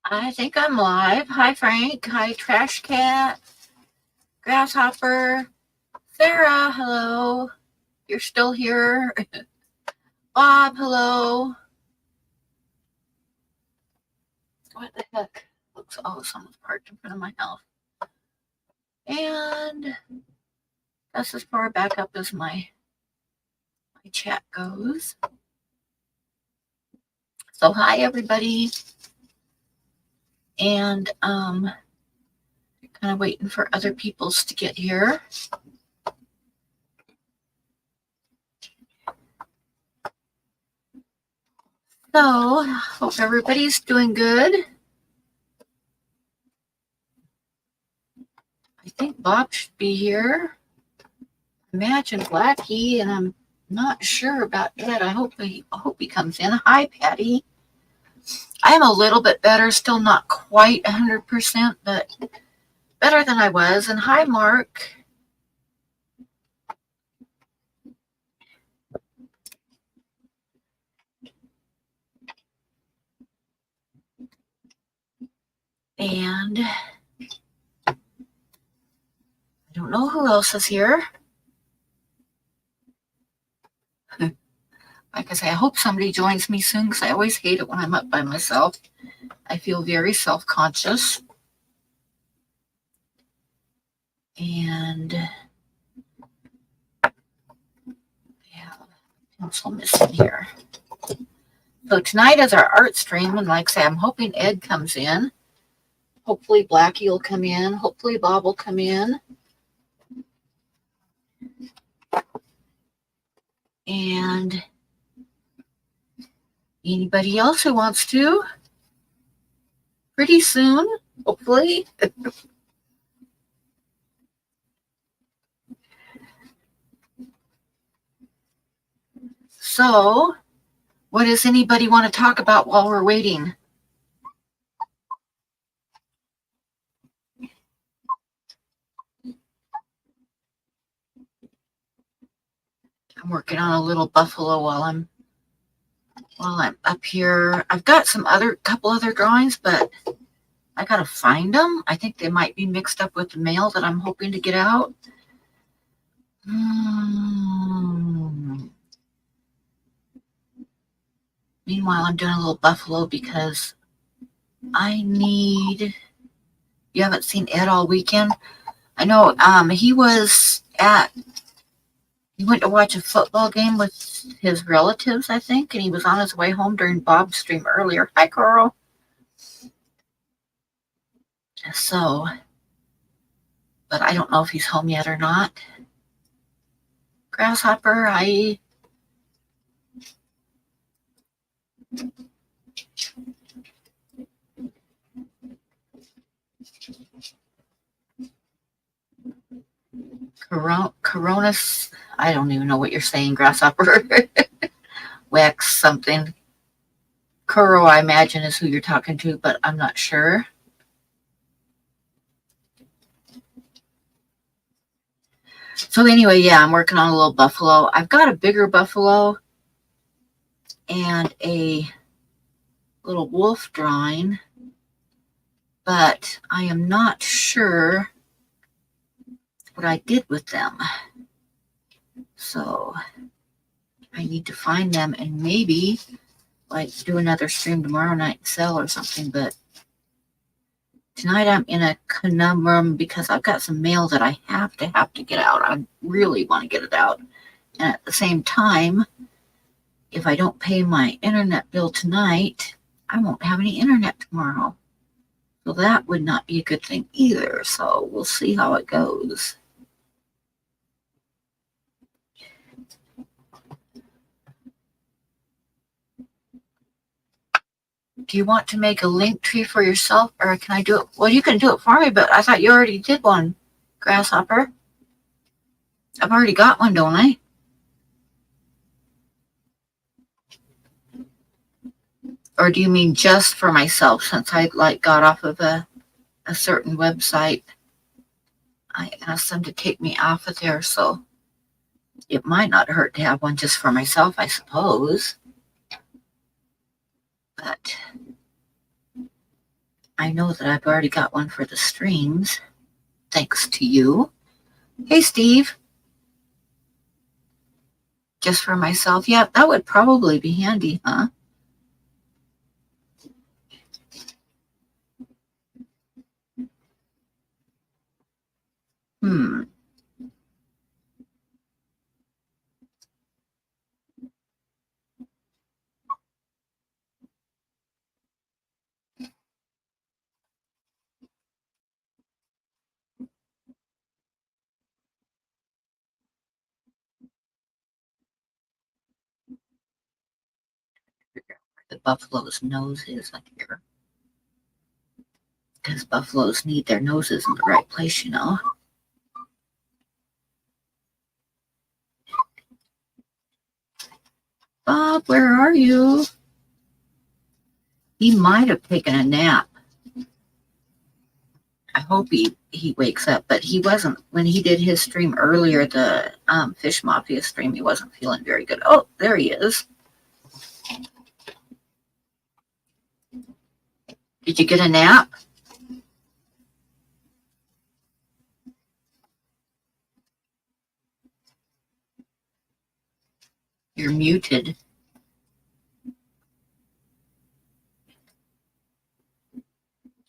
I think I'm live. Hi, Frank. Hi, Trash Cat. Grasshopper. Sarah, hello. You're still here. Bob, hello. What the heck? Looks someone's parked in front of my house. And that's as far back up as my chat goes. So hi everybody. And kind of waiting for other peoples to get here. So hope everybody's doing good. I think Bob should be here. Imagine Blackie, and I'm not sure about Ed. I hope he comes in. Hi, Patty. I am a little bit better, still not quite 100%, but better than I was. And hi, Mark. And I don't know who else is here. Like I say, I hope somebody joins me soon because I always hate it when I'm up by myself. I feel very self-conscious. And yeah, pencil missing here. So tonight is our art stream, and like I say, I'm hoping Ed comes in. Hopefully Blackie will come in. Hopefully Bob will come in. And anybody else who wants to, pretty soon, hopefully. So, what does anybody want to talk about while we're waiting? I'm working on a little buffalo while I'm up here. I've got couple other drawings, but I gotta find them. I think they might be mixed up with the mail that I'm hoping to get out. Meanwhile, I'm doing a little buffalo because I need. You haven't seen Ed all weekend. I know. He went to watch a football game with his relatives, I think, and he was on his way home during Bob's stream earlier. Hi, Coral. So, but I don't know if he's home yet or not. Grasshopper, Coronas, I don't even know what you're saying, Grasshopper. Wax something. Kuro, I imagine, is who you're talking to, but I'm not sure. So anyway, yeah, I'm working on a little buffalo. I've got a bigger buffalo and a little wolf drawing, but I am not sure what I did with them. So I need to find them and maybe like do another stream tomorrow night and sell or something. But tonight I'm in a conundrum because I've got some mail that I have to get out. I really want to get it out. And at the same time, if I don't pay my internet bill tonight, I won't have any internet tomorrow. So that would not be a good thing either. So we'll see how it goes. Do you want to make a link tree for yourself, or can I do it? Well, you can do it for me, but I thought you already did one, Grasshopper. I've already got one, don't I? Or do you mean just for myself, since I got off of a certain website? I asked them to take me off of there, so it might not hurt to have one just for myself, I suppose. But I know that I've already got one for the streams, thanks to you. Hey, Steve. Just for myself? Yeah, that would probably be handy, huh? The buffalo's nose is like here. Because buffaloes need their noses in the right place, you know. Bob, where are you? He might have taken a nap. I hope he wakes up, but he wasn't. When he did his stream earlier, the Fish Mafia stream, he wasn't feeling very good. Oh, there he is. Did you get a nap? You're muted.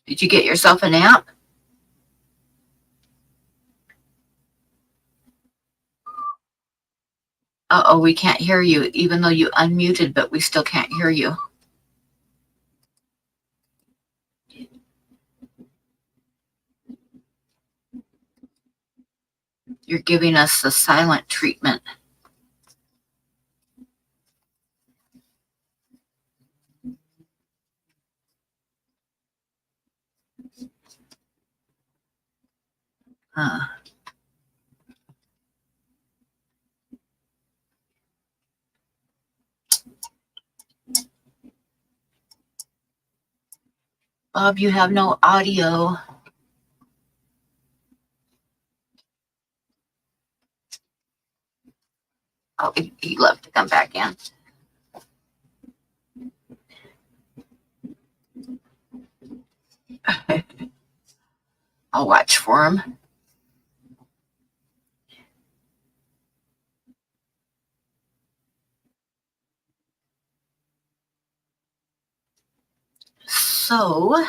Did you get yourself a nap? Uh-oh, we can't hear you, even though you unmuted, but we still can't hear you. You're giving us the silent treatment. Bob, you have no audio. Oh, he left to come back in. I'll watch for him. So,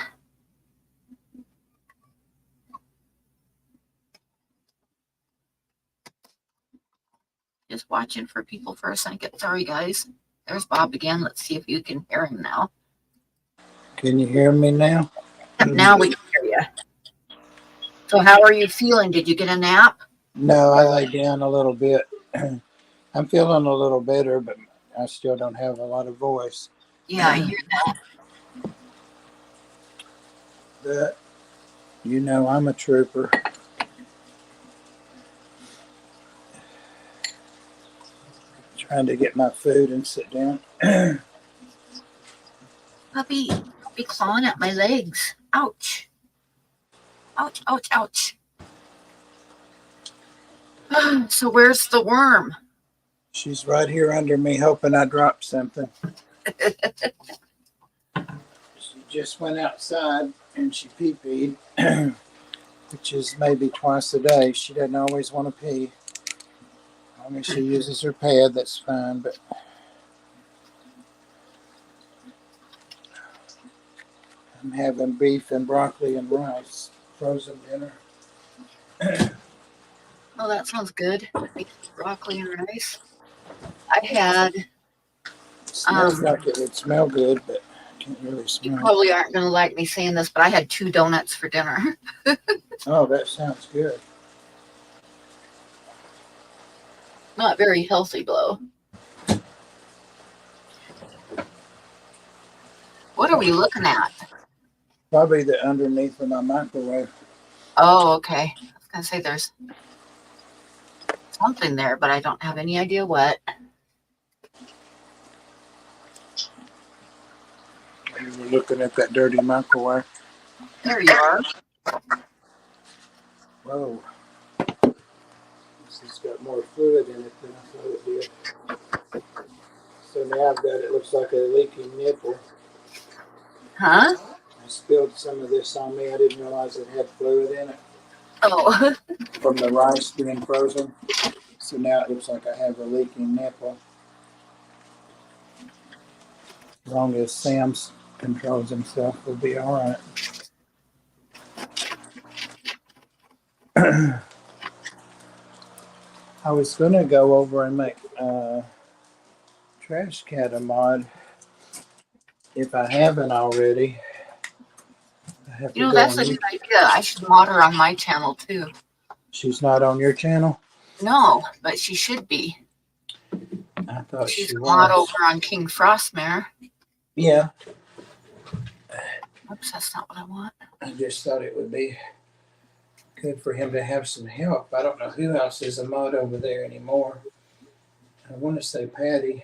just watching for people for a second. Sorry, guys. There's Bob again. Let's see if you can hear him now. Can you hear me now? Now we can hear you. So how are you feeling? Did you get a nap? No, I lay down a little bit. I'm feeling a little better, but I still don't have a lot of voice. Yeah, I hear that. But, you know, I'm a trooper. Trying to get my food and sit down. Puppy, be clawing at my legs. Ouch. Ouch, ouch, ouch. So where's the worm? She's right here under me, hoping I drop something. She just went outside and she pee-peed, which is maybe twice a day. She doesn't always want to pee. As long as she uses her pad, that's fine, but I'm having beef and broccoli and rice, frozen dinner. Oh, that sounds good. Broccoli and rice. I had. It smells like it would smell good, but I can't really smell You it. probably aren't going to like me saying this, but I had 2 donuts for dinner. Oh, that sounds good. Not very healthy, though. What are we looking at? Probably the underneath of my microwave. Oh, okay. I was going to say there's something there, but I don't have any idea what. You were looking at that dirty microwave. There you are. Whoa. It's got more fluid in it than I thought it did. So now I've got, it looks like a leaking nipple. Huh? I spilled some of this on me. I didn't realize it had fluid in it Oh. from the rice being frozen. So now it looks like I have a leaking nipple. As long as Sam controls himself, we'll be all right. I was going to go over and make Trash Cat a mod if I haven't already. I have to go That's on a you. good idea. I should mod her on my channel too. She's not on your channel? No, but she should be. I thought She's she a mod was. over on King Frostmare. Yeah. Oops, that's not what I want. I just thought it would be good for him to have some help. I don't know who else is a mod over there anymore. I want to say Patty.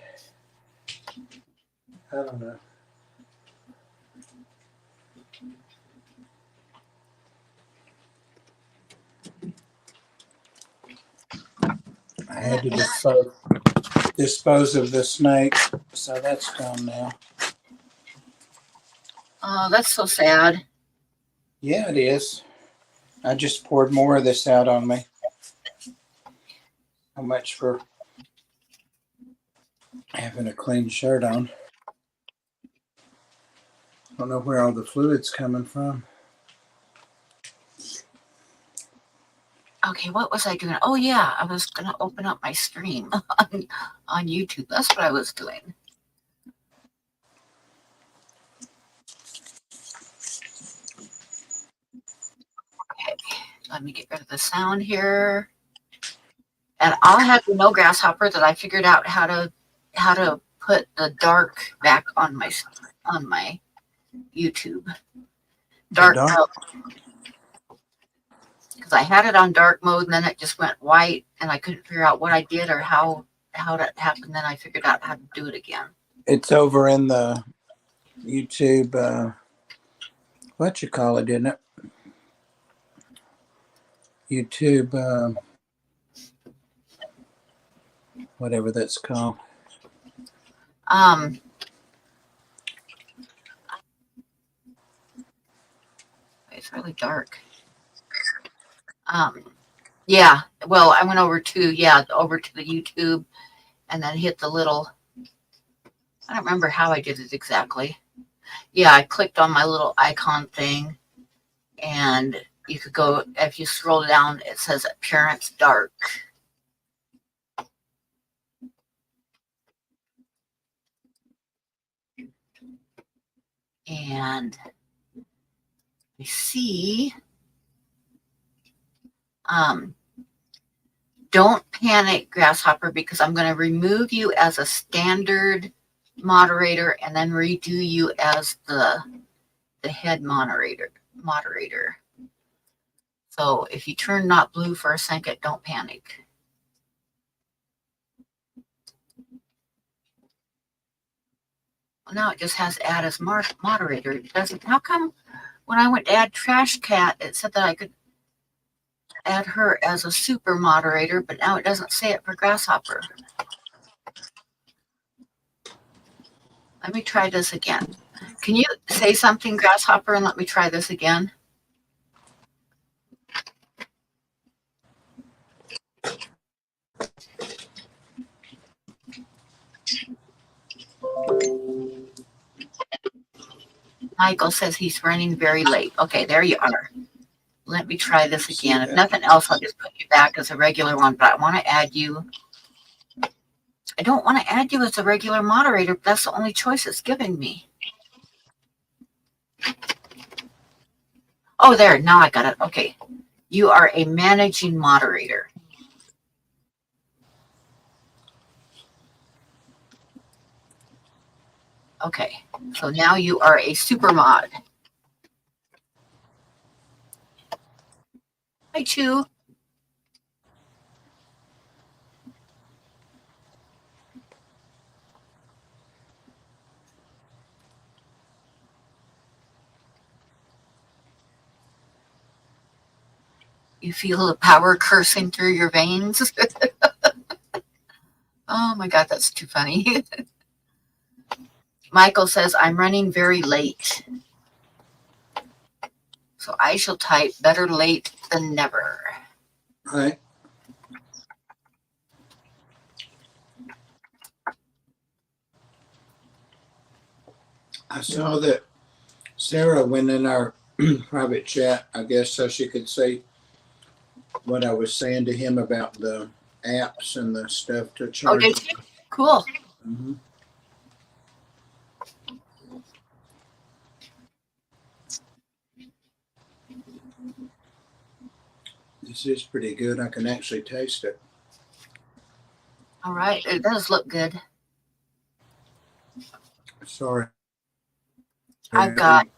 I don't know. I had to dispose of the snake, so that's gone now. Oh, that's so sad. Yeah, it is. I just poured more of this out on me. How much for having a clean shirt on? I don't know where all the fluid's coming from. Okay, what was I doing? Oh yeah, I was gonna open up my stream on YouTube. That's what I was doing. Okay, let me get rid of the sound here. And I'll have you know, Grasshopper, that I figured out how to put the dark back on my YouTube. Dark mode. Because I had it on dark mode and then it just went white and I couldn't figure out what I did or how that happened. Then I figured out how to do it again. It's over in the YouTube, what you call it, isn't it? YouTube, whatever that's called. It's really dark. Yeah, well, I went over to the YouTube and then hit the little, I don't remember how I did it exactly. Yeah, I clicked on my little icon thing and you could go, if you scroll down, it says appearance dark. And we see, don't panic, Grasshopper, because I'm going to remove you as a standard moderator and then redo you as the head moderator. So if you turn not blue for a second, don't panic. Well, now it just has add as moderator. It doesn't. How come when I went to add Trash Cat, it said that I could add her as a super moderator, but now it doesn't say it for Grasshopper. Let me try this again. Can you say something, Grasshopper, and let me try this again? Michael says he's running very late. Okay, there you are. Let me try this again. If nothing else, I'll just put you back as a regular one, but I want to add you. I don't want to add you as a regular moderator, but that's the only choice it's giving me. Oh, there. Now I got it. Okay. You are a managing moderator. Okay. So now you are a super mod. Hi, Chu. You feel the power coursing through your veins. Oh my God, that's too funny. Michael says, I'm running very late. So I shall type better late than never. Right. I saw that Sarah went in our private chat, I guess, so she could see what I was saying to him about the apps and the stuff to Oh, charge. did you? Cool. Mm-hmm. This is pretty good. I can actually taste it. All right. It does look good. Sorry. I've got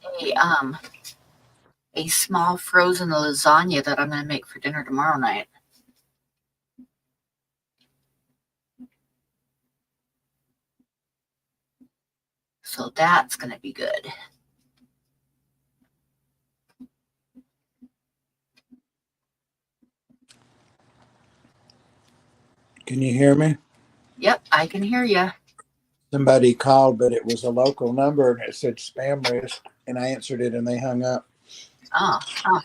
a small frozen lasagna that I'm going to make for dinner tomorrow night. So that's going to be good. Can you hear me? Yep, I can hear you. Somebody called, but it was a local number and it said spam risk, and I answered it and they hung up. Oh, oh.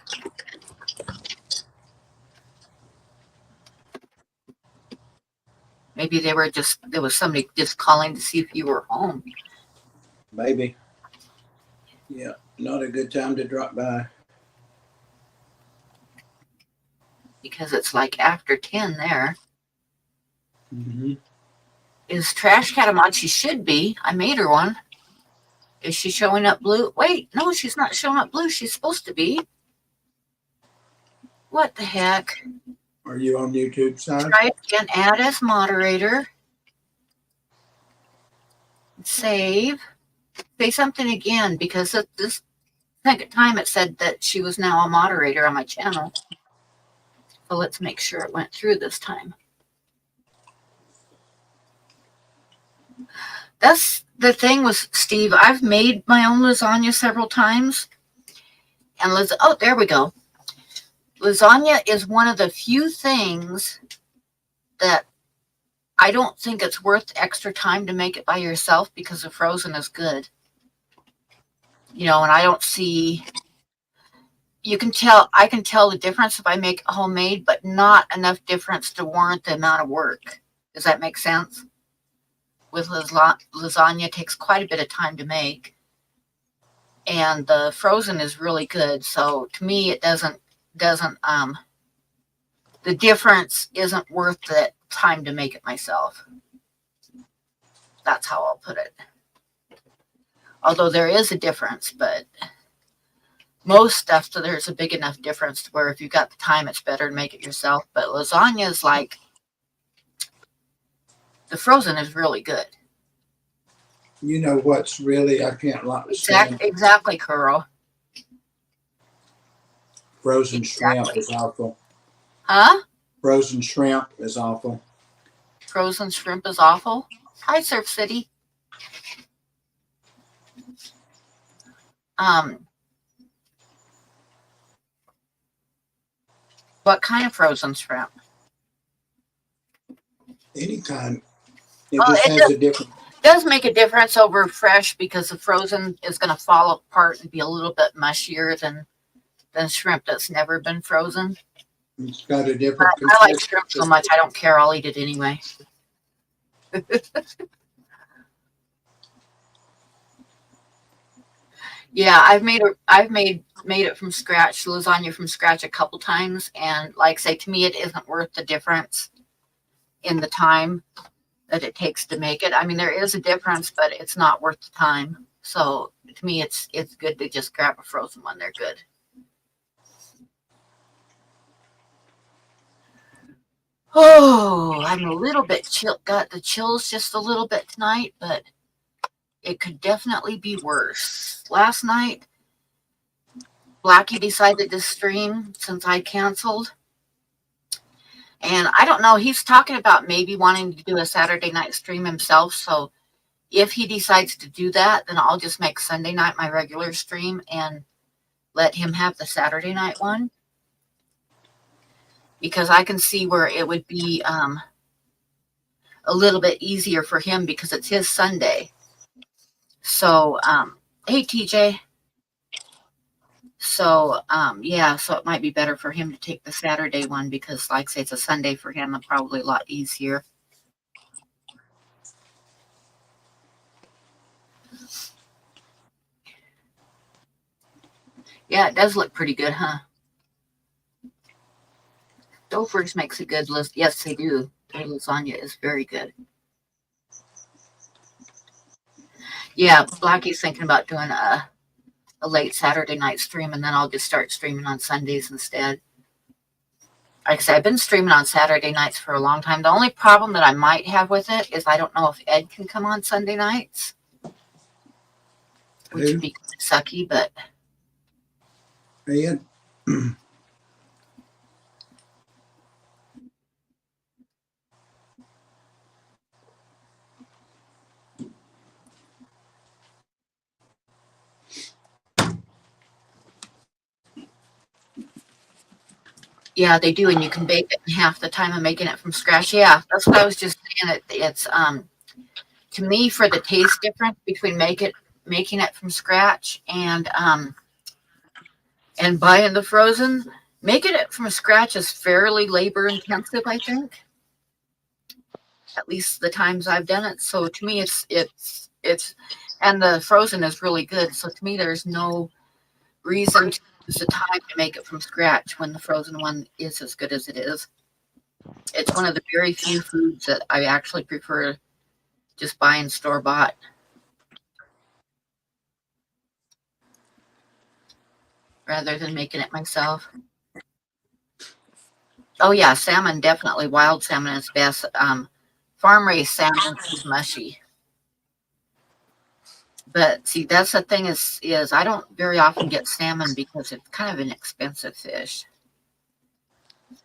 Maybe there was somebody just calling to see if you were home. Maybe. Yeah, not a good time to drop by. Because it's like after 10 there. Mm-hmm. Is Trash Cat a mod? She should be. I made her one. Is she showing up blue? Wait, no, she's not showing up blue. She's supposed to be. What the heck? Are you on YouTube side? Try again. Add as moderator. Save. Say something again, because this second time it said that she was now a moderator on my channel. So let's make sure it went through this time. That's the thing with Steve. I've made my own lasagna several times. And oh, there we go. Lasagna is one of the few things that I don't think it's worth extra time to make it by yourself, because the frozen is good. You know, and I don't see, I can tell the difference if I make homemade, but not enough difference to warrant the amount of work. Does that make sense? With lasagna, it takes quite a bit of time to make. And the frozen is really good. So to me, it doesn't, the difference isn't worth the time to make it myself. That's how I'll put it. Although there is a difference, but most stuff, so there's a big enough difference to where if you've got the time, it's better to make it yourself. But lasagna is like, the frozen is really good. You know what's really, I can't stand. Exactly, Carl. Frozen shrimp is awful. Huh? Frozen shrimp is awful. Frozen shrimp is awful. Hi, Surf City. What kind of frozen shrimp? Any kind. It just has a different. Does make a difference over fresh, because the frozen is going to fall apart and be a little bit mushier than shrimp that's never been frozen. It's got a different. I like shrimp so much, I don't care. I'll eat it anyway. Yeah, I've made it from scratch, lasagna from scratch a couple times, and like I say, to me, it isn't worth the difference in the time that it takes to make it. I mean, there is a difference, but it's not worth the time. So to me, it's good to just grab a frozen one. They're good. Oh, I'm a little bit got the chills just a little bit tonight, but it could definitely be worse. Last night, Blackie decided to stream since I canceled. And I don't know, he's talking about maybe wanting to do a Saturday night stream himself. So if he decides to do that, then I'll just make Sunday night my regular stream and let him have the Saturday night one. because I can see where it would be a little bit easier for him because it's his Sunday. So, hey, TJ. So, yeah, so it might be better for him to take the Saturday one because, like I say, it's a Sunday for him and probably a lot easier. Yeah, it does look pretty good, huh? Stouffer's makes a good list. Yes, they do. Their lasagna is very good. Yeah, Blackie's thinking about doing a late Saturday night stream, and then I'll just start streaming on Sundays instead. Like I said, I've been streaming on Saturday nights for a long time. The only problem that I might have with it is I don't know if Ed can come on Sunday nights, which would be sucky, but Ed? yeah, they do, and you can bake it in half the time of making it from scratch. Yeah, that's what I was just saying. It's to me, for the taste difference between making it from scratch and buying the frozen, making it from scratch is fairly labor intensive, I think. At least the times I've done it. So to me, it's and the frozen is really good. So to me, there's no reason to use the time to make it from scratch when the frozen one is as good as it is. It's one of the very few foods that I actually prefer just buying store bought. Rather than making it myself. Oh yeah, salmon, definitely. Wild salmon is best. Farm raised salmon is mushy. But see, that's the thing is I don't very often get salmon because it's kind of an expensive fish.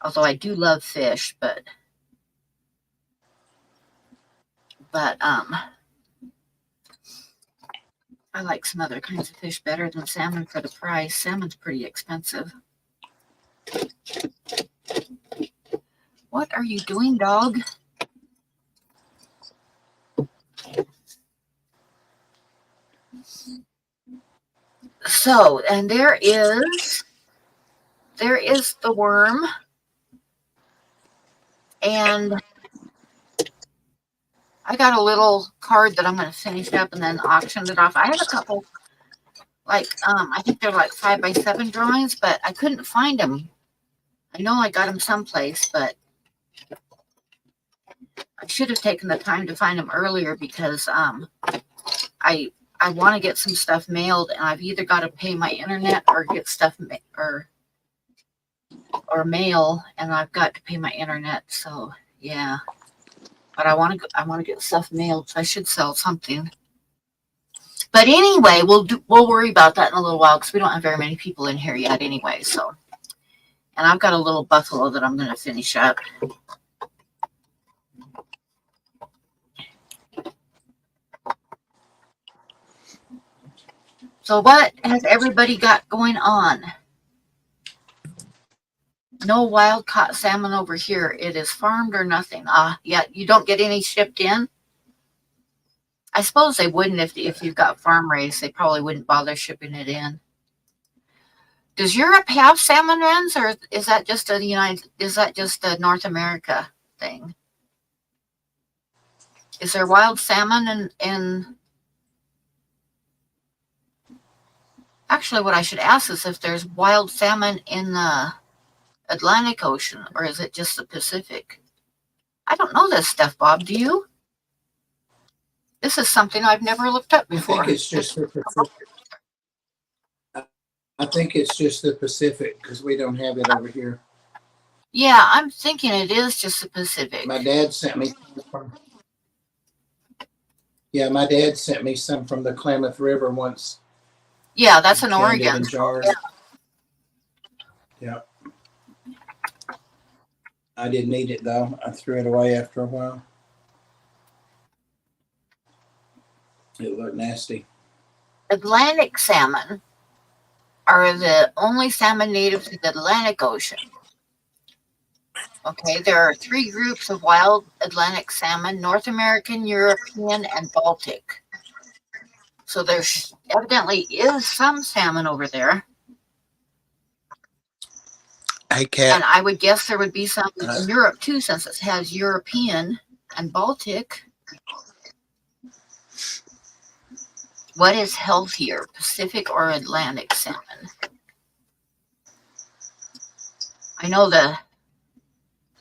Although I do love fish, but I like some other kinds of fish better than salmon for the price. Salmon's pretty expensive. What are you doing, dog? So, and there is the worm, and I got a little card that I'm going to finish up and then auction it off. I have a couple, like, I think they're like 5x7 drawings, but I couldn't find them. I know I got them someplace, but I should have taken the time to find them earlier because I want to get some stuff mailed, and I've either got to pay my internet or get stuff or mail, and I've got to pay my internet. So yeah, but I want to get stuff mailed, so I should sell something. But anyway, we'll worry about that in a little while because we don't have very many people in here yet anyway. So, and I've got a little buffalo that I'm going to finish up. So what has everybody got going on? No wild caught salmon over here. It is farmed or nothing. Yeah, you don't get any shipped in? I suppose they wouldn't if you've got farm raised. They probably wouldn't bother shipping it in. Does Europe have salmon runs, or is that just a North America thing? Is there wild salmon in actually what I should ask is if there's wild salmon in the Atlantic Ocean, or is it just the Pacific? I don't know this stuff, Bob. Do you? This is something I've never looked up before. I think it's just the Pacific. I think it's just the Pacific because we don't have it over here. Yeah, I'm thinking it is just the Pacific. My dad sent me some from the Klamath River once. Yeah, that's in Oregon. In jars. Yeah. I didn't eat it though. I threw it away after a while. It looked nasty. Atlantic salmon are the only salmon native to the Atlantic Ocean. Okay, there are 3 groups of wild Atlantic salmon: North American, European, and Baltic. So there's evidently is some salmon over there. Hey, Kat. And I would guess there would be some in Europe too, since it has European and Baltic. What is healthier, Pacific or Atlantic salmon? I know the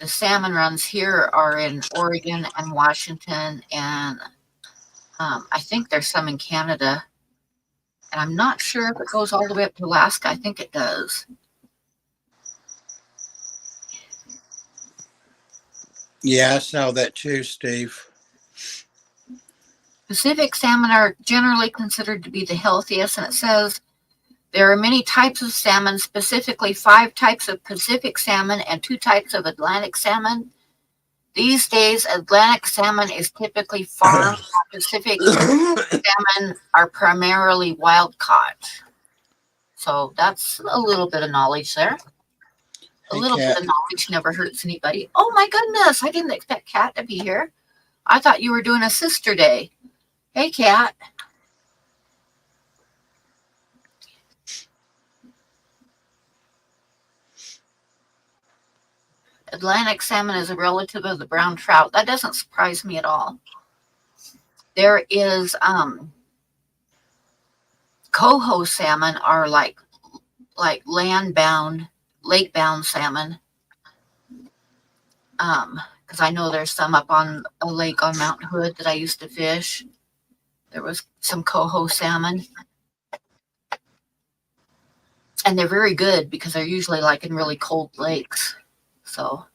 salmon runs here are in Oregon and Washington, and I think there's some in Canada. And I'm not sure if it goes all the way up to Alaska. I think it does. Yeah, I saw that too, Steve. Pacific salmon are generally considered to be the healthiest, and it says there are many types of salmon, specifically 5 types of Pacific salmon and 2 types of Atlantic salmon. These days, Atlantic salmon is typically farmed. Pacific salmon are primarily wild caught. So that's a little bit of knowledge there. A little bit of knowledge never hurts anybody. Oh my goodness, I didn't expect Kat to be here. I thought you were doing a sister day. Hey, Kat. Atlantic salmon is a relative of the brown trout. That doesn't surprise me at all. There is coho salmon are like land-bound, lake-bound salmon. Because I know there's some up on a lake on Mount Hood that I used to fish. There was some coho salmon. And they're very good because they're usually like in really cold lakes. So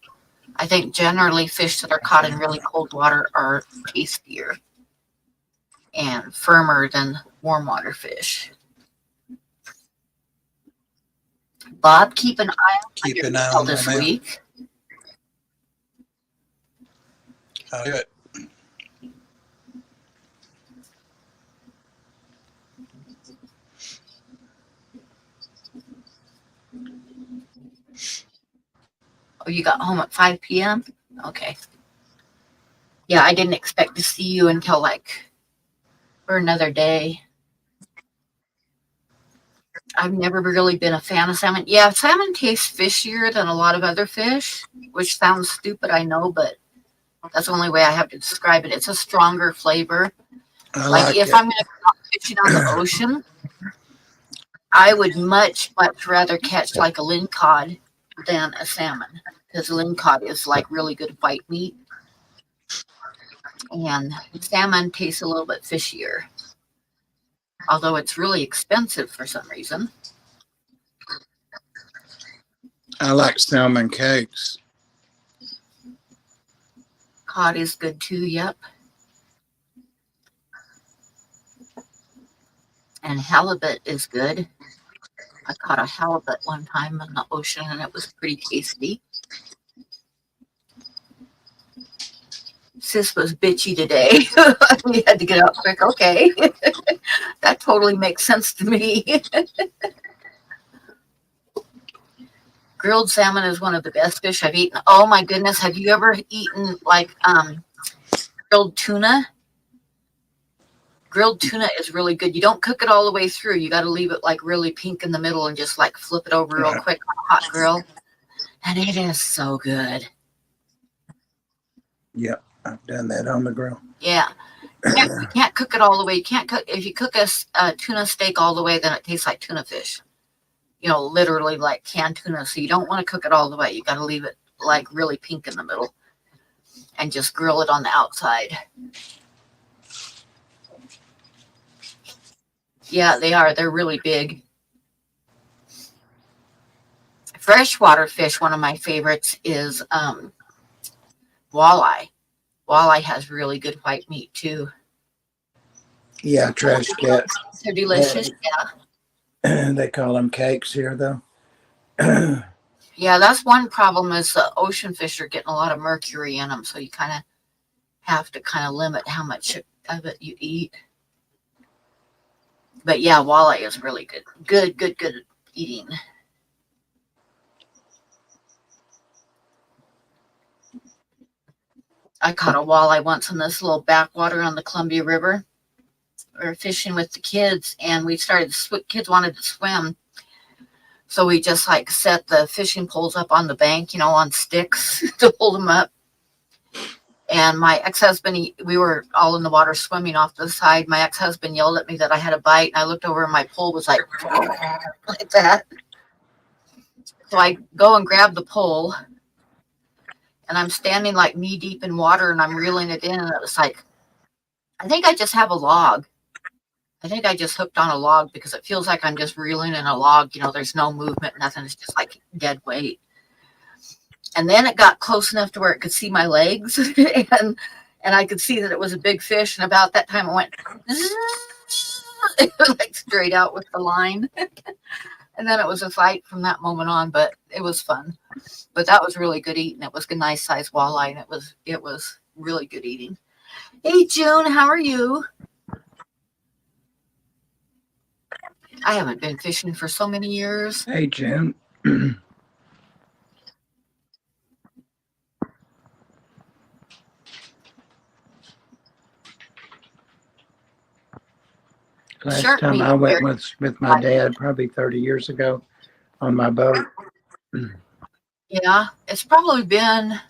I think generally fish that are caught in really cold water are tastier and firmer than warm water fish. Bob, keep an eye on your email this week. I'll do it. Oh, you got home at 5 p.m.? Okay. Yeah, I didn't expect to see you until for another day. I've never really been a fan of salmon. Yeah, salmon tastes fishier than a lot of other fish, which sounds stupid, I know, but that's the only way I have to describe it. It's a stronger flavor. Like if I'm going to go fishing on the ocean, I would much rather catch like a lingcod than a salmon, because lingcod is like really good white meat, and salmon tastes a little bit fishier, although it's really expensive for some reason. I like salmon cakes. Cod is good too, yep. And halibut is good. I caught a halibut one time in the ocean, and it was pretty tasty. Sis was bitchy today. We had to get out quick. Okay. That totally makes sense to me. Grilled salmon is one of the best fish I've eaten. Oh my goodness. Have you ever eaten like grilled tuna? Grilled tuna is really good. You don't cook it all the way through. You got to leave it like really pink in the middle and just like flip it over real quick on a hot grill. And it is so good. Yep, I've done that on the grill. Yeah. You can't cook it all the way. You can't cook. If you cook a tuna steak all the way, then it tastes like tuna fish. You know, literally like canned tuna. So you don't want to cook it all the way. You got to leave it like really pink in the middle and just grill it on the outside. Yeah, they are. They're really big. Freshwater fish, one of my favorites is walleye. Walleye has really good white meat too. Yeah, trash cat. They're delicious. Yeah. They call them cakes here, though. Yeah, that's one problem is the ocean fish are getting a lot of mercury in them, so you kind of have to limit how much of it you eat. But yeah, walleye is really good. Good eating. I caught a walleye once in this little backwater on the Columbia River. We were fishing with the kids, and we started, kids wanted to swim. So we just like set the fishing poles up on the bank, on sticks to hold them up. And my ex-husband, we were all in the water swimming off the side. My ex-husband yelled at me that I had a bite, and I looked over and my pole was like that. So I go and grab the pole, and I'm standing like knee deep in water, and I'm reeling it in, and it was like, I think I just have a log. I think I just hooked on a log, because it feels like I'm just reeling in a log. There's no movement, nothing. It's just like dead weight. And then it got close enough to where it could see my legs, and I could see that it was a big fish. And about that time, it went like straight out with the line. And then it was a fight from that moment on, but it was fun. But that was really good eating. It was a nice size walleye, and it was really good eating. Hey, June, how are you? I haven't been fishing for so many years. Hey, June. Last time I went with my dad, probably 30 years ago, on my boat. Yeah, it's probably been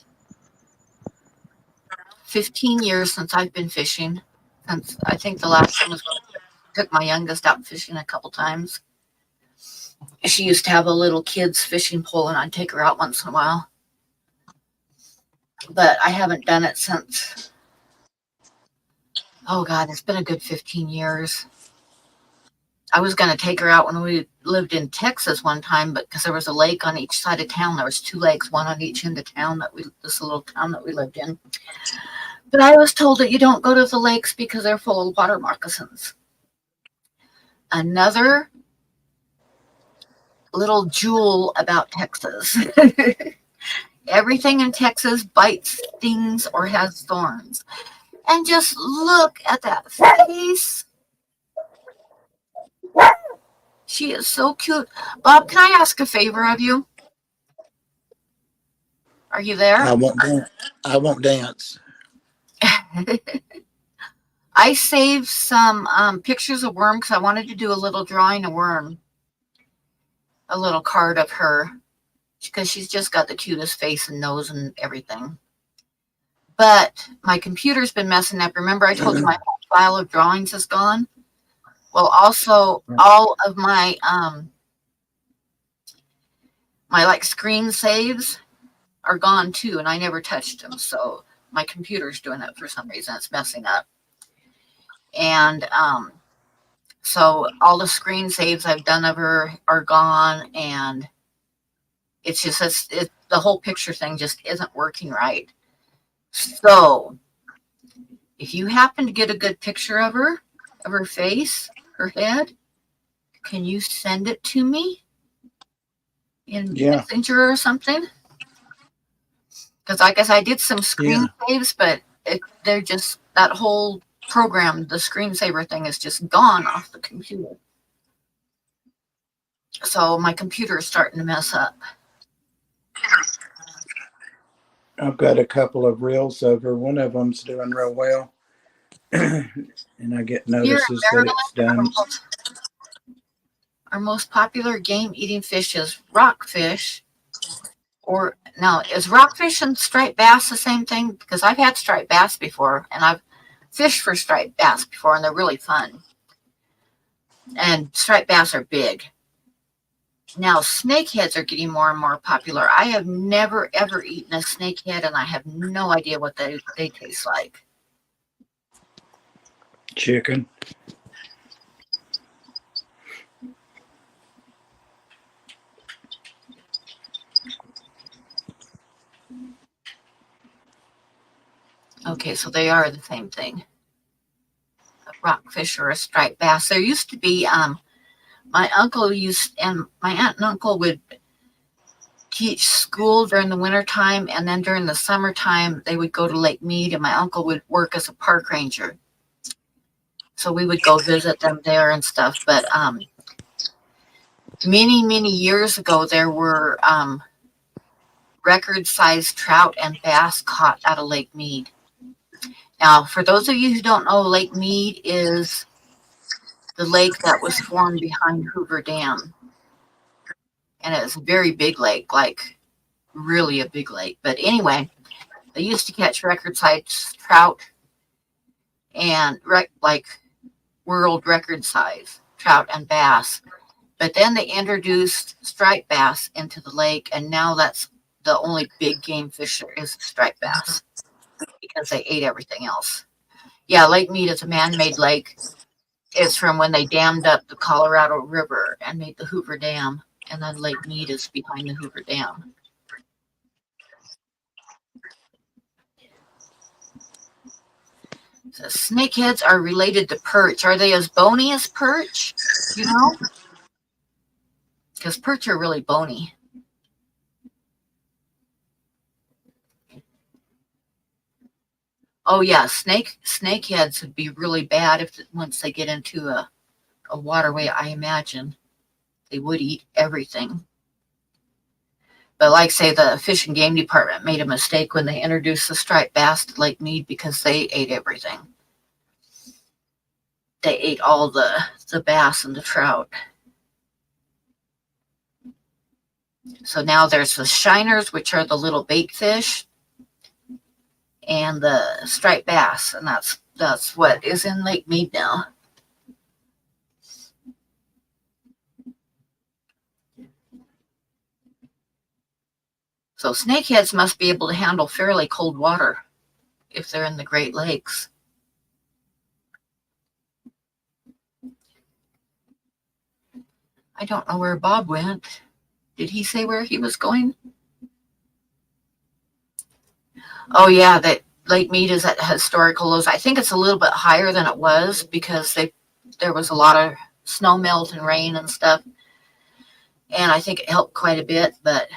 15 years since I've been fishing. Since I think the last time was when I took my youngest out fishing a couple times. She used to have a little kid's fishing pole, and I'd take her out once in a while. But I haven't done it since, oh God, it's been a good 15 years. I was going to take her out when we lived in Texas one time, but because there was a lake on each side of town. There was 2 lakes, one on each end of town, this little town that we lived in. But I was told that you don't go to the lakes because they're full of water moccasins. Another little jewel about Texas. Everything in Texas bites, stings, or has thorns. And just look at that face. She is so cute. Bob, can I ask a favor of you? Are you there? I won't dance. I saved some pictures of Worm because I wanted to do a little drawing of Worm. A little card of her. Because she's just got the cutest face and nose and everything. But my computer's been messing up. Remember I told you my whole file of drawings is gone? Well, also all of my my screen saves are gone too, and I never touched them. So my computer's doing it for some reason. It's messing up. And so all the screen saves I've done of her are gone, and it's just the whole picture thing just isn't working right. So if you happen to get a good picture of her face, her head, can you send it to me in Messenger or something? Because I guess I did some screen saves, but they're just, that whole program, the screensaver thing, is just gone off the computer. So my computer is starting to mess up. I've got a couple of reels of her. One of them's doing real well. And I get notices that it's done. Our most popular game eating fish is rockfish. Or now, is rockfish and striped bass the same thing? Because I've had striped bass before, and I've fished for striped bass before, and they're really fun. And striped bass are big. Now, snakeheads are getting more and more popular. I have never, ever eaten a snakehead, and I have no idea what they taste like. Chicken. Okay, so they are the same thing. A rockfish or a striped bass. There used to be, my aunt and uncle would teach school during the wintertime, and then during the summertime, they would go to Lake Mead, and my uncle would work as a park ranger. So we would go visit them there and stuff. But many, many years ago, there were record-sized trout and bass caught out of Lake Mead. Now, for those of you who don't know, Lake Mead is the lake that was formed behind Hoover Dam. And it's a very big lake, like really a big lake. But anyway, they used to catch record size trout and like world record size trout and bass. But then they introduced striped bass into the lake, and now that's the only big game fish there is striped bass because they ate everything else. Yeah, Lake Mead is a man-made lake. It's from when they dammed up the Colorado River and made the Hoover Dam, and then Lake Mead is behind the Hoover Dam. So snakeheads are related to perch. Are they as bony as perch? You know? Because perch are really bony. Oh yeah, snakeheads would be really bad if once they get into a waterway. I imagine they would eat everything. But like say the Fish and Game Department made a mistake when they introduced the striped bass to Lake Mead because they ate everything. They ate all the bass and the trout. So now there's the shiners, which are the little bait fish, and the striped bass, and that's what is in Lake Mead now. So snakeheads must be able to handle fairly cold water if they're in the Great Lakes. I don't know where Bob went. Did he say where he was going? Oh yeah, that Lake Mead is at historical lows. I think it's a little bit higher than it was because there was a lot of snow melt and rain and stuff. And I think it helped quite a bit, but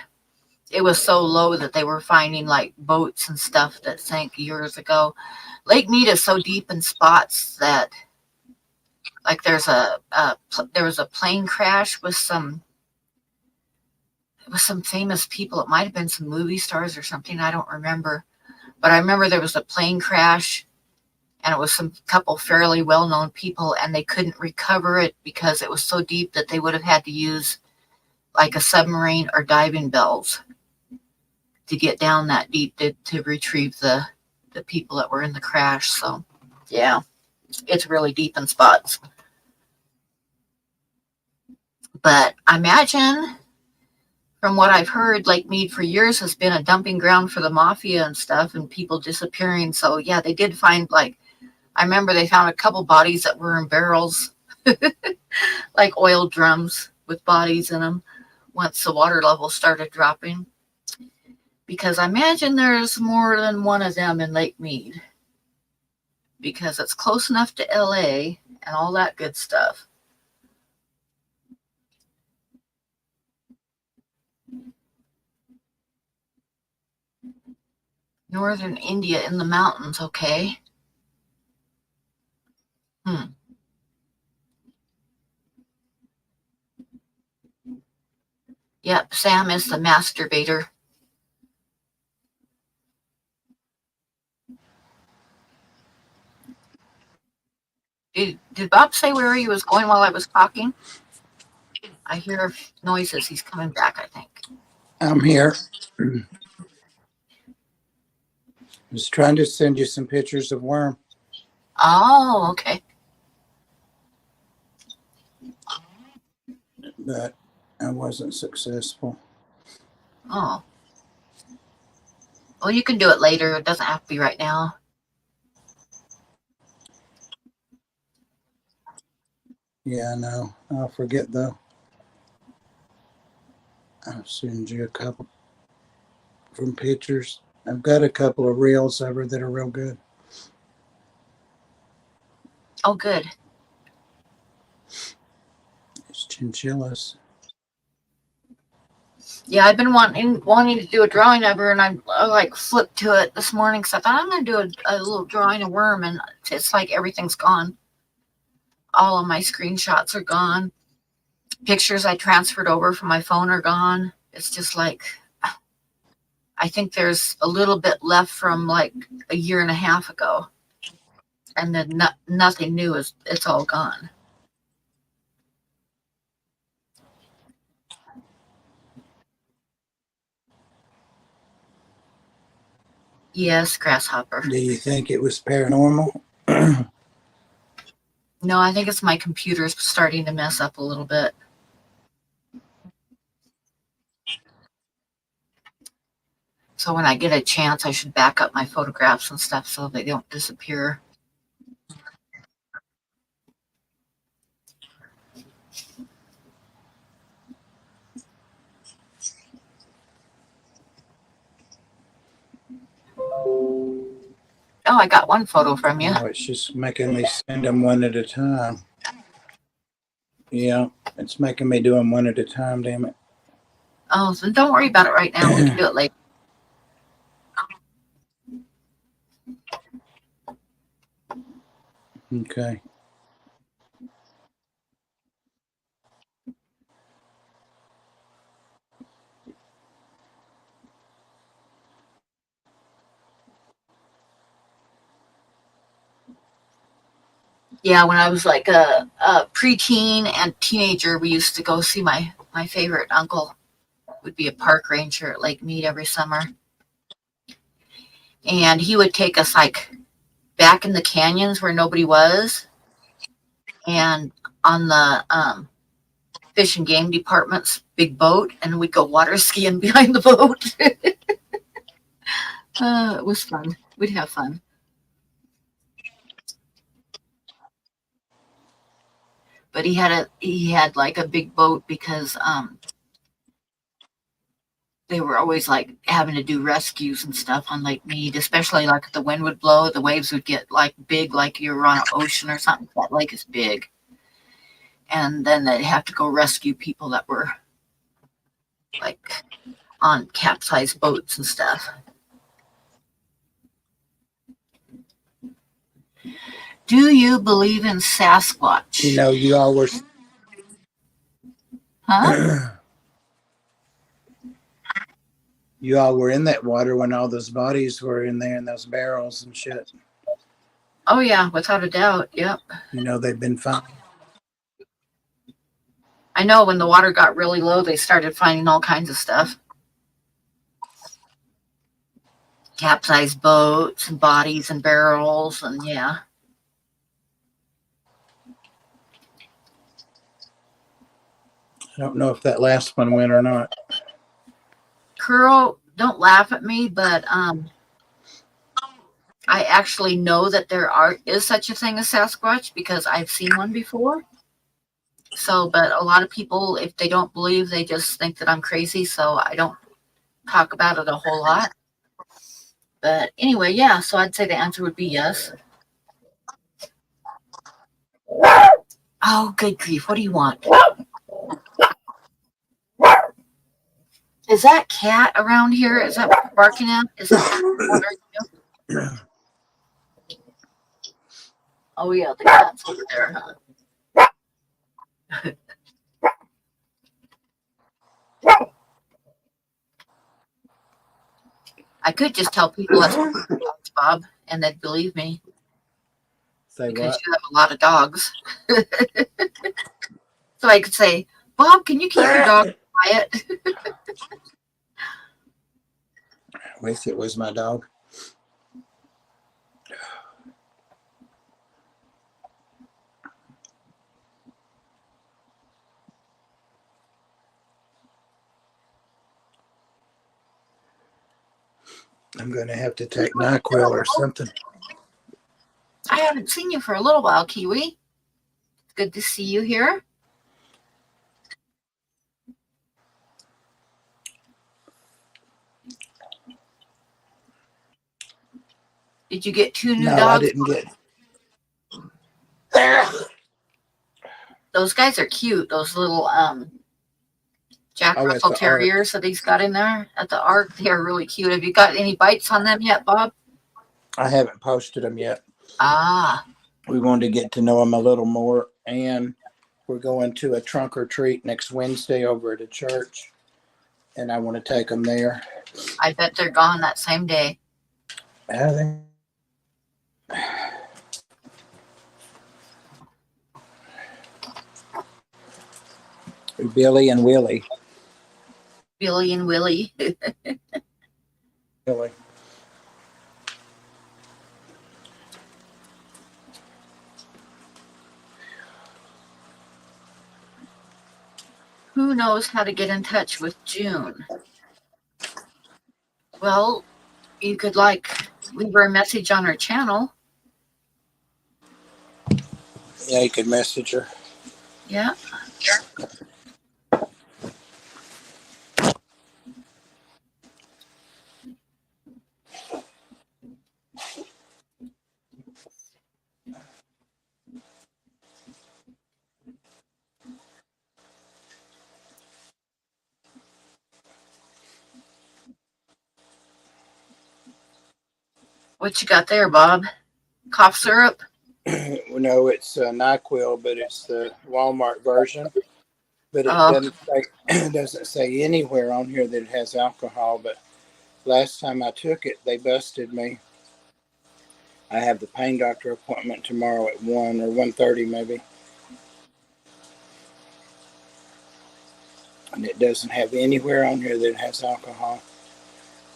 it was so low that they were finding like boats and stuff that sank years ago. Lake Mead is so deep in spots that like there was a plane crash with some famous people. It might have been some movie stars or something. I don't remember. But I remember there was a plane crash and it was some couple fairly well-known people and they couldn't recover it because it was so deep that they would have had to use like a submarine or diving bells to get down that deep to retrieve the people that were in the crash. So yeah, it's really deep in spots. But I imagine from what I've heard, Lake Mead for years has been a dumping ground for the mafia and stuff and people disappearing. So yeah, they did find I remember they found a couple bodies that were in barrels, like oil drums with bodies in them once the water level started dropping. Because I imagine there's more than one of them in Lake Mead because it's close enough to LA and all that good stuff. Northern India in the mountains, okay. Yep, Sam is the masturbator. Did Bob say where he was going while I was talking? I hear noises. He's coming back, I think. I'm here. I was trying to send you some pictures of worm. Oh, okay. But I wasn't successful. Oh. Well, you can do it later. It doesn't have to be right now. Yeah, I know. I'll forget though. I'll send you a couple from pictures. I've got a couple of reels of her that are real good. Oh, good. It's chinchillas. Yeah, I've been wanting to do a drawing of her, and I flipped to it this morning because I thought I'm going to do a little drawing of worm, and it's like everything's gone. All of my screenshots are gone. Pictures I transferred over from my phone are gone. It's just like, I think there's a little bit left from like a year and a half ago. and then nothing new it's all gone. Yes, grasshopper. Do you think it was paranormal? No, I think it's my computer's starting to mess up a little bit. So when I get a chance, I should back up my photographs and stuff so they don't disappear. Oh, I got one photo from you. Oh, it's just making me send them one at a time. Yeah, it's making me do them one at a time, damn it. Oh, so don't worry about it right now. We can do it later. Okay. Yeah, when I was like a preteen and teenager, we used to go see my favorite uncle. Would be a park ranger at Lake Mead every summer. And he would take us like back in the canyons where nobody was, and on the fish and game department's big boat, and we'd go water skiing behind the boat. It was fun. We'd have fun. But he had like a big boat because they were always like having to do rescues and stuff on Lake Mead, especially like if the wind would blow, the waves would get like big, like you were on an ocean or something. That lake is big. And then they'd have to go rescue people that were like on capsized boats and stuff. Do you believe in Sasquatch? You know, you all were. Huh? You all were in that water when all those bodies were in there in those barrels and shit. Oh yeah, without a doubt. Yep. You know, they've been found. I know when the water got really low, they started finding all kinds of stuff. Capsized boats and bodies and barrels and yeah. I don't know if that last one went or not. Curl, don't laugh at me, but I actually know that is such a thing as Sasquatch because I've seen one before. So, but a lot of people, if they don't believe, they just think that I'm crazy. So I don't talk about it a whole lot. But anyway, yeah. So I'd say the answer would be yes. Oh, good grief! What do you want? Is that cat around here? Is that barking at? Is that? Oh yeah, the cat's over there, huh? I could just tell people that's dogs, Bob, and they'd believe me. Say because what? you have a lot of dogs. So I could say, Bob, can you keep your dog quiet? I wish it was my dog. I'm going to have to take NyQuil or something. I haven't seen you for a little while, Kiwi. It's good to see you here. Did you get two new No, dogs? I didn't get. Those guys are cute. Those little Jack Oh, Russell at the Terriers that he's got in there at the Ark. They are really cute. Have you got any bites on them yet, Bob? I haven't posted them yet. Ah, We wanted to get to know them a little more, and we're going to a trunk or treat next Wednesday over at a church, and I want to take them there. I bet they're gone that same day. Are they? Billy and Willie. Billy and Willie. Billy. Who knows how to get in touch with June? Well, you could leave her a message on her channel. Yeah, you could message her. Yeah. What you got there, Bob? Cough syrup? No, it's NyQuil, but it's the Walmart version. But it Oh, doesn't say, it doesn't say anywhere on here that it has alcohol. But last time I took it, they busted me. I have the pain doctor appointment tomorrow at 1 or 1:30 maybe. And it doesn't have anywhere on here that it has alcohol.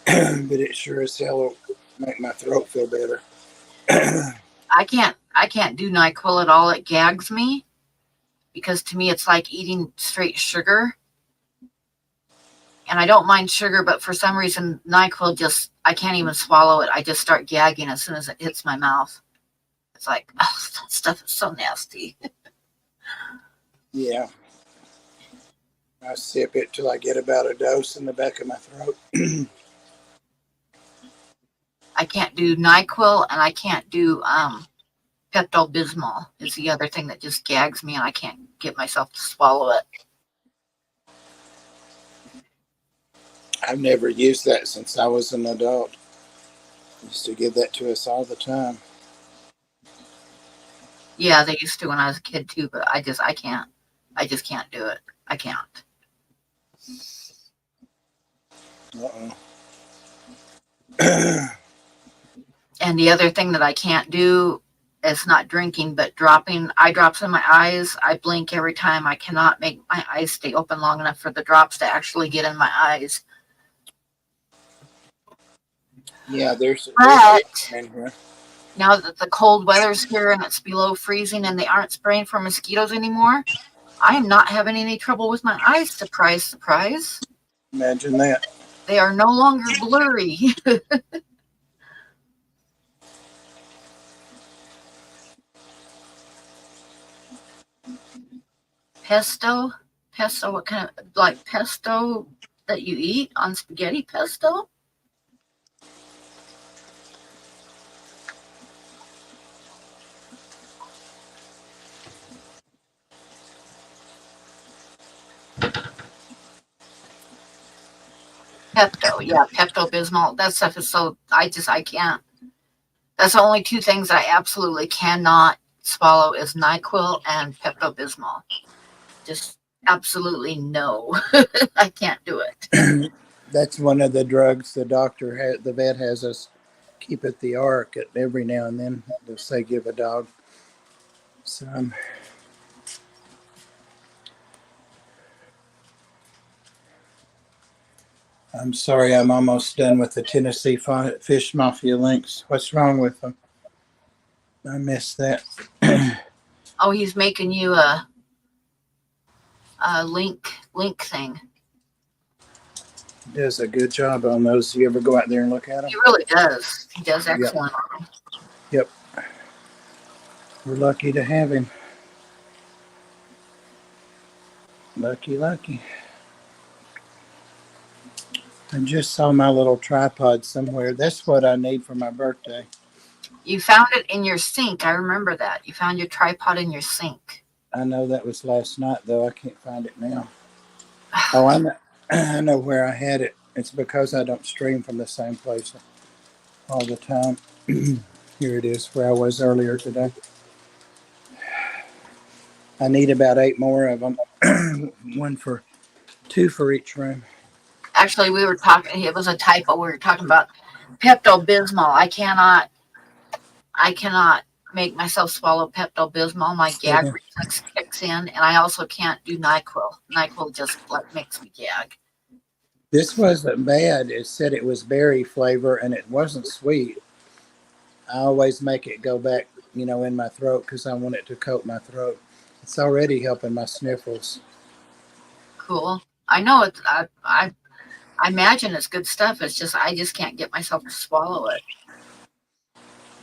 But it sure as hell will make my throat feel better. I can't do NyQuil at all. It gags me because to me it's like eating straight sugar. And I don't mind sugar, but for some reason NyQuil I can't even swallow it. I just start gagging as soon as it hits my mouth. It's like, oh, that stuff is so nasty. Yeah. I sip it till I get about a dose in the back of my throat. I can't do NyQuil and I can't do Pepto-Bismol is the other thing that just gags me and I can't get myself to swallow it. I've never used that since I was an adult. Used to give that to us all the time. Yeah, they used to when I was a kid too, but I can't. I just can't do it. I can't. And the other thing that I can't do is not drinking, but dropping eye drops in my eyes. I blink every time. I cannot make my eyes stay open long enough for the drops to actually get in my eyes. Yeah, there's But in here. now that the cold weather's here and it's below freezing and they aren't spraying for mosquitoes anymore, I am not having any trouble with my eyes. Surprise, surprise. Imagine that. They are no longer blurry. Pesto? Pesto, what kind of, like pesto that you eat on spaghetti pesto? Pepto, yeah, Pepto-Bismol. That stuff is so, I can't. That's the only two things I absolutely cannot swallow is NyQuil and Pepto-Bismol. Just absolutely no. I can't do it. That's one of the drugs the vet has us keep at the ARC. Every now and then they'll say give a dog some. I'm sorry, I'm almost done with the Tennessee Fish Mafia links. What's wrong with them? I missed that. Oh, he's making you a link thing. He does a good job on those. You ever go out there and look at them? He really does. He does excellent on them. Yep. We're lucky to have him. Lucky, lucky. I just saw my little tripod somewhere. That's what I need for my birthday. You found it in your sink. I remember that. You found your tripod in your sink. I know that was last night, though. I can't find it now. Oh, I know where I had it. It's because I don't stream from the same place all the time. Here it is, where I was earlier today. I need about 8 more of them. 2 for each room. Actually, we were talking, it was a typo. We were talking about Pepto-Bismol. I cannot make myself swallow Pepto-Bismol. My gag Yeah. reflex kicks in, and I also can't do NyQuil. NyQuil just like makes me gag. This wasn't bad. It said it was berry flavor and it wasn't sweet. I always make it go back, in my throat because I want it to coat my throat. It's already helping my sniffles. Cool. I know it's. I imagine it's good stuff. It's just I just can't get myself to swallow it.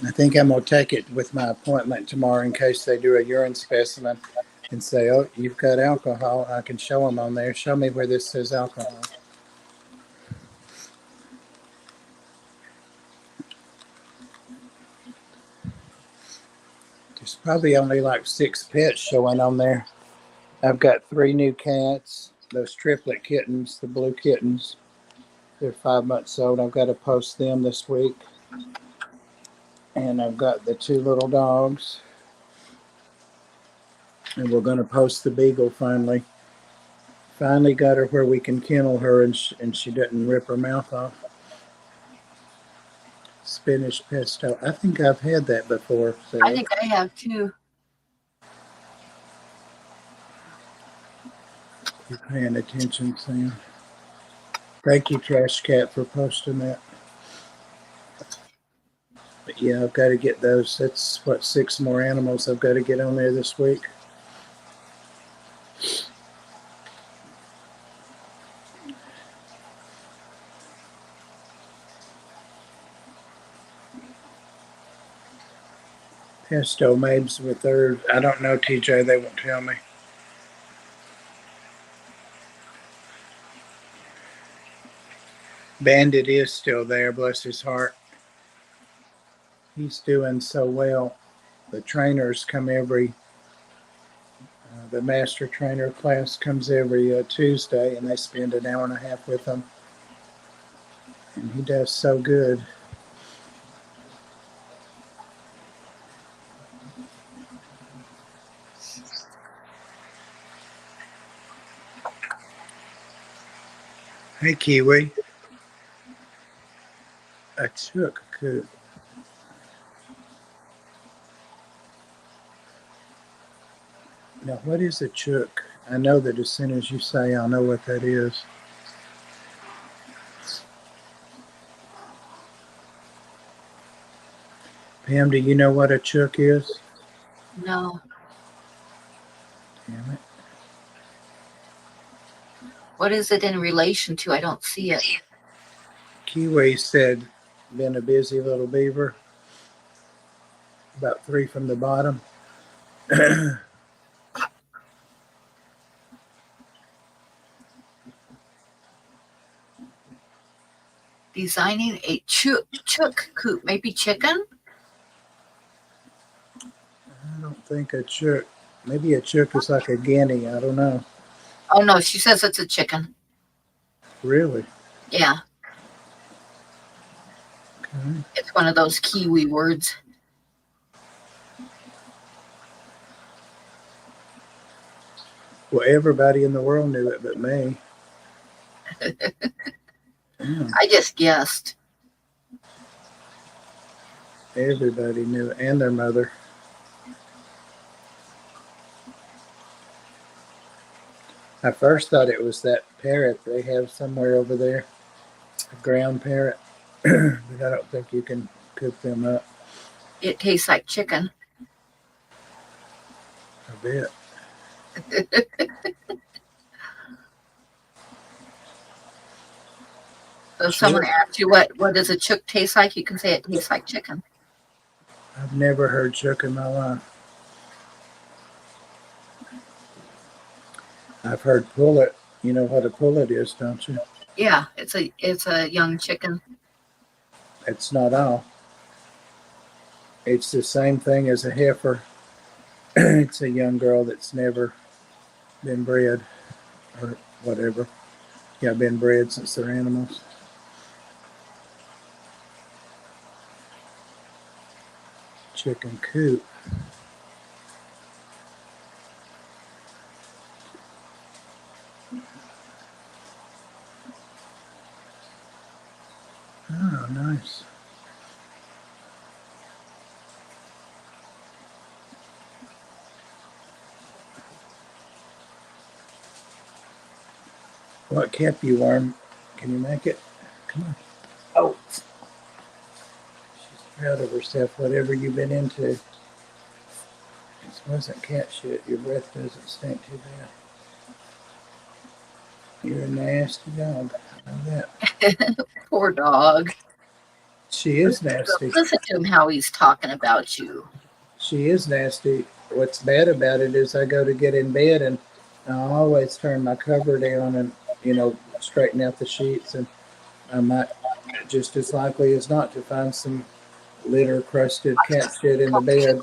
I think I'm going to take it with my appointment tomorrow in case they do a urine specimen and say, oh, you've got alcohol. I can show them on there. Show me where this says alcohol. There's probably only like 6 pets showing on there. I've got 3 new cats, those triplet kittens, the blue kittens. They're 5 months old. I've got to post them this week. And I've got the 2 little dogs. And we're going to post the beagle finally. Finally got her where we can kennel her and she doesn't rip her mouth off. Spanish pesto. I think I've had that before. So I think I have too. you're paying attention, Sam. Thank you, Trash Cat, for posting that. But yeah, I've got to get those. That's 6 more animals I've got to get on there this week. Pesto maids with third. I don't know, TJ. They won't tell me. Bandit is still there, bless his heart. He's doing so well. The trainers come the master trainer class comes every Tuesday, and they spend an hour and a half with him. And he does so good. Hey, Kiwi. A chook coot. Now, what is a chook? I know that as soon as you say, I'll know what that is. Pam, do you know what a chook is? No. Damn it. What is it in relation to? I don't see it. Kiwi said, been a busy little beaver. About 3 from the bottom. Designing a chook coop. Maybe chicken? I don't think a chook. Maybe a chook is like a guinea. I don't know. Oh, no. She says it's a chicken. Really? Yeah. Okay. It's one of those Kiwi words. Well, everybody in the world knew it but me. Yeah, I just guessed. everybody knew it, and their mother. I first thought it was that parrot they have somewhere over there, a ground parrot. But I don't think you can cook them up. It tastes like chicken. I bet. So if someone asks you what does a chook taste like, you can say it tastes like chicken. I've never heard chook in my life. I've heard pullet. You know what a pullet is, don't you? Yeah, it's a young chicken. It's not all. It's the same thing as a heifer. It's a young girl that's never been bred or whatever. Yeah, been bred since they're animals. Chicken coop. Oh, nice. What kept you warm? Can you make it? Come on. Oh. She's proud of herself, whatever you've been into. This wasn't cat shit. Your breath doesn't stink too bad. You're a nasty dog. I know that. Poor dog. She is nasty. Listen to him how he's talking about you. She is nasty. What's bad about it is I go to get in bed and I always turn my cover down and, straighten out the sheets, and I might just as likely as not to find some litter crusted cat shit in the bed.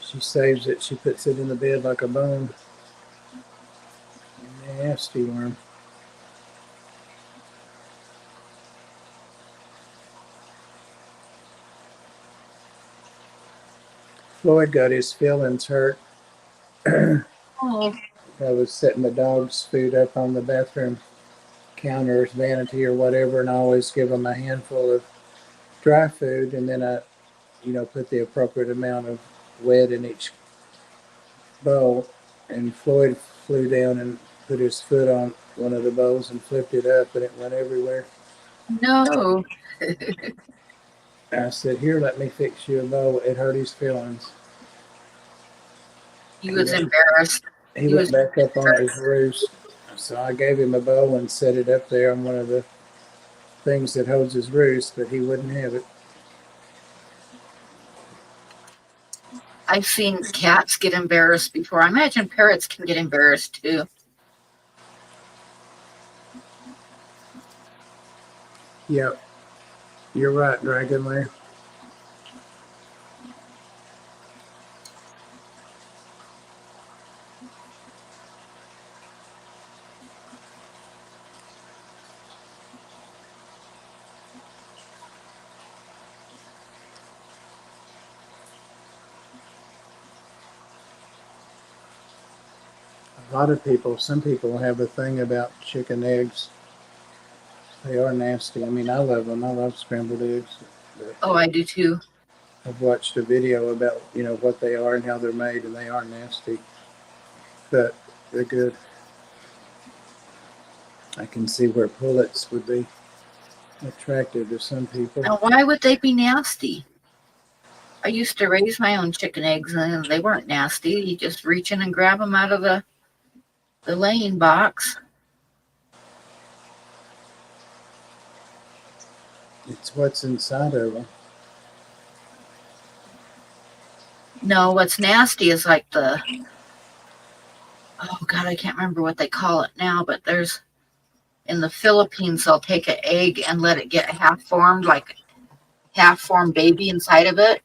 She saves it. She puts it in the bed like a bone. Nasty worm. Floyd got his feelings hurt. Oh. I was setting the dog's food up on the bathroom counter, vanity or whatever, and I always give them a handful of dry food, and then I, put the appropriate amount of wet in each bowl. And Floyd flew down and put his foot on one of the bowls and flipped it up, and it went everywhere. No. I said, "Here, let me fix you a bowl." It hurt his feelings. He was embarrassed. He went back up on his roost. So I gave him a bowl and set it up there on one of the things that holds his roost, but he wouldn't have it. I've seen cats get embarrassed before. I imagine parrots can get embarrassed too. Yep. You're right, Dragon Lair. A lot of people, some people have a thing about chicken eggs. They are nasty. I mean, I love them. I love scrambled eggs. Oh, I do too. I've watched a video about, what they are and how they're made, and they are nasty. But they're good. I can see where pullets would be attractive to some people. Now, why would they be nasty? I used to raise my own chicken eggs, and they weren't nasty. You just reach in and grab them out of the laying box. It's what's inside of them. No, what's nasty is like oh God, I can't remember what they call it now, but in the Philippines, they'll take an egg and let it get half-formed, like half-formed baby inside of it.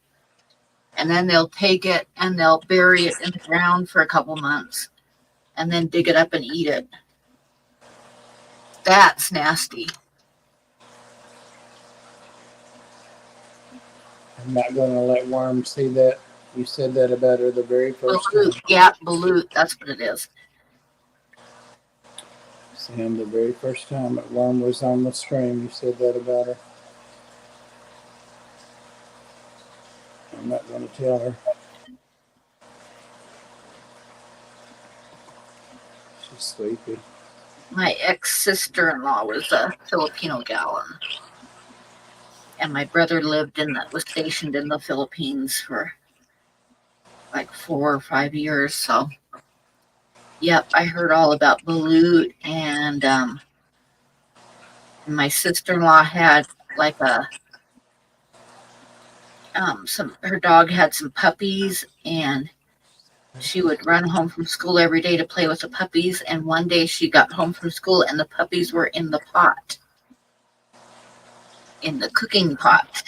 And then they'll take it and they'll bury it in the ground for a couple months and then dig it up and eat it. That's nasty. I'm not going to let Worm see that. You said that about her the very first Balut. time. Yeah, balut. That's what it is. Sam, the very first time that Worm was on the stream, you said that about her. I'm not going to tell her. She's sleepy. My ex-sister-in-law was a Filipino gal, and my brother was stationed in the Philippines for like 4 or 5 years. So, yep, I heard all about balut, and my sister-in-law had like her dog had some puppies, and she would run home from school every day to play with the puppies. And one day she got home from school and the puppies were in the pot, in the cooking pot.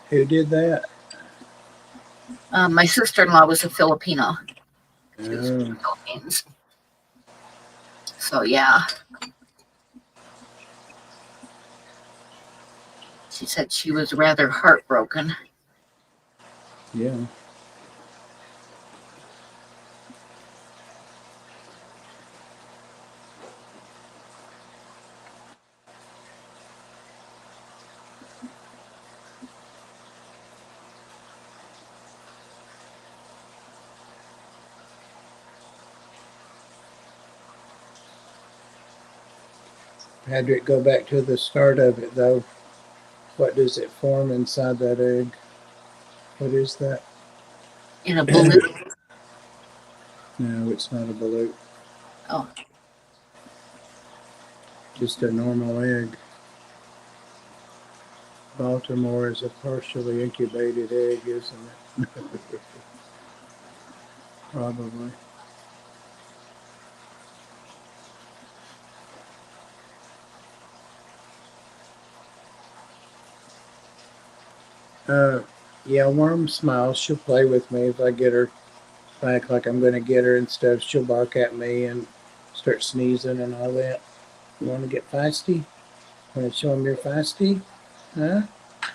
Who did that? My sister-in-law was a Filipino. She was from the Oh. Philippines. So, yeah. She said she was rather heartbroken. Yeah. Patrick, go back to the start of it, though. What does it form inside that egg? What is that? In a balloon. No, it's not a balut. Oh. Just a normal egg. Baltimore is a partially incubated egg, isn't it? Probably. Yeah, Worm smiles. She'll play with me if I get her. If I act like I'm going to get her and stuff, she'll bark at me and start sneezing and all that. You want to get feisty? Want to show him you're feisty? Huh?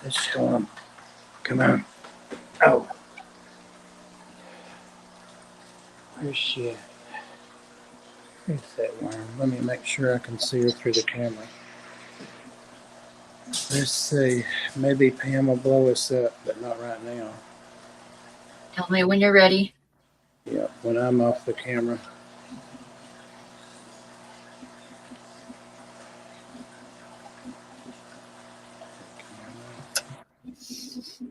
Let's show him. Come on. Oh. Where's she at? Where's that worm? Let me make sure I can see her through the camera. Let's see. Maybe Pam will blow us up, but not right now. Tell me when you're ready. Yeah, when I'm off the camera.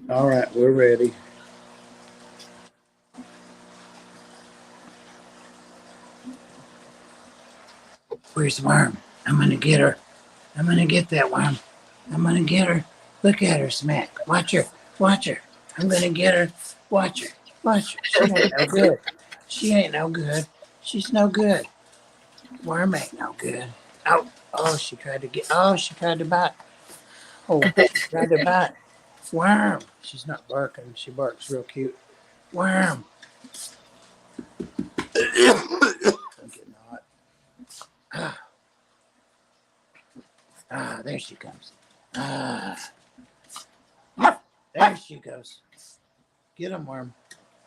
All right, we're ready. Where's the worm? I'm going to get her. I'm going to get that worm. I'm going to get her. Look at her, Smack. Watch her. Watch her. I'm going to get her. Watch her. Watch her. She ain't no good. She ain't no good. She's no good. Worm ain't no good. Oh, oh, she tried to get, oh, she tried to bite. Oh, she tried to bite. Worm. She's not barking. She barks real cute. Worm. I'm getting hot. Ah, there she comes. Ah, there she goes. Get him, Worm.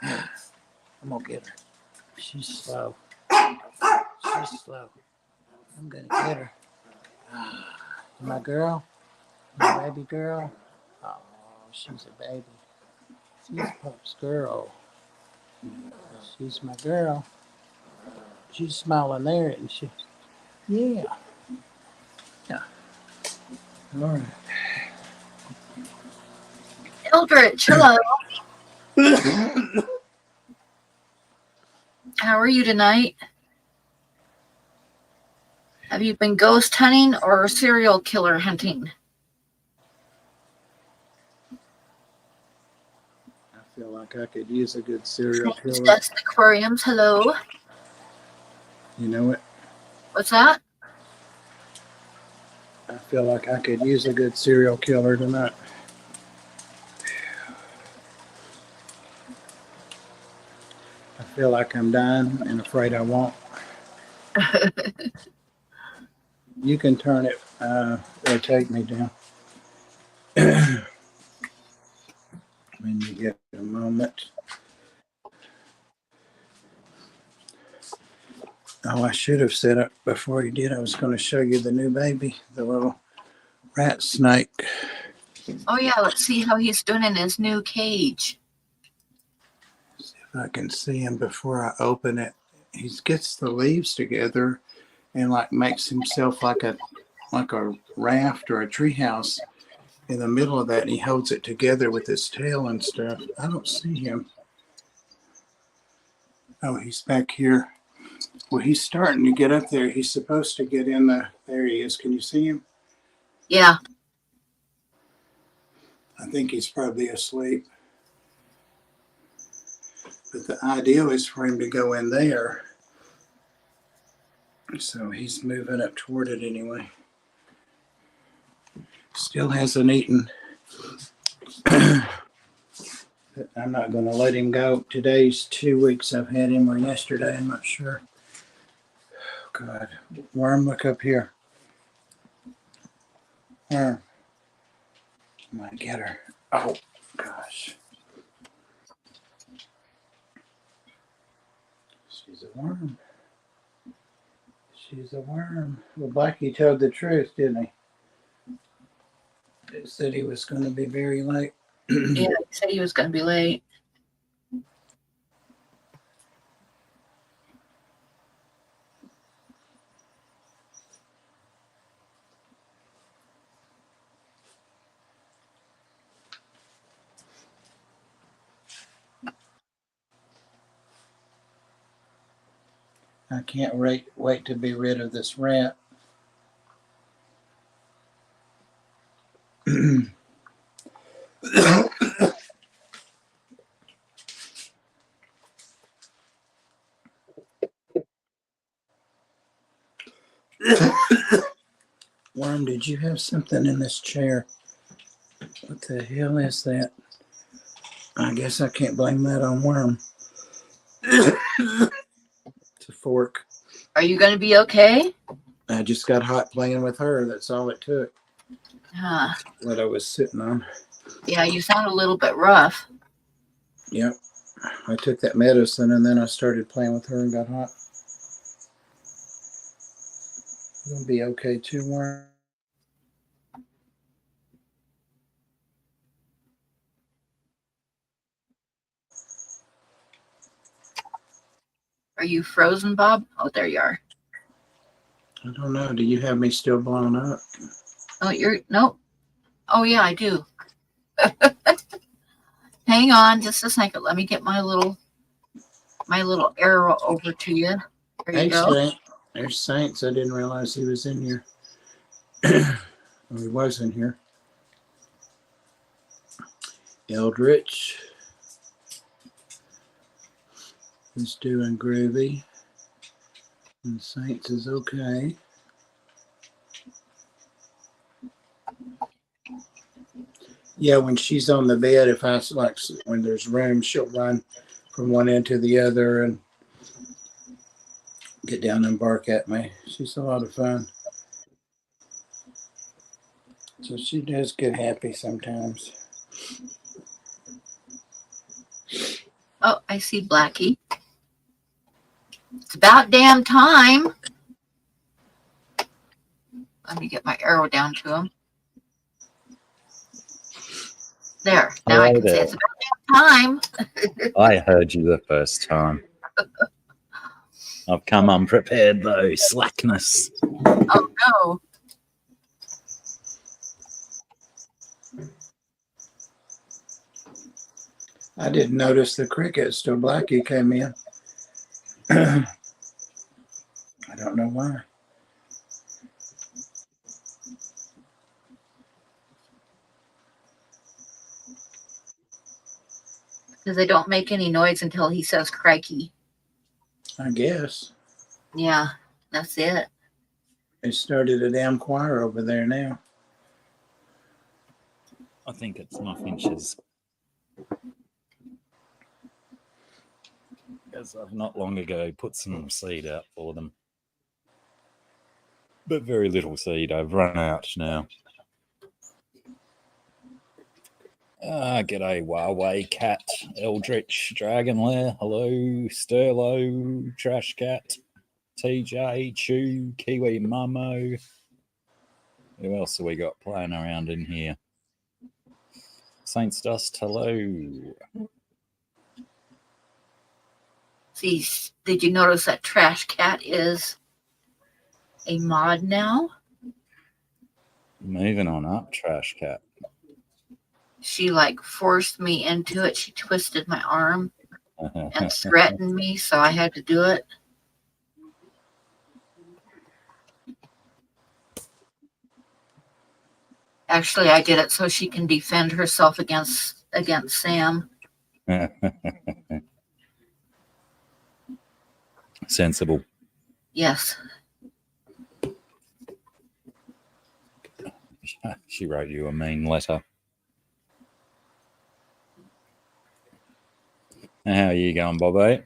Ah, I'm gonna get her. She's slow. She's slow. I'm gonna get her. Ah, my girl, my baby girl. Oh, she's a baby. She's Pop's girl. She's my girl. She's smiling there, isn't she? Yeah. Yeah. All right. Eldritch, hello. How are you tonight? Have you been ghost hunting or serial killer hunting? I feel like I could use a good serial killer. Dust Aquariums, hello. You know it? What's that? I feel like I could use a good serial killer tonight. I feel like I'm dying and afraid I won't. You can turn it, rotate me down. When you get a moment. Oh, I should have said it before you did. I was going to show you the new baby, the little rat snake. Oh yeah, let's see how he's doing in his new cage. See if I can see him before I open it. He gets the leaves together and like makes himself like a raft or a treehouse in the middle of that, and he holds it together with his tail and stuff. I don't see him. Oh, he's back here. Well, he's starting to get up there. He's supposed to get in the. There he is. Can you see him? Yeah. I think he's probably asleep. But the ideal is for him to go in there. So he's moving up toward it anyway. Still hasn't eaten. I'm not going to let him go. Today's 2 weeks I've had him, or yesterday, I'm not sure. Oh, God. Worm, look up here. Worm. I might get her. Oh, gosh. She's a worm. She's a worm. Well, Blackie told the truth, didn't he? He said he was going to be very late. Yeah, he said he was going to be late. I can't wait to be rid of this rat. Worm, did you have something in this chair? What the hell is that? I guess I can't blame that on Worm. It's a fork. Are you going to be okay? I just got hot playing with her. That's all it took. Huh. What I was sitting on. Yeah, you sound a little bit rough. Yep. I took that medicine and then I started playing with her and got hot. You'll be okay too, Worm. Are you frozen, Bob? Oh, there you are. I don't know. Do you have me still blown up? Oh, nope. Oh, yeah, I do. Hang on just a second. Let me get my little arrow over to you. There you go. Saint. There's Saints. I didn't realize he was in here. Or he was in here. Eldritch is doing groovy. And Saints is okay. Yeah, when she's on the bed, if I like when there's room, she'll run from one end to the other and get down and bark at me. She's a lot of fun. So she does get happy sometimes. Oh, I see Blackie. It's about damn time. Let me get my arrow down to him. There. Now I can say it's about damn time. I heard you the first time. I've come unprepared though. Slackness. Oh no. I didn't notice the crickets till Blackie came in. I don't know why. Because they don't make any noise until he says crikey. I guess. Yeah, that's it. They started a damn choir over there now. I think it's my finches. As I've not long ago put some seed out for them. But very little seed. I've run out now. G'day, Huawei Cat, Eldritch, Dragon Lair, hello, Sterlo, Trash Cat, TJ, Chew, Kiwi Mummo. Who else have we got playing around in here? Saints Dust, hello. See, did you notice that Trash Cat is a mod now? Moving on up, Trash Cat. She like forced me into it. She twisted my arm and threatened me, so I had to do it. Actually, I did it so she can defend herself against Sam. Sensible. Yes. She wrote you a mean letter. How are you going, Bobby?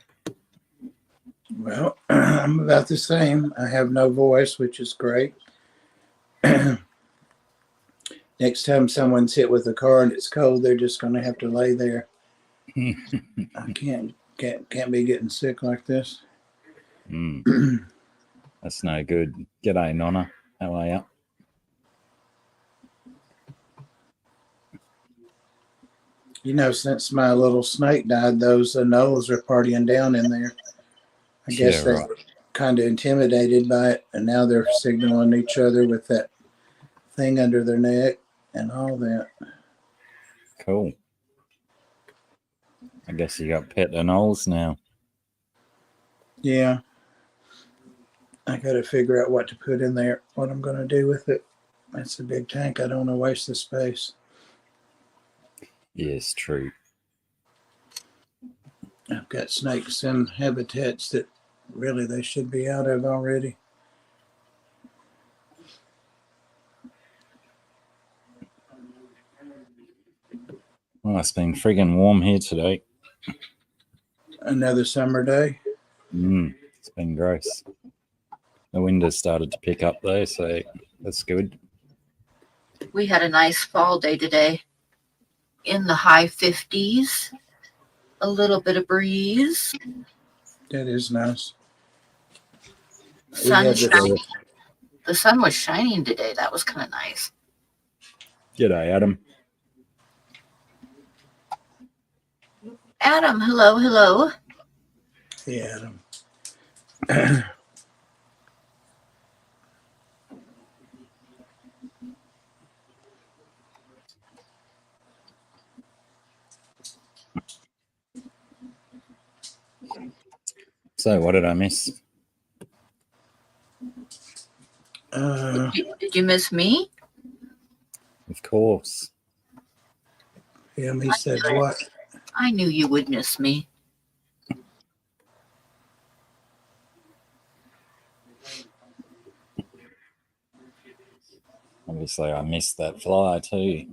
Well, I'm about the same. I have no voice, which is great. Next time someone's hit with a car and it's cold, they're just going to have to lay there. I can't be getting sick like this. That's no good. G'day, Nonna. How are you? You know, since my little snake died, those anoles are partying down in there. I guess they're kind of intimidated by it, and now they're signaling each other with that thing under their neck and all that. Cool. I guess you got pet anoles now. Yeah. I got to figure out what to put in there, what I'm going to do with it. That's a big tank. I don't want to waste the space. Yes, true. I've got snakes in habitats that really they should be out of already. Oh, it's been friggin' warm here today. Another summer day. It's been gross. The wind has started to pick up though, so that's good. We had a nice fall day today in the high 50s, a little bit of breeze, That is nice. sun had this- shining. The sun was shining today. That was kind of nice. G'day, Adam. Adam, hello, hello. Yeah, Adam. So, what did I miss? Did you miss me? Of course. Yeah, he said what? I knew you would miss me. Obviously, I missed that fly too.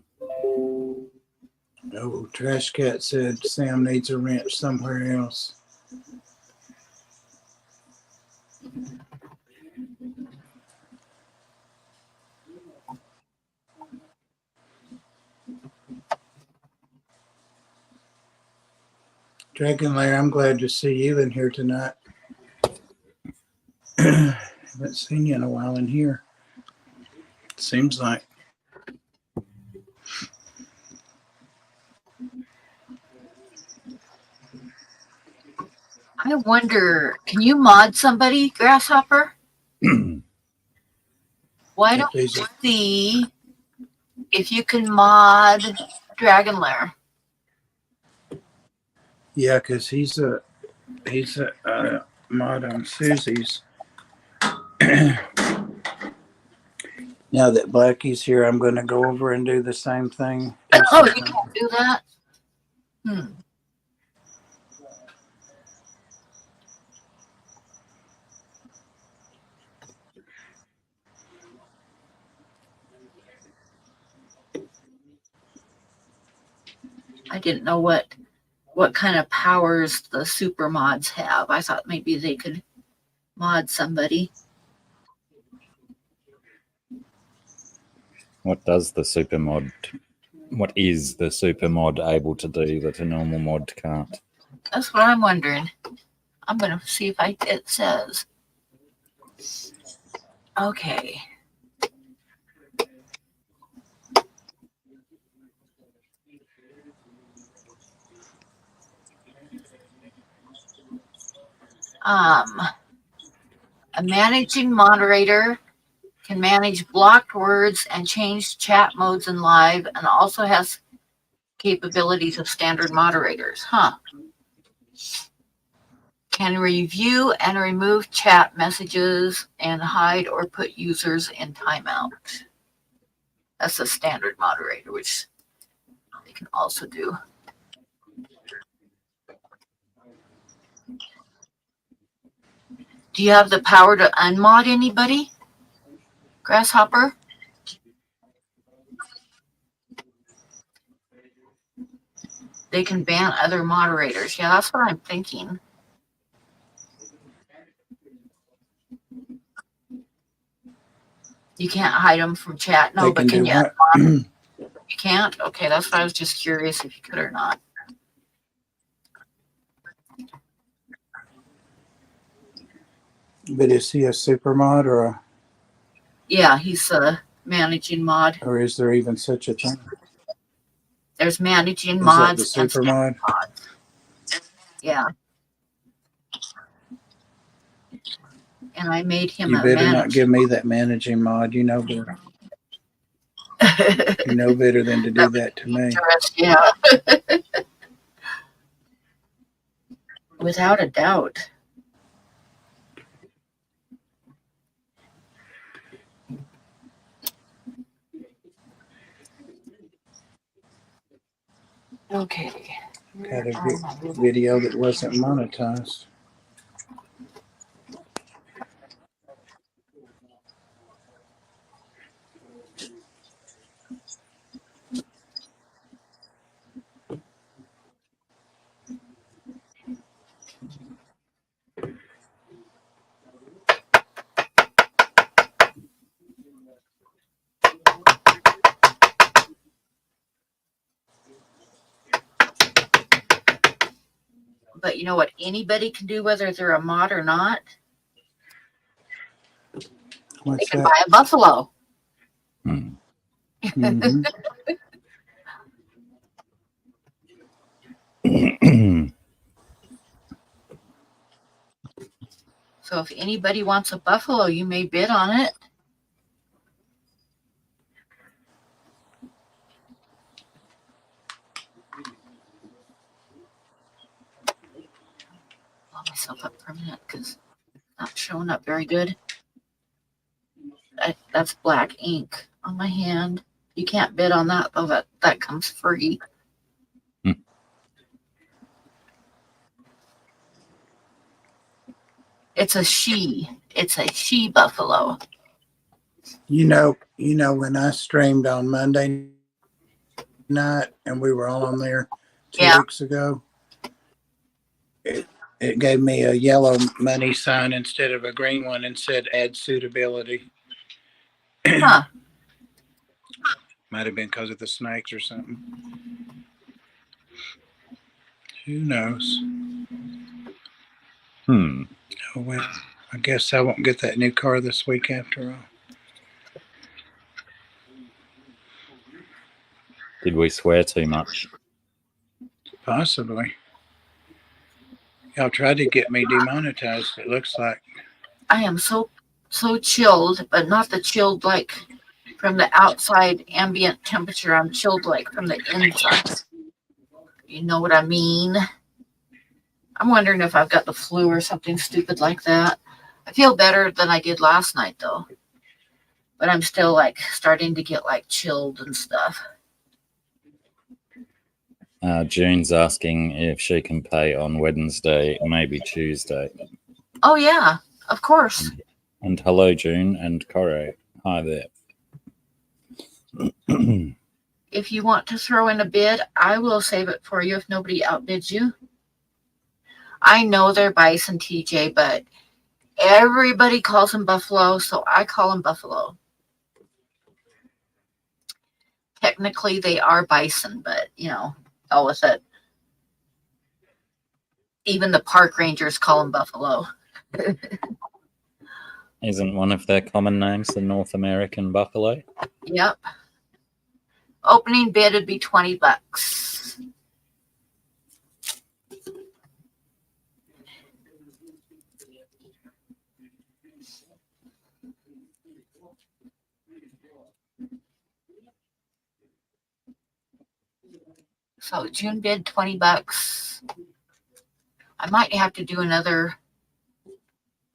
Oh, Trash Cat said Sam needs a wrench somewhere else. Dragon Lair, I'm glad to see you in here tonight. Haven't seen you in a while in here. Seems like. I wonder, can you mod somebody, Grasshopper? Why don't you see if you can mod Dragon Lair? Yeah, because he's a mod on Susie's. Now that Blackie's here, I'm going to go over and do the same thing. Oh, you can't do that? I didn't know what kind of powers the super mods have. I thought maybe they could mod somebody. What does the super mod? What is the super mod able to do that a normal mod can't? That's what I'm wondering. I'm going to see if it says. Okay. A managing moderator can manage blocked words and change chat modes in live, and also has capabilities of standard moderators. Can review and remove chat messages and hide or put users in timeout. That's a standard moderator, which they can also do. Do you have the power to unmod anybody, Grasshopper? They can ban other moderators. Yeah, that's what I'm thinking. You can't hide them from chat. No, but can you unmod them? You can't? Okay, that's why I was just curious if you could or not. But is he a super mod or a? Yeah, he's a managing mod. Or is there even such a thing? There's managing Is mods that the super mod? mods. Yeah. And I made him You a better not give me that managing mod. You know better. You know better than to do that to me. Yeah. Without a doubt. Okay. Got Where a are my video that wasn't monetized. But you know what anybody can do, whether they're a mod or not? They What's can that? buy a buffalo. Hmm. Mm-hmm. So if anybody wants a buffalo, you may bid on it. Blow myself up for a minute because it's not showing up very good. That's black ink on my hand. You can't bid on that though. That comes free. Hmm. It's a she. It's a she buffalo. You know, when I streamed on Monday night and we were all on there 2 weeks ago, it gave me a yellow money sign instead of a green one and said add suitability. Huh. Might have been because of the snakes or something. Who knows? Hmm. Oh, well, I guess I won't get that new car this week after all. Did we swear too much? Possibly. Y'all tried to get me demonetized, it looks like. I am so chilled, but not the chilled like from the outside ambient temperature. I'm chilled like from the inside. You know what I mean? I'm wondering if I've got the flu or something stupid like that. I feel better than I did last night though. But I'm still like starting to get like chilled and stuff. June's asking if she can pay on Wednesday, maybe Tuesday. Oh yeah, of course. And hello, June and Corey. Hi there. If you want to throw in a bid, I will save it for you if nobody outbids you. I know they're bison, TJ, but everybody calls them buffalo, so I call them buffalo. Technically, they are bison, but you know, hell with it. Even the park rangers call them buffalo. Isn't one of their common names the North American buffalo? Yep. Opening bid would be $20. So June bid $20. I might have to do another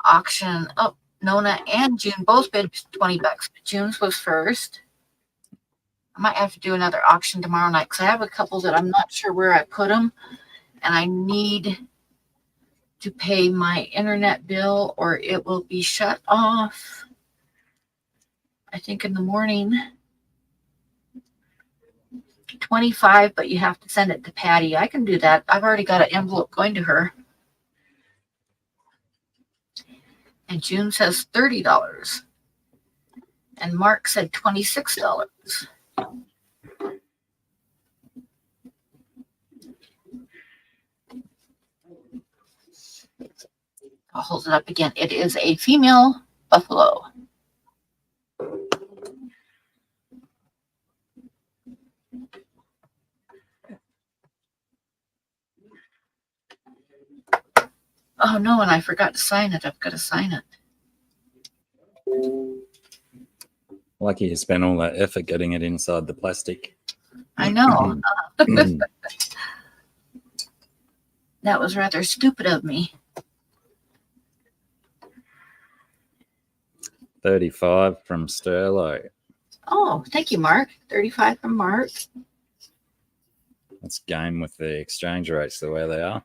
auction. Oh, Nona and June both bid $20, but June's was first. I might have to do another auction tomorrow night because I have a couple that I'm not sure where I put them, and I need to pay my internet bill or it will be shut off. I think in the morning. $25, but you have to send it to Patty. I can do that. I've already got an envelope going to her. And June says $30. And Mark said $26. I'll hold it up again. It is a female buffalo. Oh no, and I forgot to sign it. I've got to sign it. Lucky you spent all that effort getting it inside the plastic. I know. That was rather stupid of me. 35 from Sterlo. Oh, thank you, Mark. 35 from Mark. That's game with the exchange rates the way they are.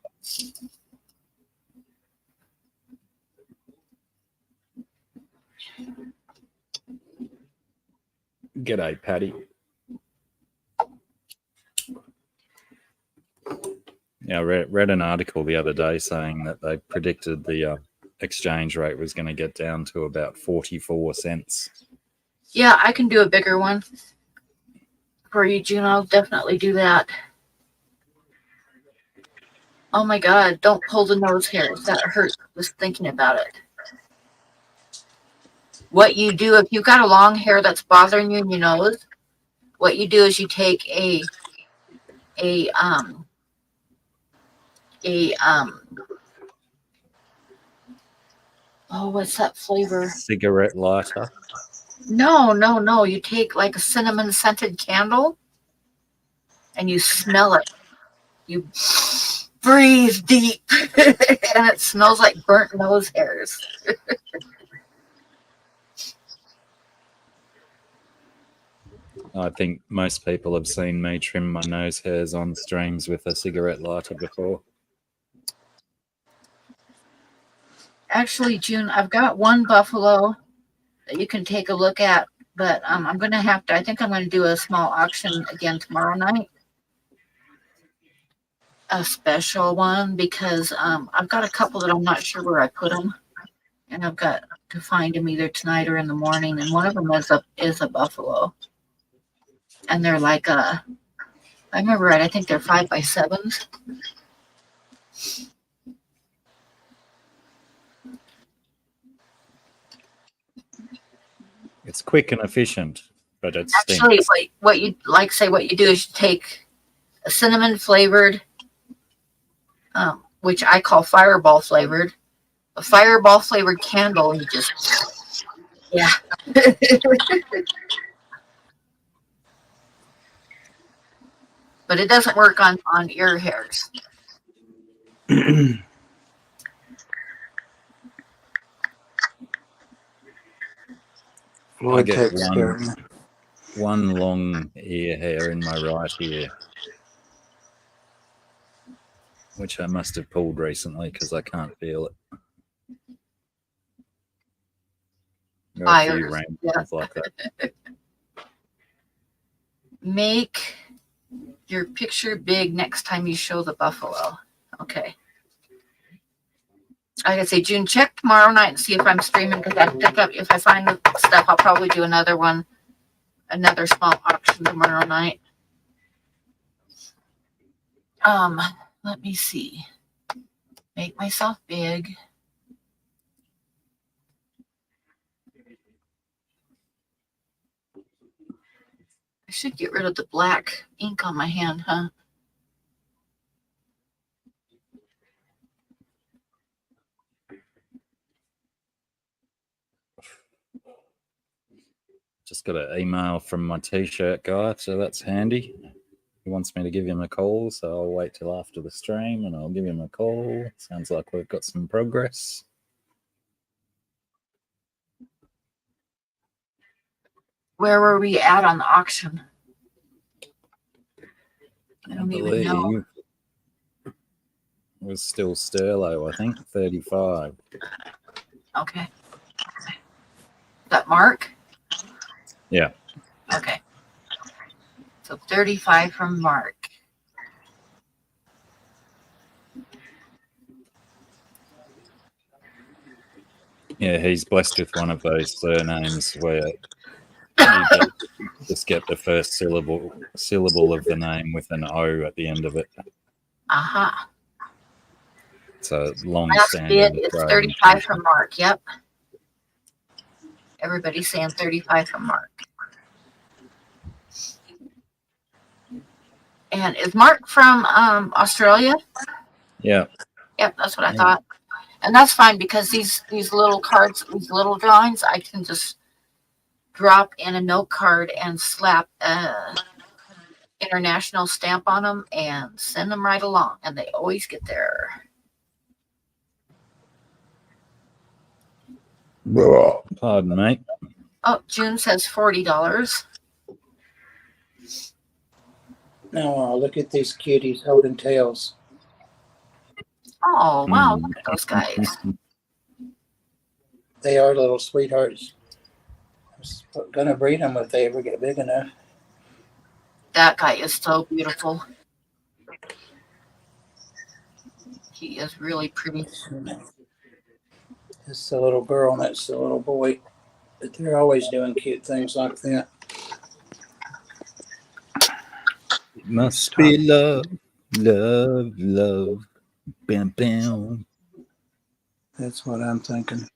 G'day, Patty. Yeah, I read an article the other day saying that they predicted the exchange rate was going to get down to about 44 cents. Yeah, I can do a bigger one for you, June. I'll definitely do that. Oh my God, don't pull the nose hairs. That hurts just thinking about it. What you do, if you've got a long hair that's bothering you in your nose, what you do is you take oh, what's that flavor? Cigarette lighter. No. You take like a cinnamon scented candle and you smell it. You breathe deep and it smells like burnt nose hairs. I think most people have seen me trim my nose hairs on streams with a cigarette lighter before. Actually, June, I've got one buffalo that you can take a look at, but I'm going to have to, I think I'm going to do a small auction again tomorrow night. A special one because I've got a couple that I'm not sure where I put them. And I've got to find them either tonight or in the morning. And one of them is a buffalo. And they're like I remember right, I think they're 5x7s. It's quick and efficient, but it's Actually, what you do is you take a cinnamon flavored, which I call fireball flavored, a fireball flavored candle, and you just, yeah. But it doesn't work on ear hairs. I get one long ear hair in my right ear, which I must have pulled recently because I can't feel it. There are a few rambles like that. Make your picture big next time you show the buffalo. Okay. Like I say, June, check tomorrow night and see if I'm streaming because I pick up. If I find the stuff, I'll probably do another one, another small auction tomorrow night. Let me see. Make myself big. I should get rid of the black ink on my hand, huh? Just got an email from my t-shirt guy, so that's handy. He wants me to give him a call, so I'll wait till after the stream and I'll give him a call. Sounds like we've got some progress. Where were we at on the auction? I don't even know. It was still Sterlo, I think, 35. Okay. Is that Mark? Yeah. Okay. So 35 from Mark. Yeah, he's blessed with one of those surnames where you just get the first syllable of the name with an O at the end of it. Aha. It's a long Last bid standing. is 35 from Mark. Yep. Everybody's saying 35 from Mark. And is Mark from Australia? Yeah. Yep, that's what I thought. And that's fine because these little cards, these little drawings, I can just drop in a note card and slap a international stamp on them and send them right along. And they always get there. Pardon, mate. Oh, June says $40. Oh, look at these cuties holding tails. Oh, wow, look at those guys. They are little sweethearts. I'm gonna breed them if they ever get big enough. That guy is so beautiful. He is really pretty. That's the little girl and that's the little boy. But they're always doing cute things like that. It must be love, love, love. Bam, bam. That's what I'm thinking.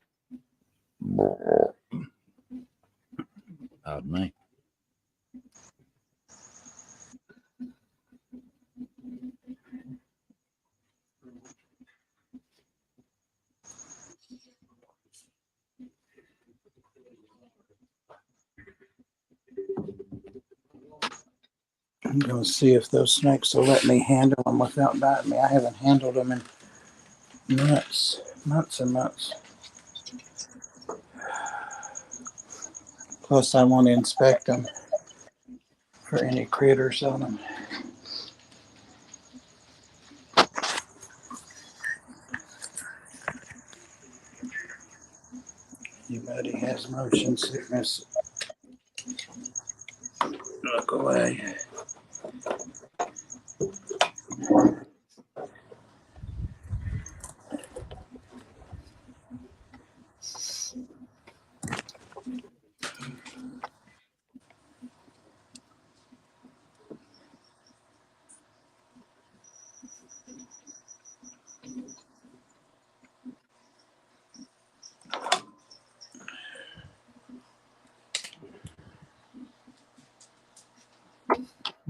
Pardon me. I'm gonna see if those snakes will let me handle them without biting me. I haven't handled them in months and months. Plus, I want to inspect them for any critters on them. Your buddy has motion sickness. Look away.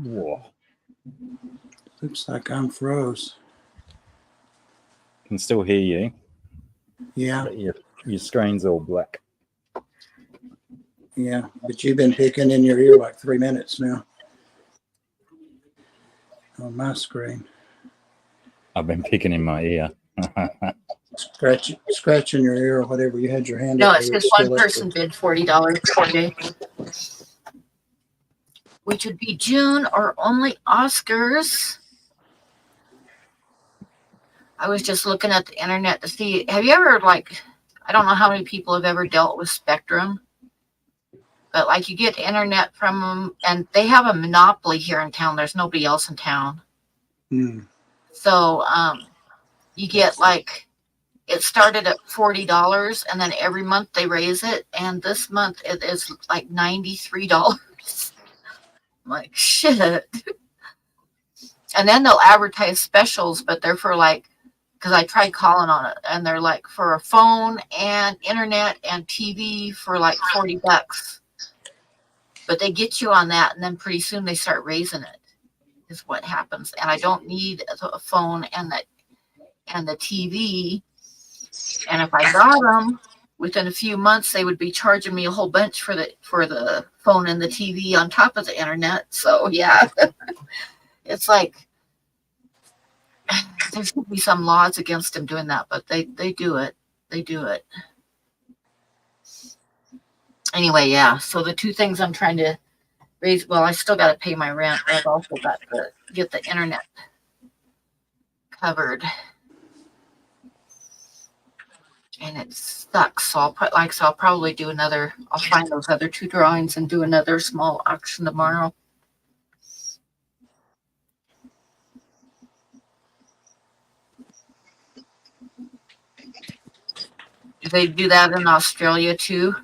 Whoa. Looks like I'm froze. Can still hear you, Yeah, but your screen's all black. yeah. But you've been picking in your ear like 3 minutes now on my screen. I've been picking in my ear. Scratching your ear or whatever you had your hand No, up it's to. because one person bid $40 today, which would be June or only Oscars. I was just looking at the internet to see. Have you ever, like, I don't know how many people have ever dealt with Spectrum, but like you get internet from them and they have a monopoly here in town. There's nobody else in town. So you get like, it started at $40 and then every month they raise it. And this month it is like $93. I'm like, shit. And then they'll advertise specials, but they're for like, because I tried calling on it and they're like for a phone and internet and TV for like $40. But they get you on that and then pretty soon they start raising it is what happens. And I don't need a phone and the TV. And if I got them within a few months, they would be charging me a whole bunch for the phone and the TV on top of the internet. So yeah, it's like there should be some laws against them doing that, but they do it. They do it. Anyway, yeah. So the two things I'm trying to raise, well, I still got to pay my rent, but I've also got to get the internet covered. And it sucks. So I'll probably do another, I'll find those other two drawings and do another small auction tomorrow. Do they do that in Australia too?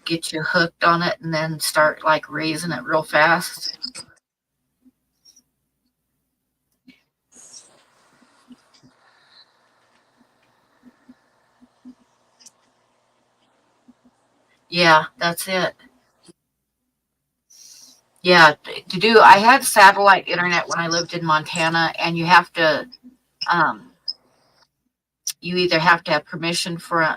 Get you hooked on it and then start like raising it real fast? Yeah, that's it. Yeah, I had satellite internet when I lived in Montana, and you have to, you either have to have permission from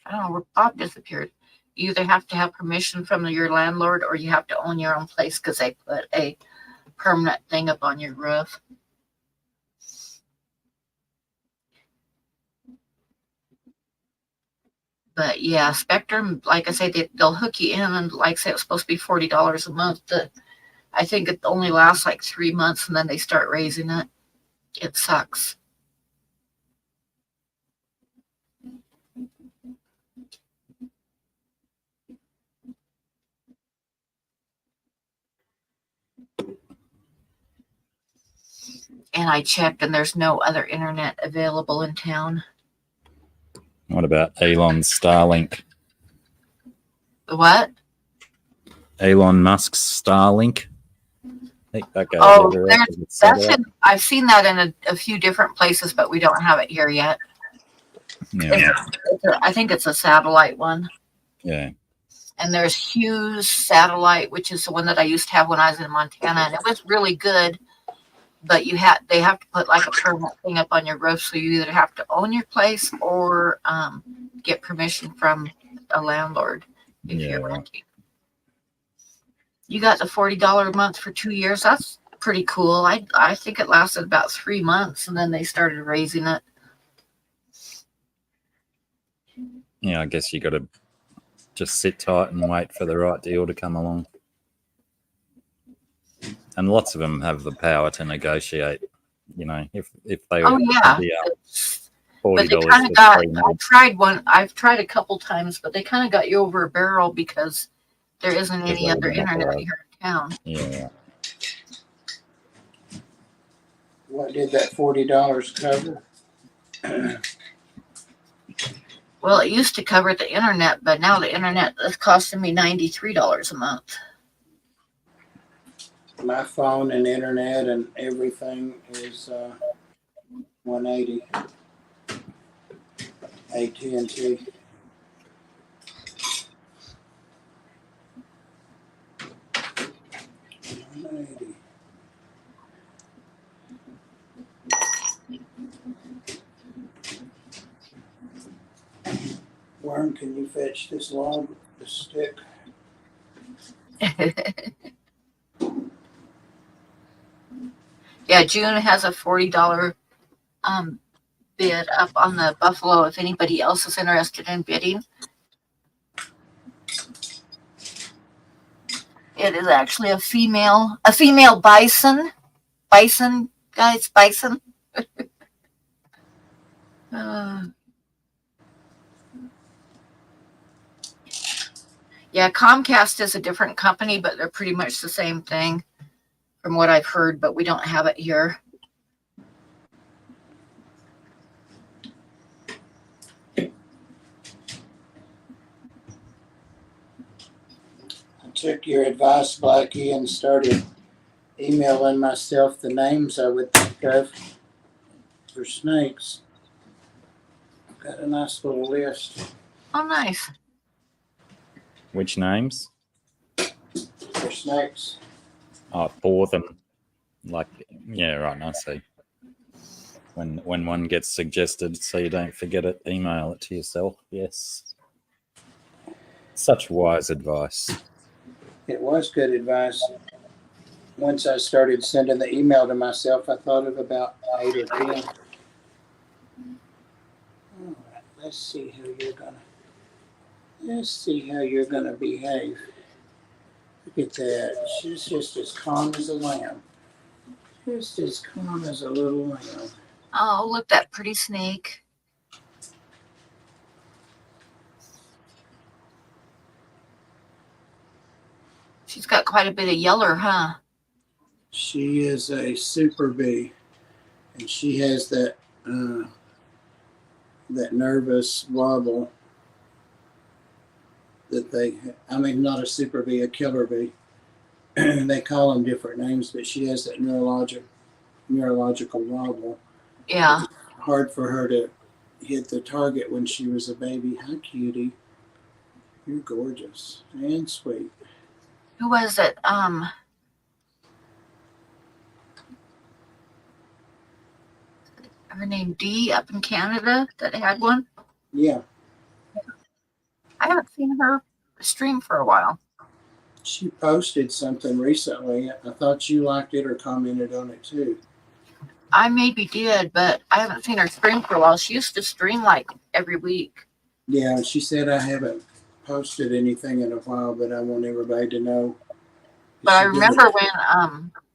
I don't know where Bob disappeared. You either have to have permission from your landlord or you have to own your own place because they put a permanent thing up on your roof. But yeah, Spectrum, like I say, they'll hook you in, and like I say, it's supposed to be $40 a month. But I think it only lasts like 3 months, and then they start raising it. It sucks. And I checked, and there's no other internet available in town. What about Elon's Starlink? What? Elon Musk's Starlink? I think that goes Oh, everywhere. 'cause it's that's satellite. I've seen that in a few different places, but we don't have it here yet. Yeah. I think it's a satellite one. Yeah. And there's Hughes Satellite, which is the one that I used to have when I was in Montana, and it was really good. But they have to put like a permanent thing up on your roof, so you either have to own your place or get permission from a landlord if Yeah, you're right. renting. You got the $40 a month for 2 years. That's pretty cool. I think it lasted about 3 months, and then they started raising it. Yeah, I guess you got to just sit tight and wait for the right deal to come along. And lots of them have the power to negotiate. You know, if they Oh were yeah. But they $40 kind for of got. 3 months, I've tried a couple times, but they kind of got you over a barrel because there isn't because any they other wouldn't internet operate. here in town. Yeah. What did that $40 cover? Well, it used to cover the internet, but now the internet is costing me $93 a month. My phone and internet and everything is $180. AT&T. $180. Worm, can you fetch this log, this stick? Yeah, June has a $40 bid up on the Buffalo if anybody else is interested in bidding. It is actually a female bison. Bison, guys, bison. Yeah, Comcast is a different company, but they're pretty much the same thing from what I've heard, but we don't have it here. I took your advice, Blackie, and started emailing myself the names I would think of for snakes. I've got a nice little list Oh, nice. Which names? for snakes. Oh, for them. Like, yeah, right. I see. When one gets suggested, so you don't forget it, email it to yourself. Yes. Such wise advice. It was good advice. Once I started sending the email to myself, I thought of about 8 or 10. All right, let's see how you're gonna behave. Look at that. She's just as calm as a lamb. Just as calm as a little lamb. Oh, look, that pretty snake. She's got quite a bit of yeller, huh? She is a super bee, and she has that that nervous wobble that not a super bee, a killer bee. They call them different names, but she has that neurological wobble. Yeah. It's hard for her to hit the target when she was a baby. Hi, cutie. You're gorgeous and sweet. Who was it? Her name Dee up in Canada that had one. Yeah, I haven't seen her stream for a while. she posted something recently. I thought you liked it or commented on it too. I maybe did, but I haven't seen her stream for a while. She used to stream like every week. Yeah, she said I haven't posted anything in a while, but I want everybody to know. But I She did remember it.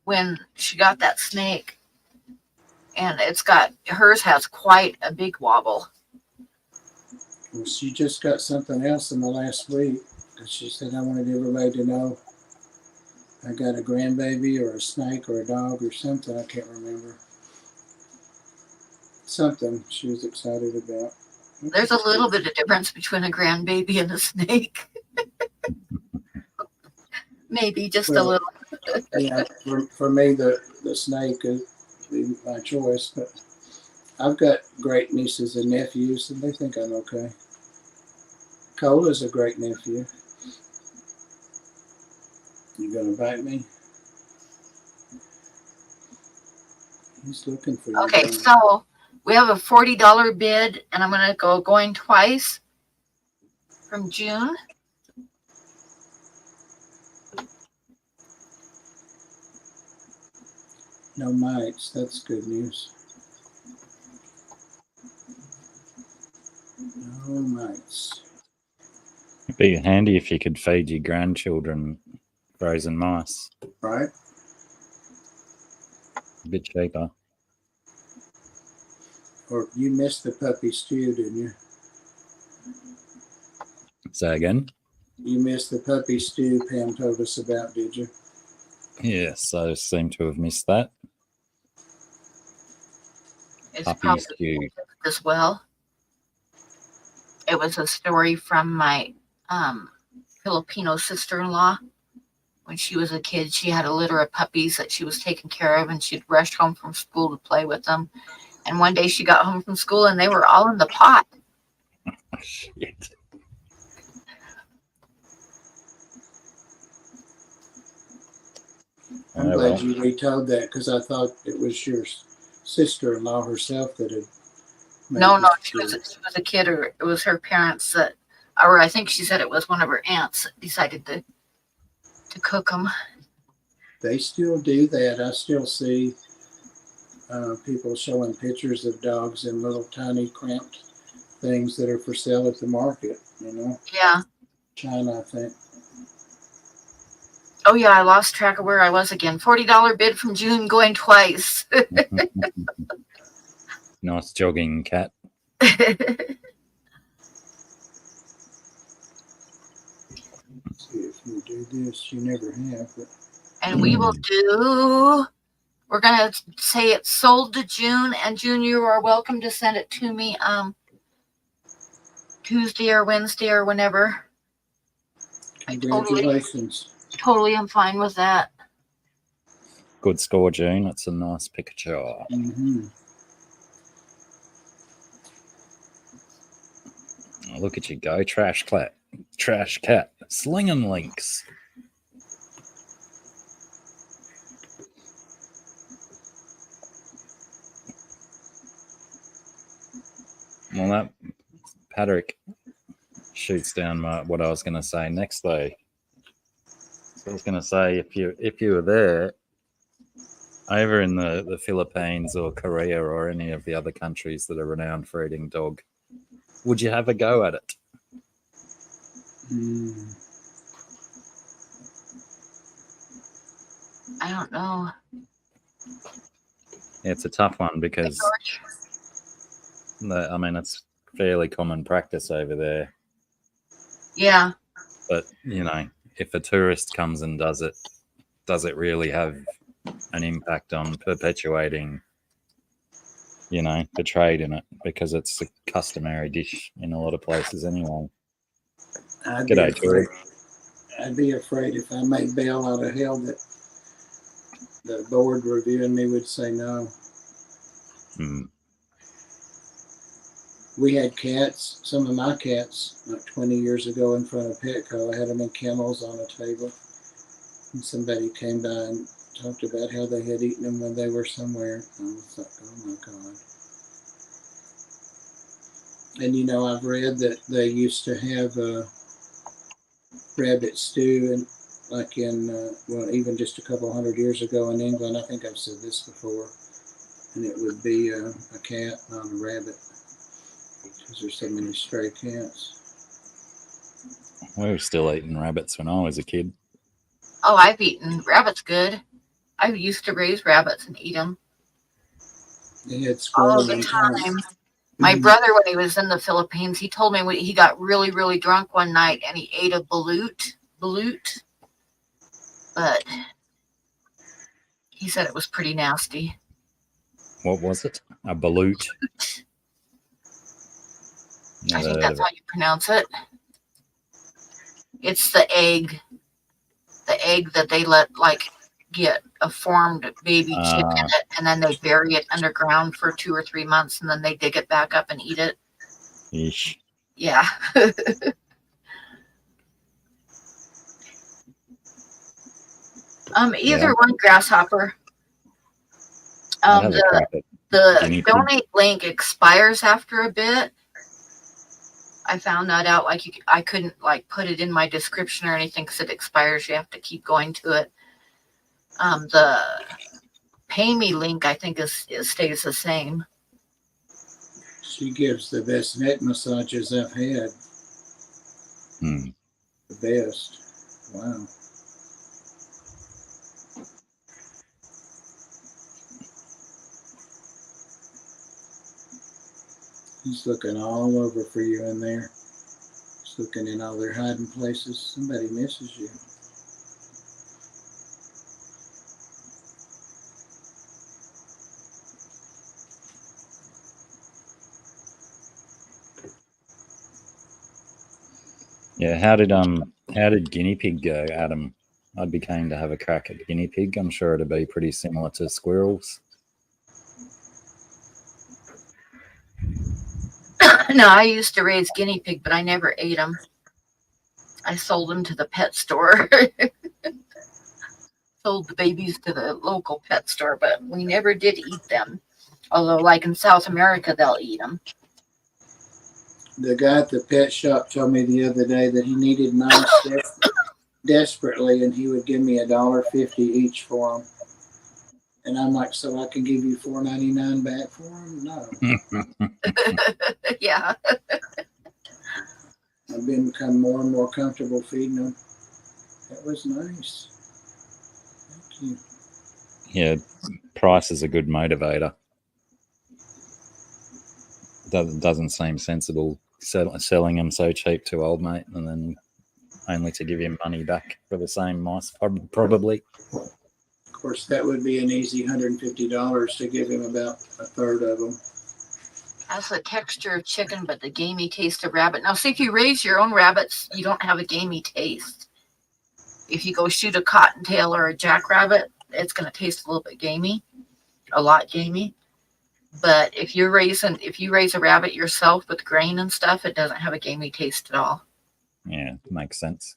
when she got that snake, and hers has quite a big wobble. Well, she just got something else in the last week. She said I wanted everybody to know I got a grandbaby or a snake or a dog or something. I can't remember. Something she was excited about. There's a little bit of difference between a grandbaby and a snake. Maybe just a Well, little. yeah, for me, the snake is my choice, but I've got great nieces and nephews, and they think I'm okay. Cola's a great nephew. You gonna bite me? He's looking for you. Okay, so we have a $40 bid, and I'm going to go going twice from June. No mites. That's good news. No mites. It'd be handy if you could feed your grandchildren frozen mice. Right? A bit cheaper. Or you missed the puppy stew, didn't you? Say again? You missed the puppy stew Pam told us about, did you? Yes, I seem to have missed that. It's Puppy probably stew. as well. It was a story from my Filipino sister-in-law. When she was a kid, she had a litter of puppies that she was taking care of, and she'd rushed home from school to play with them. And one day she got home from school, and they were all in the pot. Shit. I'm glad you retold that because I thought it was your sister-in-law herself that had. No, she was a kid, or it was her parents that, or I think she said it was one of her aunts that decided to cook them. They still do that. I still see people showing pictures of dogs in little tiny cramped things that are for sale at the market, you know? Yeah. China, I think. Oh, yeah, I lost track of where I was again. $40 bid from June going twice. Nice jogging cat. See, if you do this, you never have. But... And we will do, we're going to say it's sold to June, and June, you are welcome to send it to me Tuesday or Wednesday or whenever. Congratulations. Totally am fine with that. Good score, June. That's a nice picture. Mm-hmm. Oh, look at you go, trash cat, slinging links. Well, that Patrick shoots down what I was going to say next, though. So I was going to say if you were there over in the Philippines or Korea or any of the other countries that are renowned for eating dog, would you have a go at it? I don't know. It's a tough one because it's fairly common practice over there. Yeah. But, if a tourist comes and does it really have an impact on perpetuating, the trade in it? Because it's a customary dish in a lot of places anyway. G'day, George. I'd be afraid if I made bail out of hell that the board reviewing me would say no. We had cats, some of my cats, like 20 years ago in front of Petco. I had them in kennels on a table. And somebody came by and talked about how they had eaten them when they were somewhere. I was like, oh my God. And I've read that they used to have rabbit stew, and like even just a couple hundred years ago in England. I think I've said this before. And it would be a cat, not a rabbit. because there's so many stray cats. We were still eating rabbits when I was a kid. Oh, I've eaten rabbits. Good. I used to raise rabbits and eat them They had all squirrels the and time. My brother, when he was in the Philippines, he told me he got really, really drunk one night and he ate a balut, but he said it was pretty nasty. What was it? A balut? I Never think heard that's of how it. you pronounce it. It's the egg that they let get a formed baby chick in it, and then they bury it underground for 2 or 3 months, and then they dig it back up and eat it. Yeesh. Yeah. Either Yeah. one, grasshopper. I'd have a crack at The guinea pig. donate link expires after a bit. I found that out. I couldn't put it in my description or anything because it expires. You have to keep going to it. The pay me link, I think, stays the same. She gives the best neck massages I've had. The best. Wow. He's looking all over for you in there. He's looking in all their hiding places. Somebody misses you. Yeah, how did guinea pig go, Adam? I'd be keen to have a crack at guinea pig. I'm sure it'd be pretty similar to squirrels. No, I used to raise guinea pig, but I never ate them. I sold them to the pet store. Sold the babies to the local pet store, but we never did eat them. Although, like in South America, they'll eat them. The guy at the pet shop told me the other day that he needed mice desperately, and he would give me $1.50 each for them. And I'm like, so I can give you $4.99 back for them? No. Yeah. I've become more and more comfortable feeding them. That was nice. Thank you. Yeah, price is a good motivator. Doesn't seem sensible selling them so cheap to old mate and then only to give him money back for the same mice, probably. Of course, that would be an easy $150 to give him about a third of them. Has the texture of chicken, but the gamey taste of rabbit. Now, see, if you raise your own rabbits, you don't have a gamey taste. If you go shoot a cottontail or a jackrabbit, it's going to taste a little bit gamey, a lot gamey. But if you raise a rabbit yourself with grain and stuff, it doesn't have a gamey taste at all. Yeah, makes sense.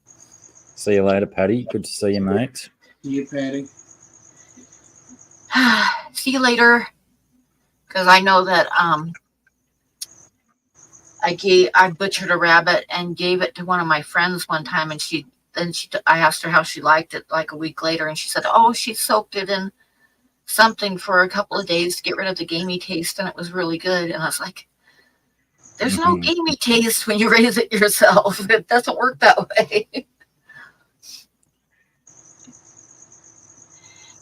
See you later, Patty. Good to see you, mate. You, Patty? See you later. Because I know that I butchered a rabbit and gave it to one of my friends one time, and I asked her how she liked it like a week later, and she said, oh, she soaked it in something for a couple of days to get rid of the gamey taste, and it was really good. And I was like, there's no gamey taste when you raise it yourself. It doesn't work that way.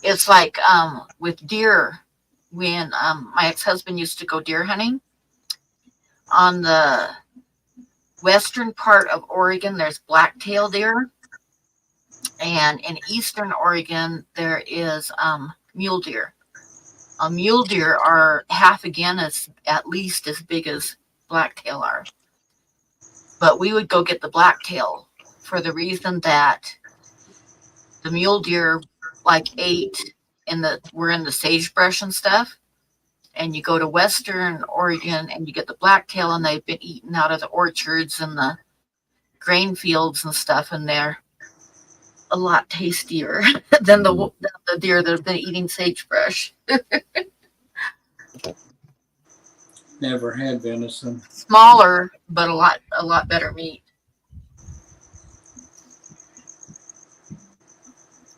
It's like with deer. When my ex-husband used to go deer hunting, on the western part of Oregon, there's black-tailed deer. And in eastern Oregon, there is mule deer. Mule deer are half again at least as big as blacktail are. But we would go get the blacktail for the reason that the mule deer we're in the sagebrush and stuff. And you go to western Oregon and you get the blacktail, and they've been eaten out of the orchards and the grain fields and stuff, and they're a lot tastier than the deer that have been eating sagebrush. Never had venison. Smaller, but a lot better meat.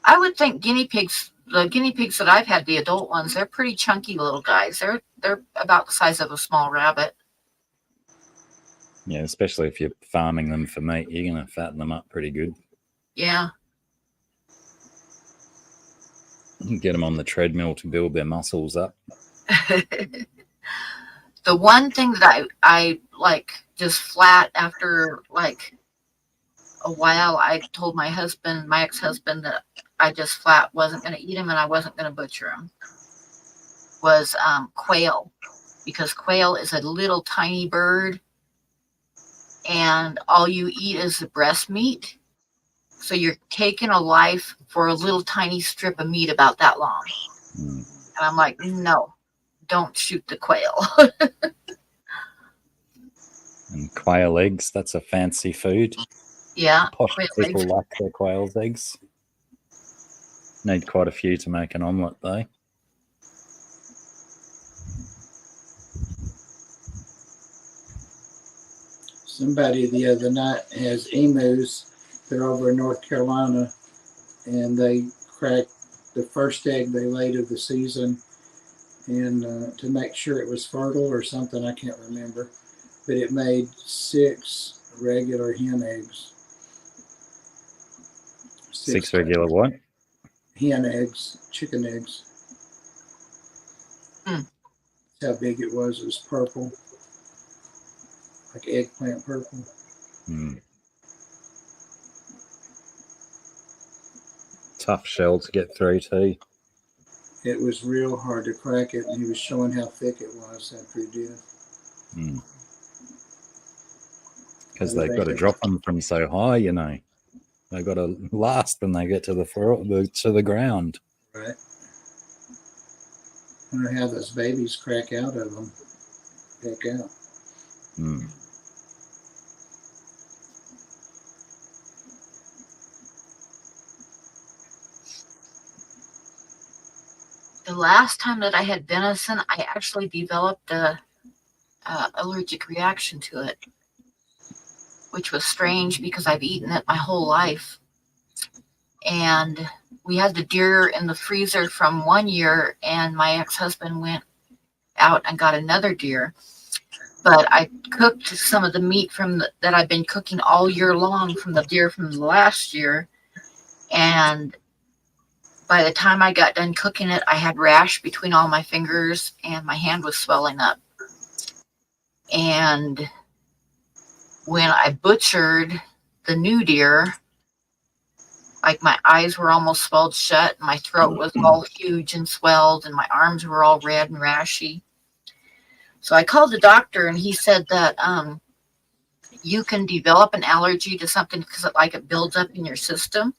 I would think the guinea pigs that I've had, the adult ones, they're pretty chunky little guys. They're about the size of a small rabbit. Yeah, especially if you're farming them for meat, you're going to fatten them up pretty good. Yeah. Get them on the treadmill to build their muscles up. The one thing that I like just flat after like a while, I told my husband, my ex-husband, that I just flat wasn't going to eat him and I wasn't going to butcher him, was quail, because quail is a little tiny bird and all you eat is the breast meat. So you're taking a life for a little tiny strip of meat about that long. And I'm like, no, don't shoot the quail. And quail eggs, that's a fancy food. Yeah. Posh Quail people eggs. like their quail's eggs. Need quite a few to make an omelette, though. Somebody the other night has emus. They're over in North Carolina, and they cracked the first egg they laid of the season, and to make sure it was fertile or something, I can't remember. But it made 6 regular hen eggs. Six regular what? hen eggs, chicken eggs. Hmm. That's how big it was. It was purple, like eggplant purple. Tough shell to get through, too. It was real hard to crack it, and he was showing how thick it was after he did. Because they've got to drop them from so high, you know. They've got to last when they get to the ground. Right. I wonder how those babies crack out of them. Heck out. The last time that I had venison, I actually developed a allergic reaction to it, which was strange because I've eaten it my whole life. And we had the deer in the freezer from one year, and my ex-husband went out and got another deer. But I cooked some of the meat that I've been cooking all year long from the deer from the last year. And by the time I got done cooking it, I had rash between all my fingers and my hand was swelling up. And when I butchered the new deer, like my eyes were almost swelled shut, and my throat was all huge and swelled, and my arms were all red and rashy. So I called the doctor, and he said that you can develop an allergy to something because it builds up in your system.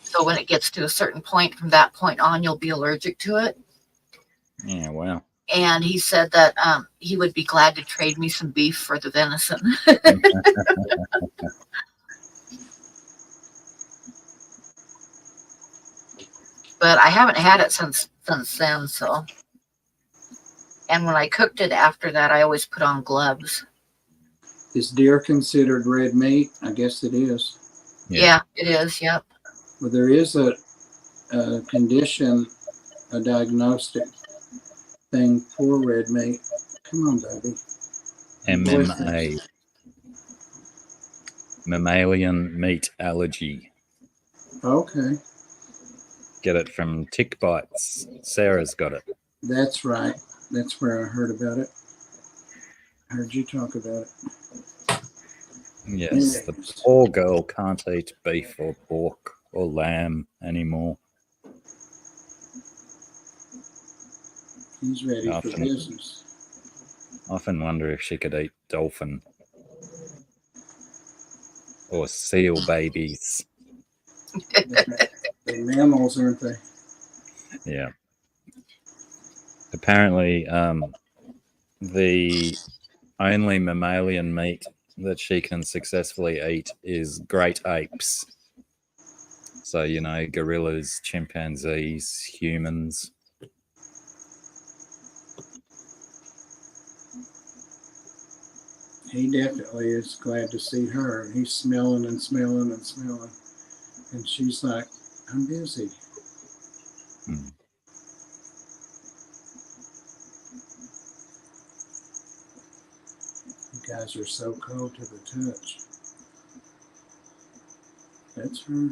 So when it gets to a certain point, from that point on, you'll be allergic to it. Yeah, wow. And he said that he would be glad to trade me some beef for the venison. But I haven't had it since then. So, and when I cooked it after that, I always put on gloves. Is deer considered red meat? I guess it is. Yeah, it is. Yep. Well, there is a condition, a diagnostic thing for red meat. Come on, baby. MMA. Mammalian meat allergy. Okay. Get it from tick bites. Sarah's got it. That's right. That's where I heard about it. I heard you talk about it. Yes, the poor girl can't eat beef or pork or lamb anymore. He's ready for business. Often wonder if she could eat dolphin or seal babies. They're mammals, aren't they? Yeah. Apparently, the only mammalian meat that she can successfully eat is great apes. So, you know, gorillas, chimpanzees, humans. He definitely is glad to see her. He's smelling and smelling and smelling. And she's like, I'm busy. Guys are so cold to the touch. That's her.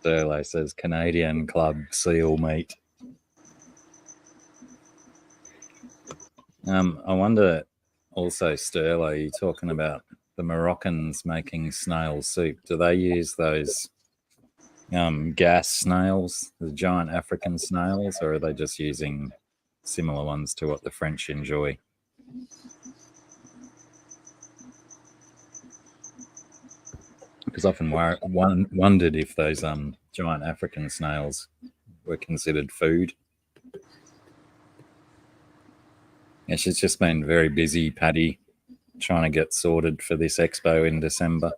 Sterlo says Canadian club seal meat. I wonder also, Sterlo, you're talking about the Moroccans making snail soup. Do they use those gas snails, the giant African snails, or are they just using similar ones to what the French enjoy? Because often wondered if those giant African snails were considered food. Yeah, she's just been very busy, Paddy, trying to get sorted for this expo in December.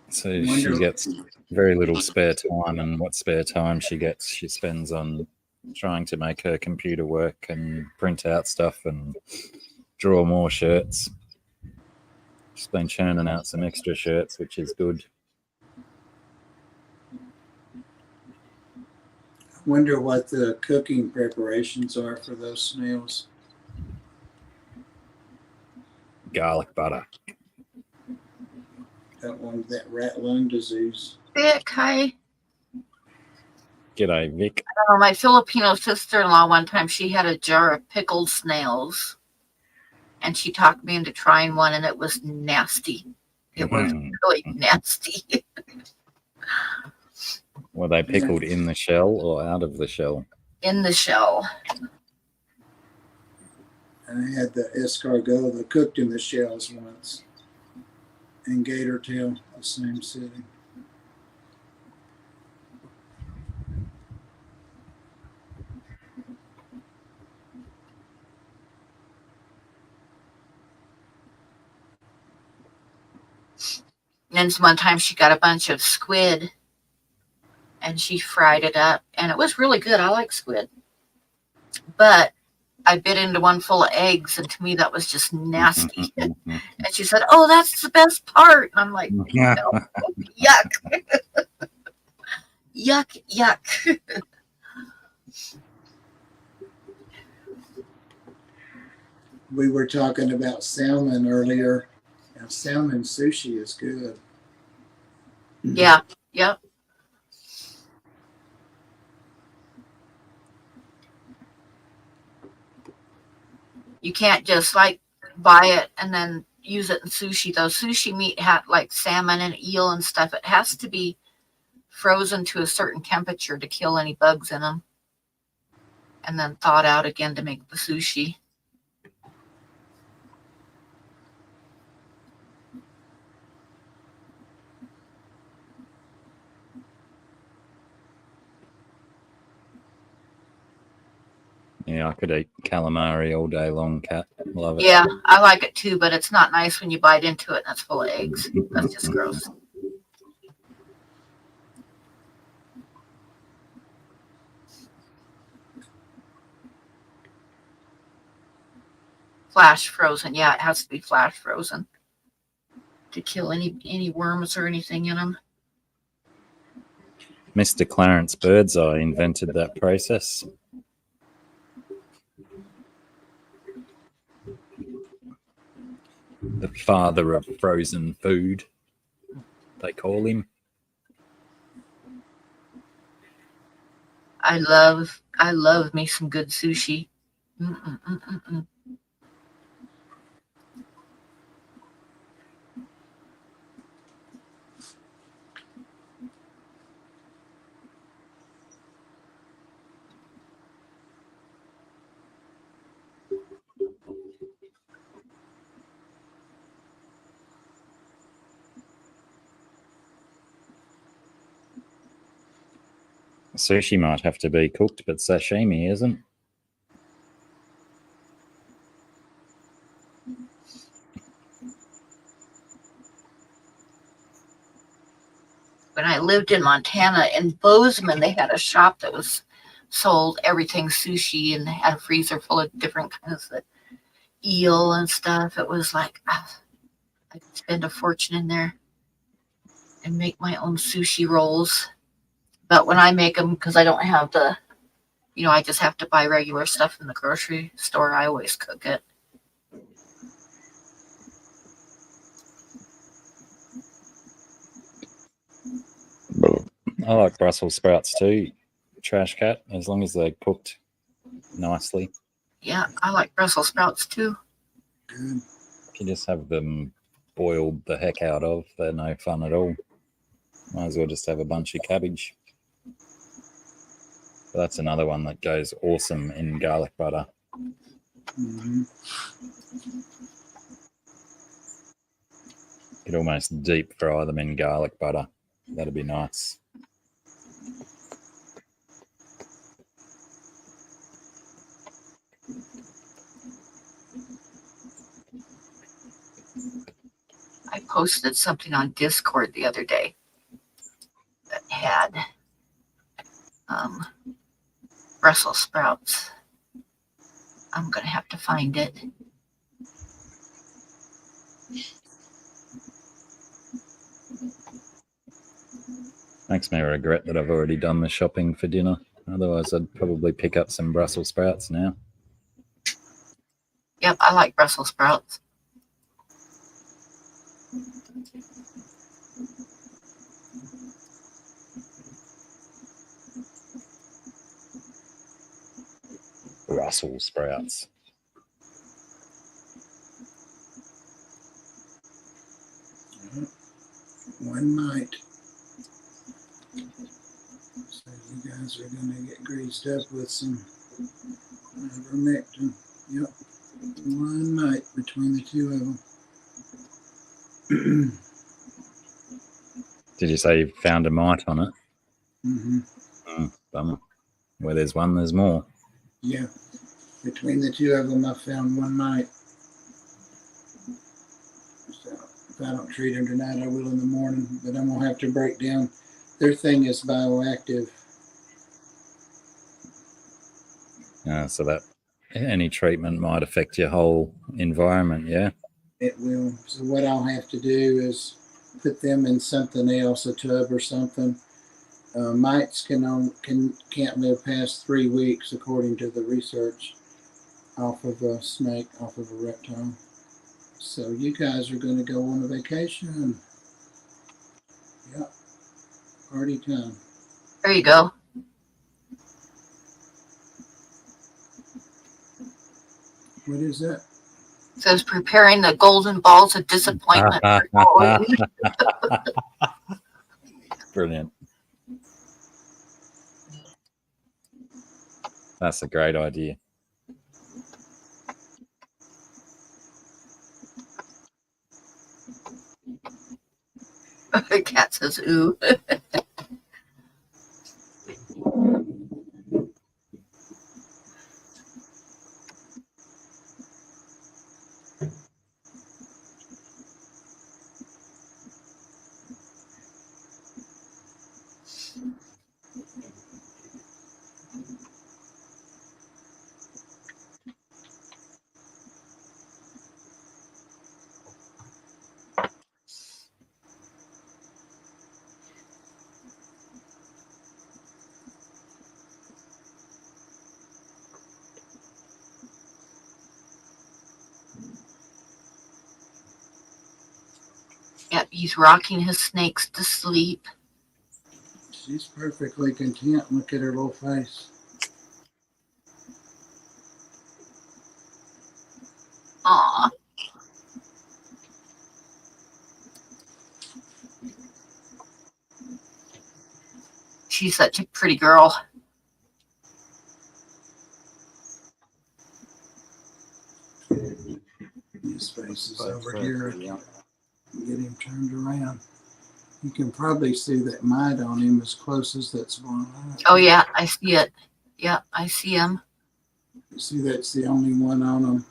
So she gets very little spare time, and what spare time she gets, she spends on trying to make her computer work and print out stuff and draw more shirts. She's been churning out some extra shirts, which is good. I wonder what the cooking preparations are for those snails. Garlic butter. That rat lung disease. Vic, hi. G'day, Vic. My Filipino sister-in-law, one time she had a jar of pickled snails, and she talked me into trying one, and it was nasty. It was really nasty. Were they pickled in the shell or out of the shell? In the shell. I had the escargot, the cooked in the shells once, and gator tail, the same setting. And then one time she got a bunch of squid and she fried it up, and it was really good. I like squid. But I bit into one full of eggs, and to me that was just nasty. And she said, "Oh, that's the best part." And I'm like, no, yuck. Yuck, yuck. We were talking about salmon earlier. Now, salmon sushi is good. Yeah, yep. You can't just like buy it and then use it in sushi, though. Sushi meat had like salmon and eel and stuff. It has to be frozen to a certain temperature to kill any bugs in them, and then thawed out again to make the sushi. Yeah, I could eat calamari all day long, Kat. Love it. Yeah, I like it too, but it's not nice when you bite into it and it's full of eggs. That's just gross. Flash frozen. Yeah, it has to be flash frozen to kill any worms or anything in them. Mr. Clarence Birdseye invented that process. The father of frozen food, they call him. I love me some good sushi. Mm-mm-mm-mm-mm. Sushi might have to be cooked, but sashimi isn't. When I lived in Montana, in Bozeman, they had a shop that was sold everything sushi, and they had a freezer full of different kinds of eel and stuff. It was like I could spend a fortune in there and make my own sushi rolls. But when I make them, because I don't have the, I just have to buy regular stuff in the grocery store, I always cook it. I like Brussels sprouts too, Trash Cat, as long as they're cooked nicely. Yeah, I like Brussels sprouts too. Good. If you just have them boiled the heck out of, they're no fun at all. Might as well just have a bunch of cabbage. But that's another one that goes awesome in garlic butter. Mm-hmm. You could almost deep fry them in garlic butter. That'd be nice. I posted something on Discord the other day that had Brussels sprouts. I'm going to have to find it. Makes me regret that I've already done the shopping for dinner. Otherwise, I'd probably pick up some Brussels sprouts now. Yep, I like Brussels sprouts. Brussels sprouts. One might. So you guys are going to get greased up with some ivermectin. Yep. One might between the two of them. Did you say you found a mite on it? Mm-hmm. Bummer. Where there's one, there's more. Yeah. Between the two of them, I found one mite. So if I don't treat them tonight, I will in the morning. But I'm going to have to break down. Their thing is bioactive. So that any treatment might affect your whole environment, yeah? It will. So what I'll have to do is put them in something else, a tub or something. Mites can't live past 3 weeks, according to the research, off of a snake, off of a reptile. So you guys are going to go on a vacation. Yep. Party time. There you go. What is that? It says preparing the golden balls of disappointment for Halloween. Brilliant. That's a great idea. The cat says, ooh. Yep, he's rocking his snakes to sleep. She's perfectly content. Look at her little face. Aw. She's such a pretty girl. His face is over here. Get him turned around. You can probably see that mite on him as close as that's one. Oh, yeah, I see it. Yeah, I see him. You see, that's the only one on them.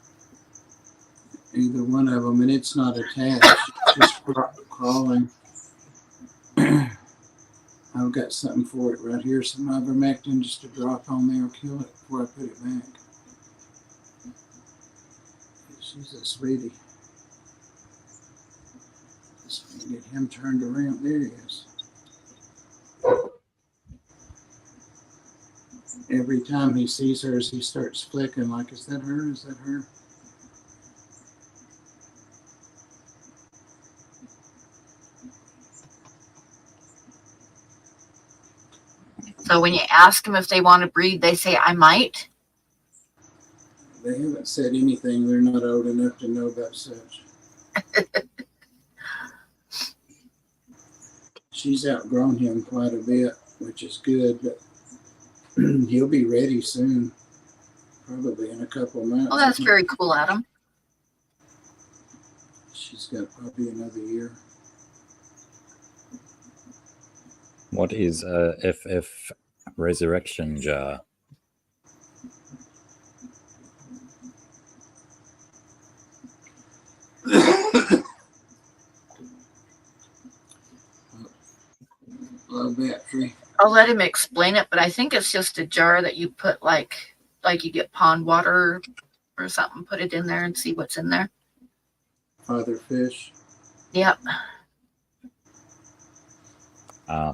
Either one of them, and it's not attached. It's just crawling. I've got something for it right here. Some ivermectin just to drop on there, kill it before I put it back. She's a sweetie. So get him turned around. There he is. Every time he sees hers, he starts flicking like, is that her? Is that her? So when you ask them if they want to breed, they say, I might. They haven't said anything. They're not old enough to know about such. She's outgrown him quite a bit, which is good, but he'll be ready soon. Probably in a couple of months. Oh, that's very cool, Adam. She's got probably another year. What is a FF resurrection jar? Low battery. I'll let him explain it, but I think it's just a jar that you put like you get pond water or something, put it in there and see what's in there. Father fish. Yep.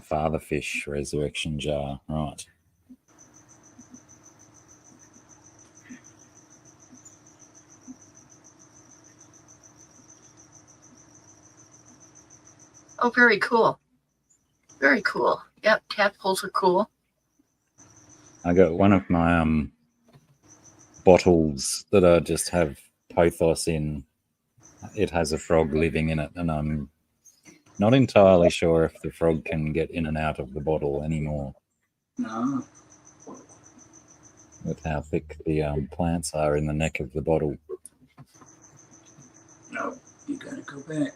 Father fish resurrection jar. Right. Oh, very cool. Very cool. Yep, tadpoles are cool. I got one of my bottles that I just have pothos in. It has a frog living in it, and I'm not entirely sure if the frog can get in and out of the bottle anymore No. with how thick the plants are in the neck of the bottle. No. You gotta go back.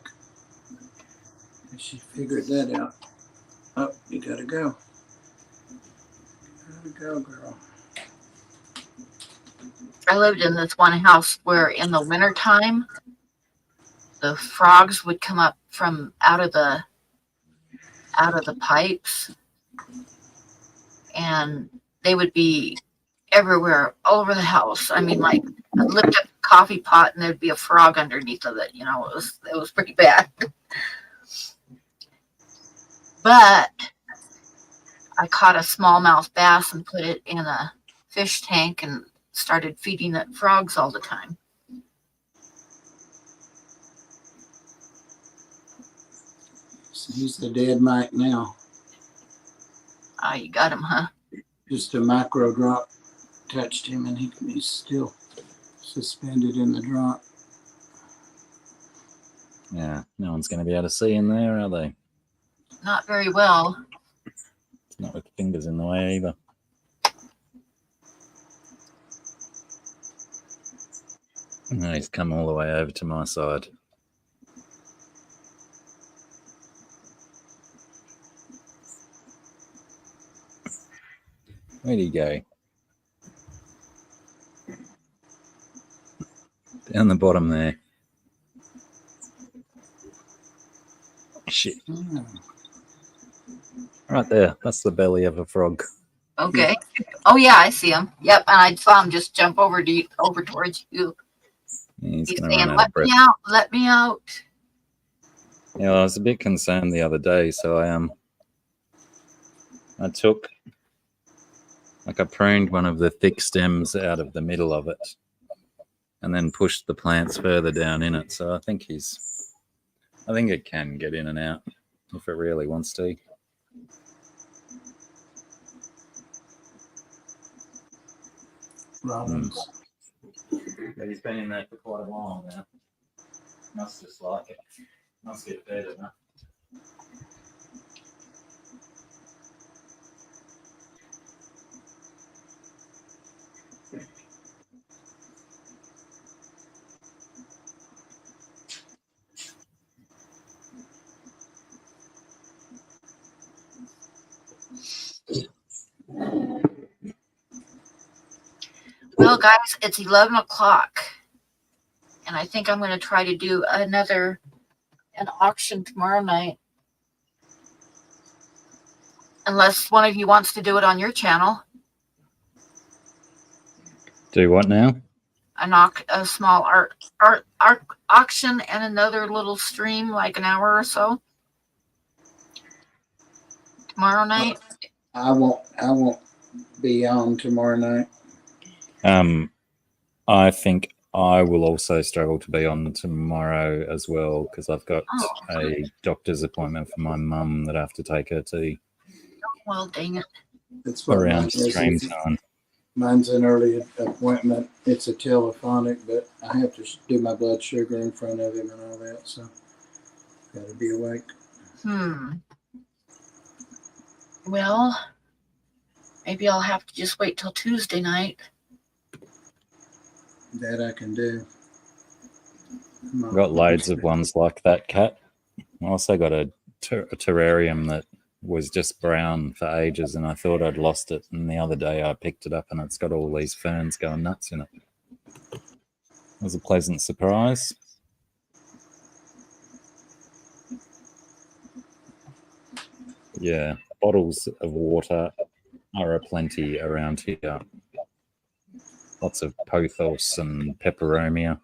She figured that out. Oh, you gotta go. Gotta go, girl. I lived in this one house where in the wintertime, the frogs would come up from out of the pipes, and they would be everywhere, all over the house. I mean, like, I'd lift up a coffee pot and there'd be a frog underneath of it. You know, it was pretty bad. But I caught a smallmouth bass and put it in a fish tank and started feeding it frogs all the time. So he's the dead Mike now. Ah, you got him, huh? Just a micro drop touched him, and he's still suspended in the drop. Yeah, no one's going to be able to see in there, are they? Not very well. It's not with fingers in the way either. No, he's come all the way over to my side. Where'd he go? Down the bottom there. Shit. Right there. That's the belly of a frog. Okay. Oh yeah, I see him. Yep, and I saw him just jump over towards you. Yeah, he's He's going to saying, run out of breath. Let me out. Yeah, I was a bit concerned the other day, so I took, like, I pruned one of the thick stems out of the middle of it and then pushed the plants further down in it. So I think it can get in and out if it really wants to. Rollins. But he's been in there for quite a while now. Must just like it. Must get better now. Well, guys, it's 11 o'clock, and I think I'm going to try to do an auction tomorrow night. Unless one of you wants to do it on your channel. Do what now? a small art auction and another little stream, like an hour or so tomorrow night. I won't be on tomorrow night. I think I will also struggle to be on tomorrow as well because I've got a doctor's appointment for my mum that I have to take her to Well, dang it. That's what around mine is. stream time. Mine's an early appointment. It's a telephonic, but I have to do my blood sugar in front of him and all that, so got to be awake. Well, maybe I'll have to just wait till Tuesday night. That I can do. I've got loads of ones like that, Cat. I also got a terrarium that was just brown for ages and I thought I'd lost it, and the other day I picked it up and it's got all these ferns going nuts in it. It was a pleasant surprise. Yeah, bottles of water are aplenty around here. Lots of pothos and peperomia.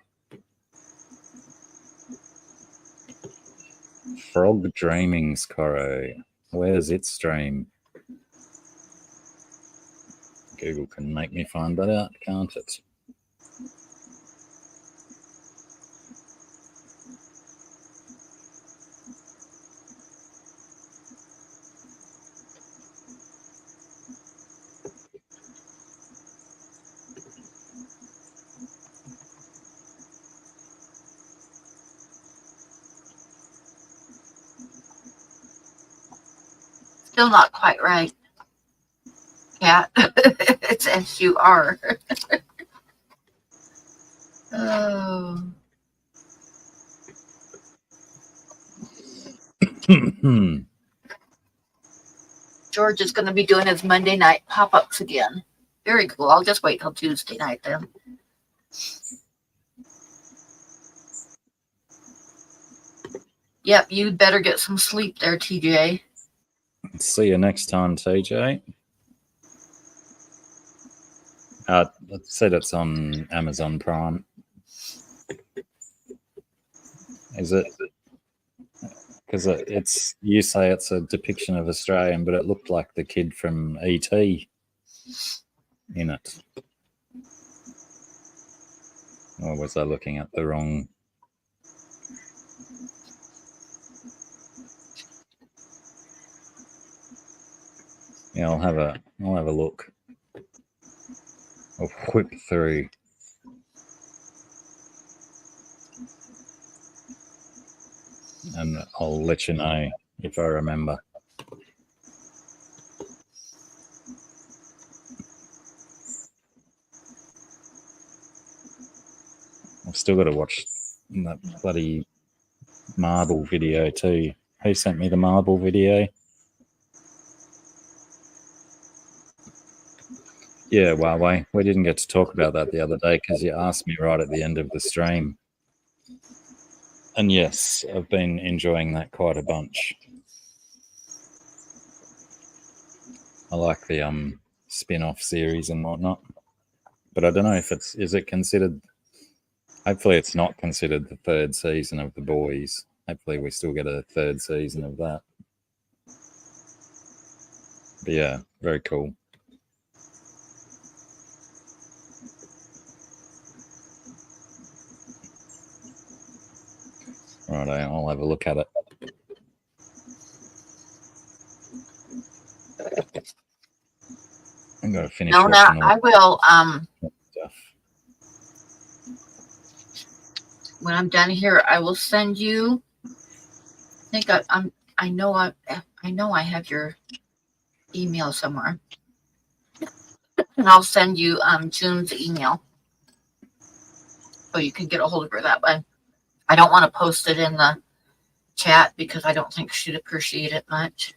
Frog Dreamings, Coro. Where's its stream? Google can make me find that out, can't it? Still not quite right. Yeah, it's SUR. Oh. George is going to be doing his Monday night pop-ups again. Very cool. I'll just wait till Tuesday night then. Yep, you better get some sleep there, TJ. See you next time, TJ. It said it's on Amazon Prime. Is it? Because it's, you say it's a depiction of Australian, but it looked like the kid from E.T. in it. Or was I looking at the wrong? Yeah, I'll have a look. I'll whip through. And I'll let you know if I remember. I've still got to watch that bloody marble video too. Who sent me the marble video? Yeah, Huawei. We didn't get to talk about that the other day because you asked me right at the end of the stream. And yes, I've been enjoying that quite a bunch. I like the spin-off series and whatnot. But I don't know if is it considered, hopefully it's not considered the third season of The Boys. Hopefully we still get a third season of that. But yeah, very cool. Right, I'll have a look at it. I'm going to finish watching all I will, stuff. when I'm done here, I will send you, I think I know I have your email somewhere. And I'll send you June's email so you can get a hold of her that way. I don't want to post it in the chat because I don't think she'd appreciate it much.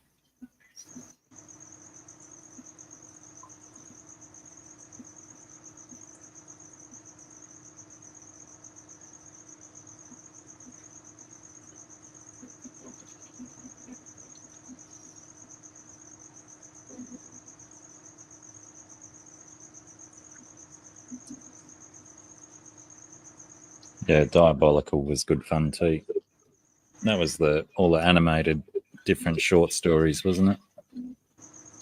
Yeah, Diabolical was good fun too. That was all the animated different short stories, wasn't it?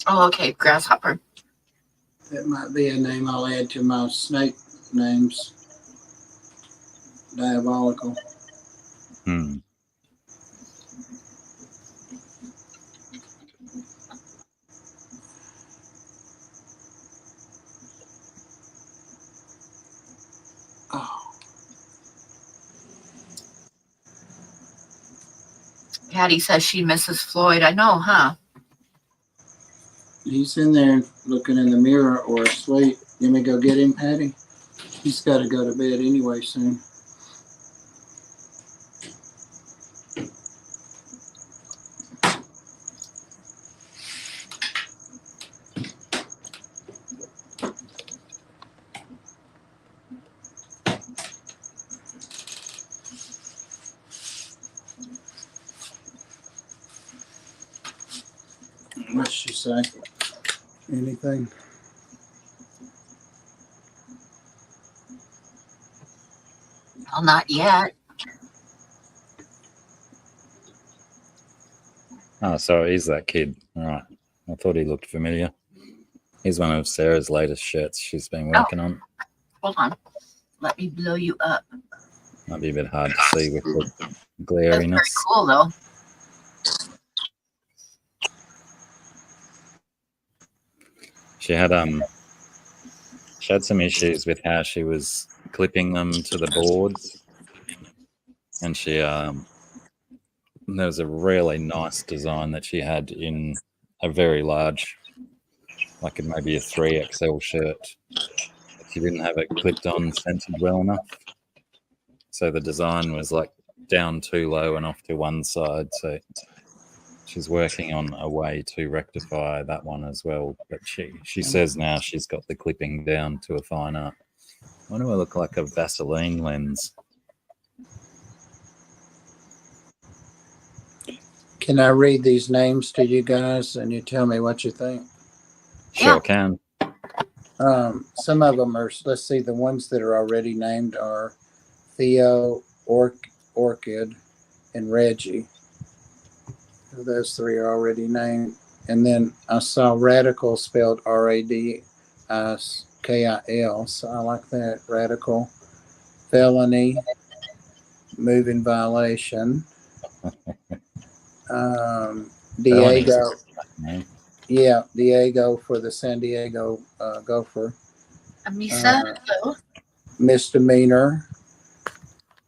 Oh, okay. Grasshopper. That might be a name I'll add to my snake names. Diabolical. Hmm. Oh, Patty says she misses Floyd. I know, huh? he's in there looking in the mirror or asleep. You may go get him, Patty? He's got to go to bed anyway soon. What'd she say? Anything? Well, not yet. Oh, so he's that kid. All right. I thought he looked familiar. He's one of Sarah's latest shirts she's been working on. Hold on. Let me blow you up. Might be a bit hard to see with the That's glariness. very cool, though. She had some issues with how she was clipping them to the boards, and she there was a really nice design that she had in a very large, like maybe a 3XL shirt. She didn't have it clipped on centered well enough, so the design was like down too low and off to one side. So she's working on a way to rectify that one as well. But she says now she's got the clipping down to a fine art. Why do I look like a Vaseline lens? Can I read these names to you guys and you tell me what you think? Sure Yeah. can. Some of them are, let's see, the ones that are already named are Theo, Orchid, and Reggie. Those three are already named. And then I saw Radical spelled Radikil, so I like that. Radical. Felony, moving violation. Diego. Name. Yeah, Diego for the San Diego Gopher. Amisa, hello. Misdemeanor,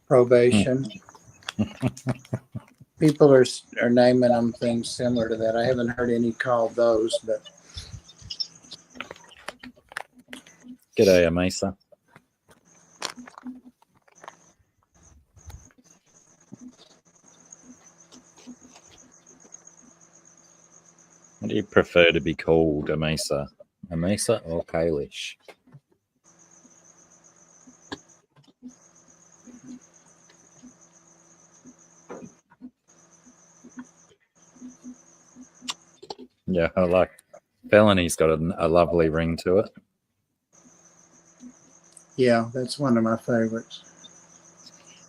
probation. People are naming them things similar to that. I haven't heard any called those, but G'day, Amisa. What do you prefer to be called, Amisa? Amisa or Kalish? Yeah, I like Felony's got a lovely ring to it. yeah, that's one of my favorites.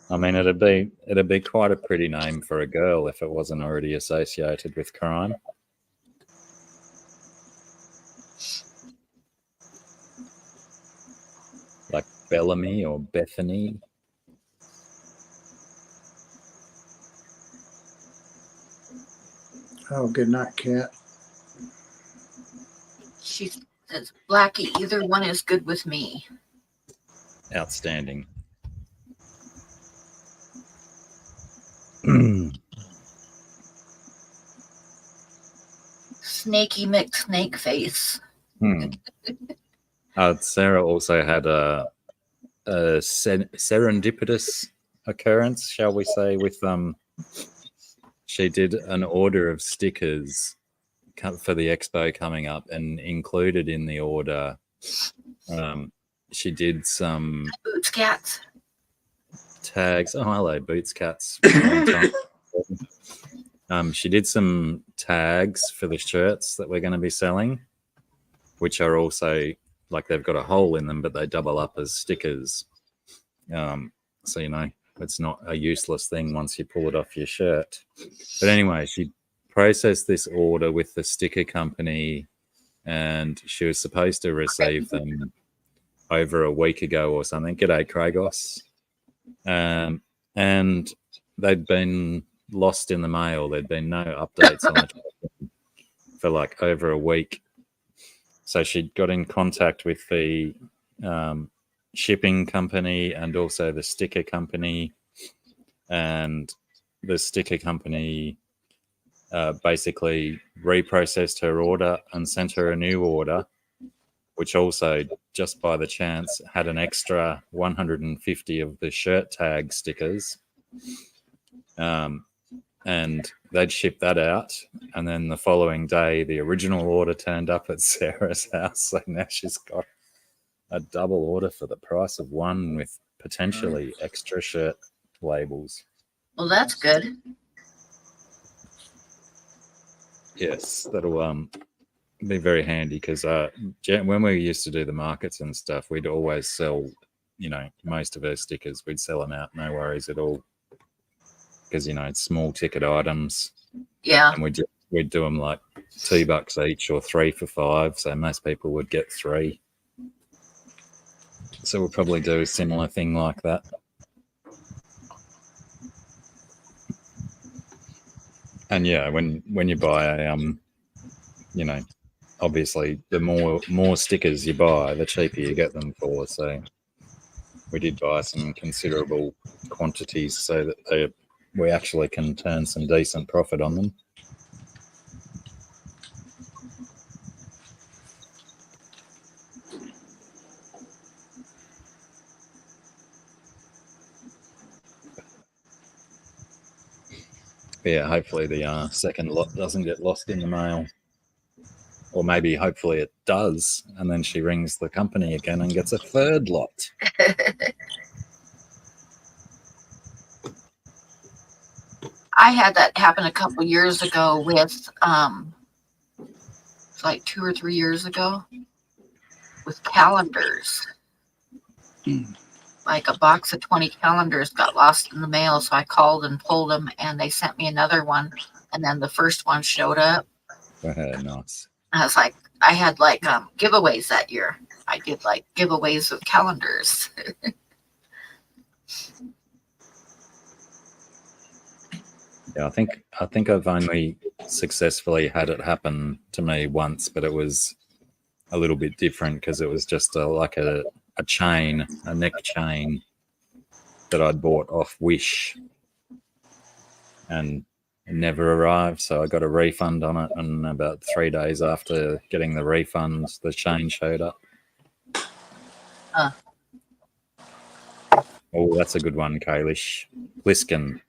I mean, it'd be quite a pretty name for a girl if it wasn't already associated with crime. Like Bellamy or Bethany. Oh, good night, Cat. She says, Blackie, either one is good with me. Outstanding. Snaky McSnake face. Sarah also had a serendipitous occurrence, shall we say, with she did an order of stickers for the expo coming up, and included in the order, she did some Boots cats. tags. Oh, hello, Boots Cats. She did some tags for the shirts that we're going to be selling, which are also like they've got a hole in them, but they double up as stickers. So, it's not a useless thing once you pull it off your shirt. But anyway, she processed this order with the sticker company, and she was supposed to receive them over a week ago or something. G'day, Kragos. And they'd been lost in the mail. There'd been no updates on it for like over a week. So she got in contact with the shipping company and also the sticker company. And the sticker company basically reprocessed her order and sent her a new order, which also, just by the chance, had an extra 150 of the shirt tag stickers. And they'd ship that out. And then the following day, the original order turned up at Sarah's house. So now she's got a double order for the price of one with potentially extra shirt labels. Well, that's good. Yes, that'll be very handy because when we used to do the markets and stuff, we'd always sell, most of our stickers. We'd sell them out, no worries at all. Because it's small ticket items, Yeah. and we'd do them like $2 each or 3 for $5. So most people would get 3. So we'll probably do a similar thing like that. And yeah, when you buy a obviously the more stickers you buy, the cheaper you get them for. So we did buy some considerable quantities so that we actually can turn some decent profit on them. Yeah, hopefully the second lot doesn't get lost in the mail. Or maybe hopefully it does, and then she rings the company again and gets a third lot. I had that happen a couple years ago with, it's like 2 or 3 years ago, with calendars. Like a box of 20 calendars got lost in the mail, so I called and pulled them, and they sent me another one, and then the first one showed up. Nice. I was like, I had like giveaways that year. I did like giveaways of calendars. Yeah, I think I've only successfully had it happen to me once, but it was a little bit different because it was just like a chain, a neck chain that I'd bought off Wish, and it never arrived. So I got a refund on it, and about 3 days after getting the refund, the chain showed up. Oh, that's a good one, Kalish. Pliskin.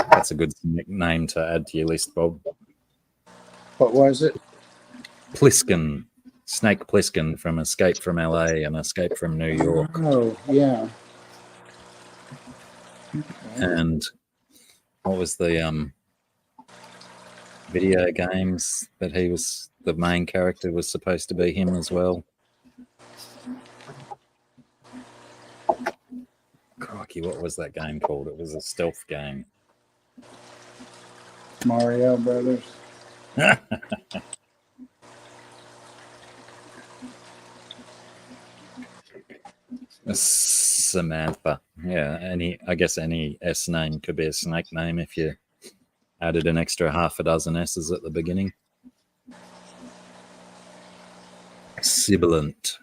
That's a good name to add to your list, Bob. What was it? Pliskin. Snake Plissken from Escape from LA and Escape from New York. Oh, yeah. And what was the video games that the main character was supposed to be him as well? Crikey, what was that game called? It was a stealth game. Mario Brothers. Samantha. Yeah, I guess any S name could be a snake name if you added an extra half a dozen S's at the beginning. Sibilant.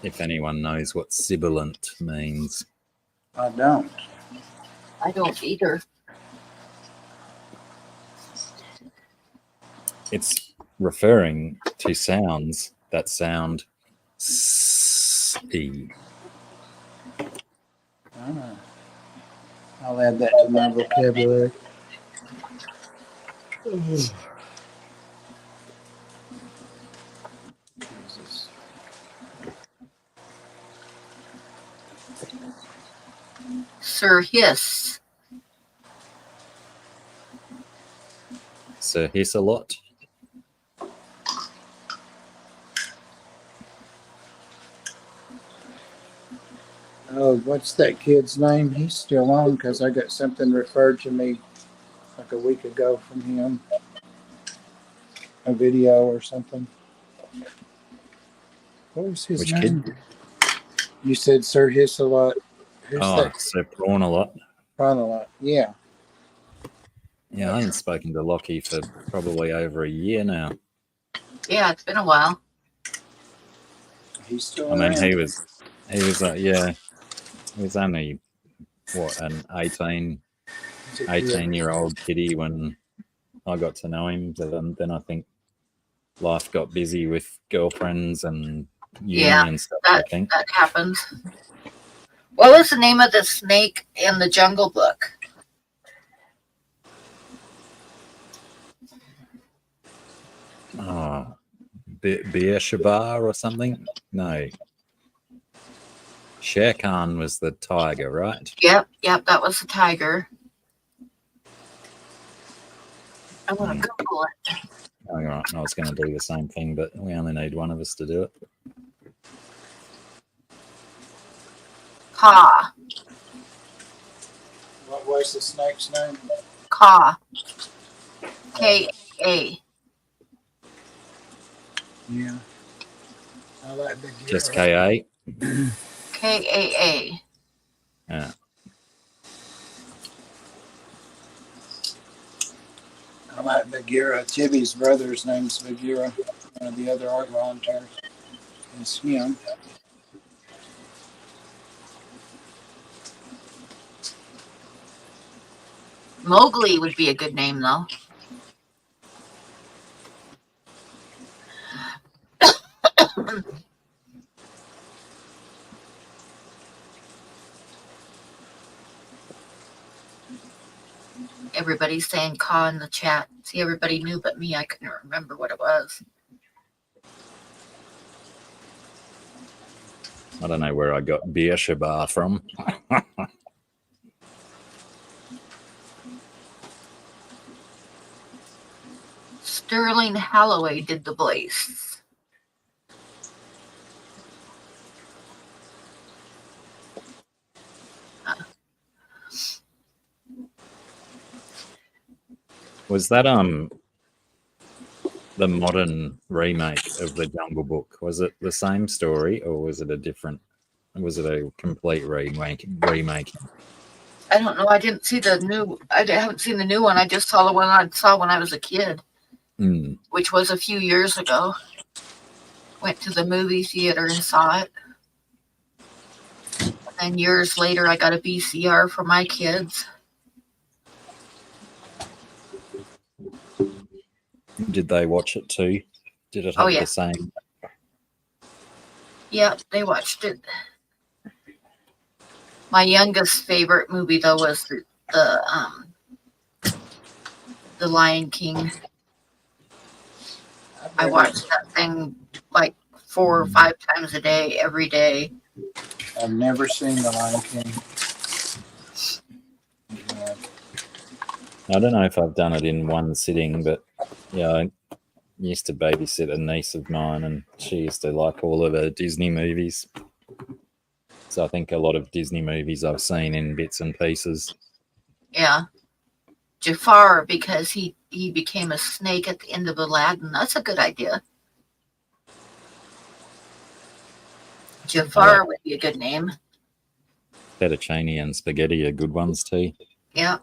If anyone knows what sibilant means. I don't. I don't either. It's referring to sounds that sound S-E. I'll add that to my vocabulary. Jesus. Sir Hiss. Sir Hiss a lot. Oh, what's that kid's name? He's still on because I got something referred to me like a week ago from him. A video or something. What was his Which name? kid? You said Sir Hiss-a-Lot. Who's Oh, that? Sir Prawn a lot. Prawn-a-Lot. Yeah. Yeah, I haven't spoken to Lockie for probably over a year now. Yeah, it's been a while. He's still I mean, around. he was he was only what, an 18-year-old kiddie when I got to know him. Then I think life got busy with girlfriends and uni Yeah, and stuff, I think. that happens. What was the name of the snake in the Jungle Book? Oh, Beersheba or something? No. Shere Khan was the tiger, right? Yep, that was the tiger. I want to Google it. All right, I was going to do the same thing, but we only need one of us to do it. Ka. What was the snake's name? Ka. K-A. Yeah. I like the Just KA? K-A-A. Yeah. I like Bagheera. Tibby's brother's name's Bagheera. One of the other art volunteers. It's him. Mowgli would be a good name, though. Everybody's saying Ka in the chat. See, everybody knew but me. I couldn't remember what it was. I don't know where I got Beersheba from. Sterling Holloway did the voice. Was that the modern remake of the Jungle Book? Was it the same story, or was it a complete remake? I don't know. I didn't see the new. I haven't seen the new one. I just saw the one I saw when I was a kid, which was a few years ago. Went to the movie theater and saw it. And years later, I got a VCR for my kids. Did they watch it too? Did it have the same? Yep, they watched it. My youngest favorite movie, though, was the Lion King. I watched that thing like 4 or 5 times a day, every day. I've never seen The Lion King. Yeah. I don't know if I've done it in one sitting, but yeah, I used to babysit a niece of mine, and she used to like all of the Disney movies. So I think a lot of Disney movies I've seen in bits and pieces. Yeah. Jafar, because he became a snake at the end of Aladdin. That's a good idea. Jafar would be a good name. Fettuccine and spaghetti are good ones too. Yeah.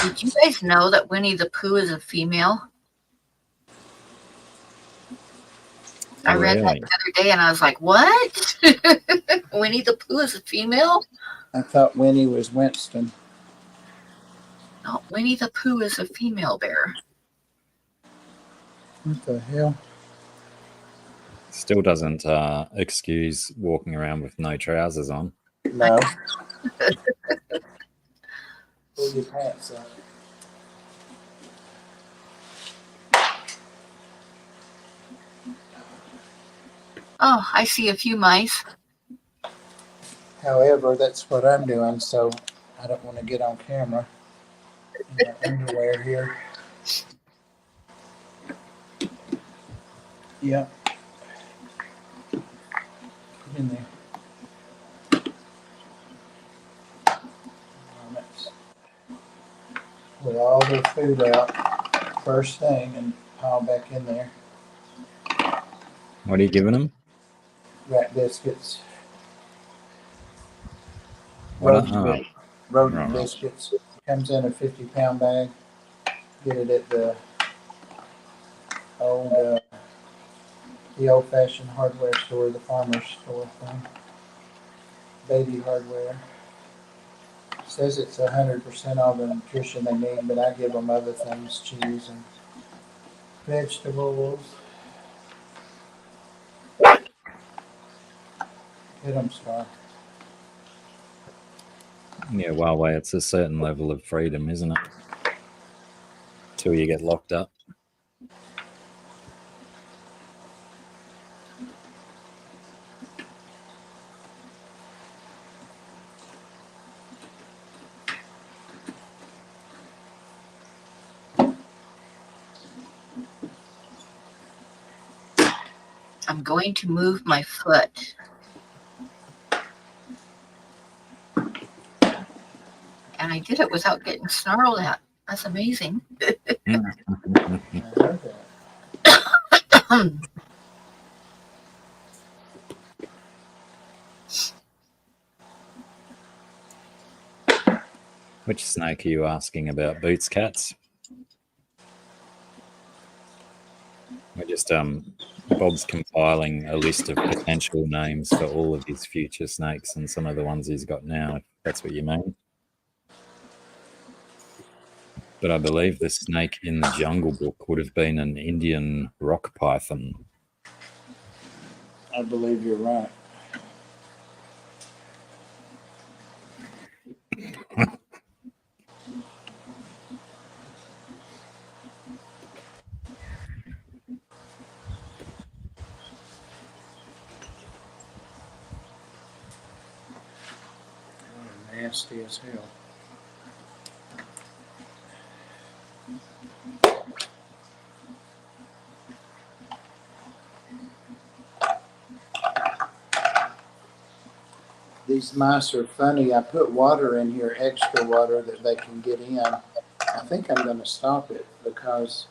Did you guys know that Winnie the Pooh is a female? I read that the other day and I was like, what? Winnie the Pooh is a female? I thought Winnie was Winston. No, Winnie the Pooh is a female bear. What the hell? Still doesn't excuse walking around with no trousers on. No. Pull your pants up. Oh, I see a few mice. However, that's what I'm doing, so I don't want to get on camera in my underwear here. Yep. Put in there. Let's put all their food out first thing and pile back in there. What are you giving them? Rat biscuits. What? Rodent Right. biscuits. Comes in a 50-pound bag. Get it at the old-fashioned hardware store, the farmer's store thing. Baby hardware. Says it's 100% all the nutrition they need, but I give them other things, cheese and vegetables. Get them, Star. Yeah, well, it's a certain level of freedom, isn't it? Till you get locked up. I'm going to move my foot. And I did it without getting snarled at. That's amazing. I heard that. Which snake are you asking about? Boots cats? We're just Bob's compiling a list of potential names for all of his future snakes and some of the ones he's got now, if that's what you mean. But I believe the snake in the Jungle Book would have been an Indian rock python. I believe you're right. Nasty as hell. These mice are funny. I put water in here, extra water that they can get in. I think I'm going to stop it because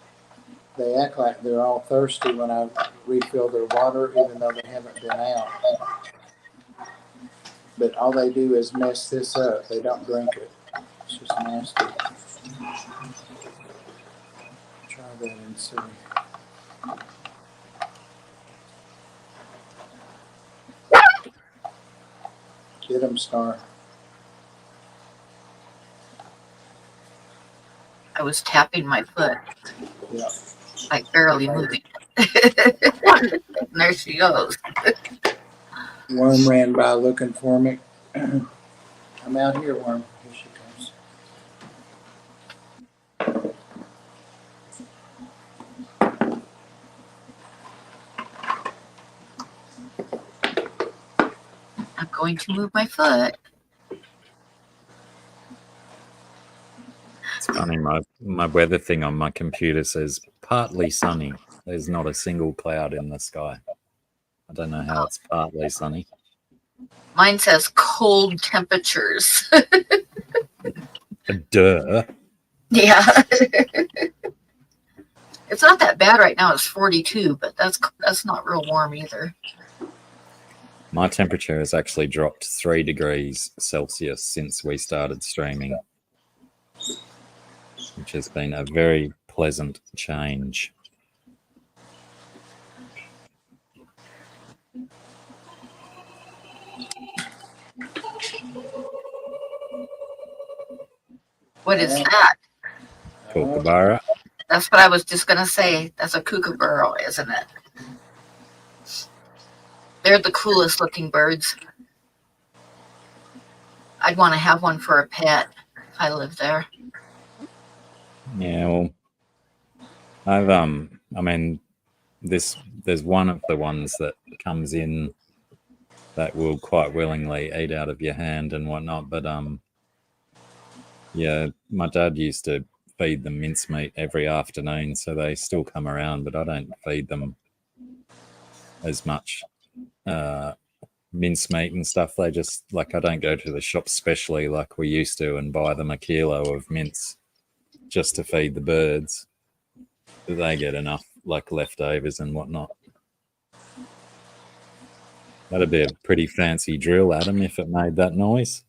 they act like they're all thirsty when I refill their water, even though they haven't been out. But all they do is mess this up. They don't drink it. It's just nasty. Try that and see. Get them, Star. I was tapping my foot. Yeah. Like barely moving. And there she goes. Worm ran by looking for me. I'm out here, Worm. Here she comes. I'm going to move my foot. It's funny, my weather thing on my computer says partly sunny. There's not a single cloud in the sky. I don't know how it's partly sunny. Mine says cold temperatures. Duh. Yeah. It's not that bad right now. It's 42, but that's not real warm either. My temperature has actually dropped 3 degrees Celsius since we started streaming, which has been a very pleasant change. What is that? Kookaburra. That's what I was just going to say. That's a kookaburra, isn't it? They're the coolest looking birds. I'd want to have one for a pet if I live there. Yeah, well, I mean, there's one of the ones that comes in that will quite willingly eat out of your hand and whatnot, but yeah, my dad used to feed them mincemeat every afternoon, so they still come around, but I don't feed them as much mincemeat and stuff. They just, like, I don't go to the shop specially like we used to and buy them a kilo of mince just to feed the birds. They get enough, like, leftovers and whatnot. That'd be a pretty fancy drill, Adam, if it made that noise.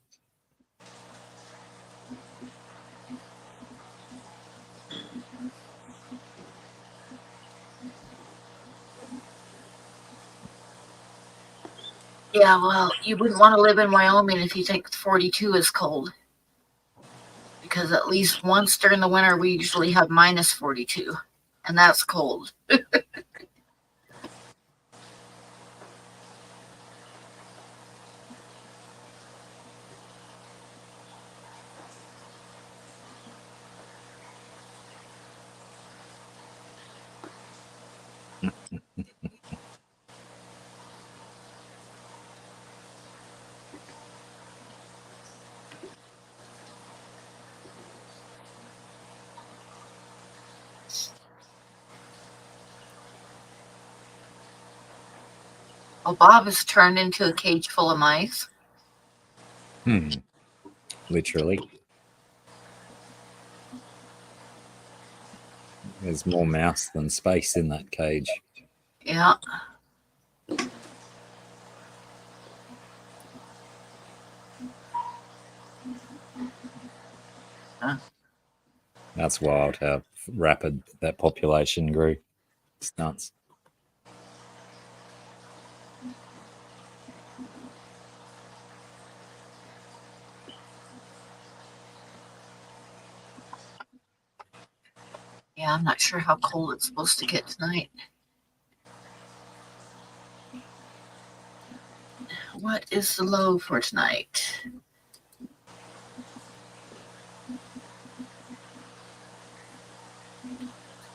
Yeah, well, you wouldn't want to live in Wyoming if you think 42 is cold. Because at least once during the winter, we usually have minus 42. And that's cold. Well, Bob has turned into a cage full of mice. Literally. There's more mouse than space in that cage. Yeah. That's wild how rapid that population grew. It's nuts. Yeah, I'm not sure how cold it's supposed to get tonight. What is the low for tonight?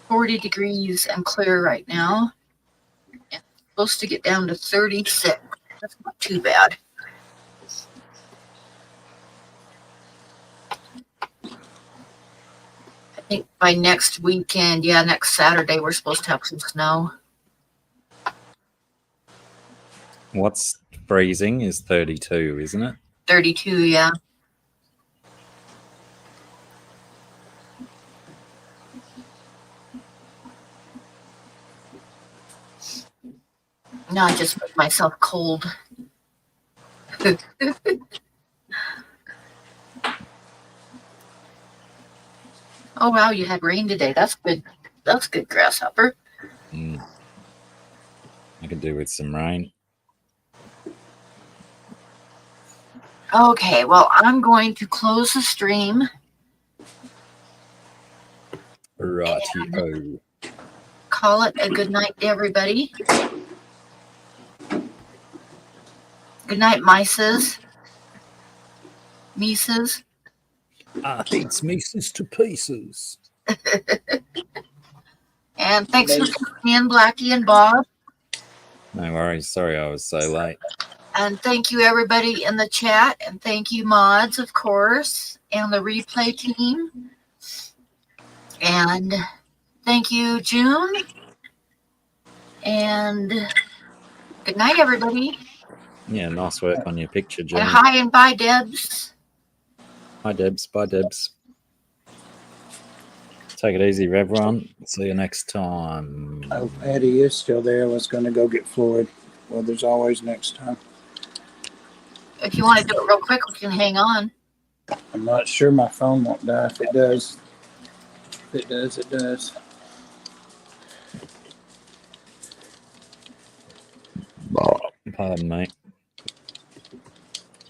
$40 degrees and clear right now. It's supposed to get down to 36. That's not too bad. I think by next weekend, yeah, next Saturday, we're supposed to have some snow. What's freezing is 32, isn't it? 32, yeah. No, I just made myself cold. Oh, wow, you had rain today. That's good. That's good, grasshopper. I could do with some rain. Okay, well, I'm going to close the stream. Righty-o. Call it a good night to everybody. Good night, mices. Mises. I hates Mises to pieces. And thanks for coming in, Blackie and Bob. No worries. Sorry I was so late. And thank you, everybody in the chat. And thank you, mods, of course, and the replay team. And thank you, June. And good night, everybody. Yeah, nice work on your picture, Jim. And hi and bye, Debs. Hi, Debs. Bye, Debs. Take it easy, everyone. See you next time. Oh, Patty is still there. I was going to go get Floyd. Well, there's always next time. If you want to do it real quick, we can hang on. I'm not sure my phone won't die. If it does, it does. Pardon me.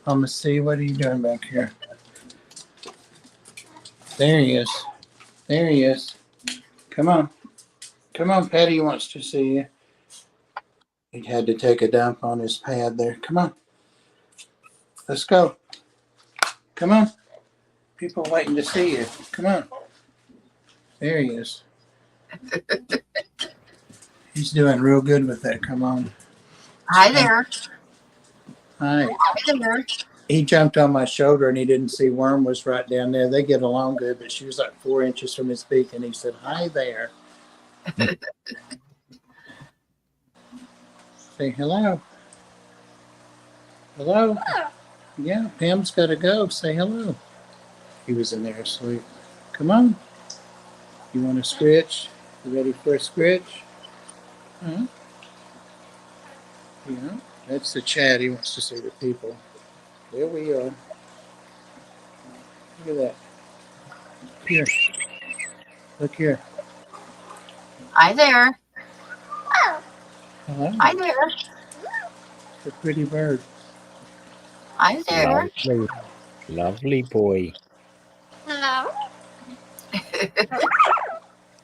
I'm going to see. What are you doing back here? There he is. There he is. Come on. Come on, Patty wants to see you. He had to take a dump on his pad there. Come on. Let's go. Come on. People waiting to see you. Come on. There he is. He's doing real good with that. Come on. Hi there. Hi. Hi there. He jumped on my shoulder and he didn't see Worm was right down there. They get along good, but she was like 4 inches from his beak and he said, hi there. Say hello. Hello. Yeah, Pam's got to go. Say hello. He was in there asleep. Come on. You want to scratch? You ready for a scratch? Huh? Yeah. That's the chat. He wants to see the people. There we are. Look at that. Here. Look here. Hi there. Hello. Hi there. It's a pretty bird. Hi there. Lovely, lovely boy. Hello.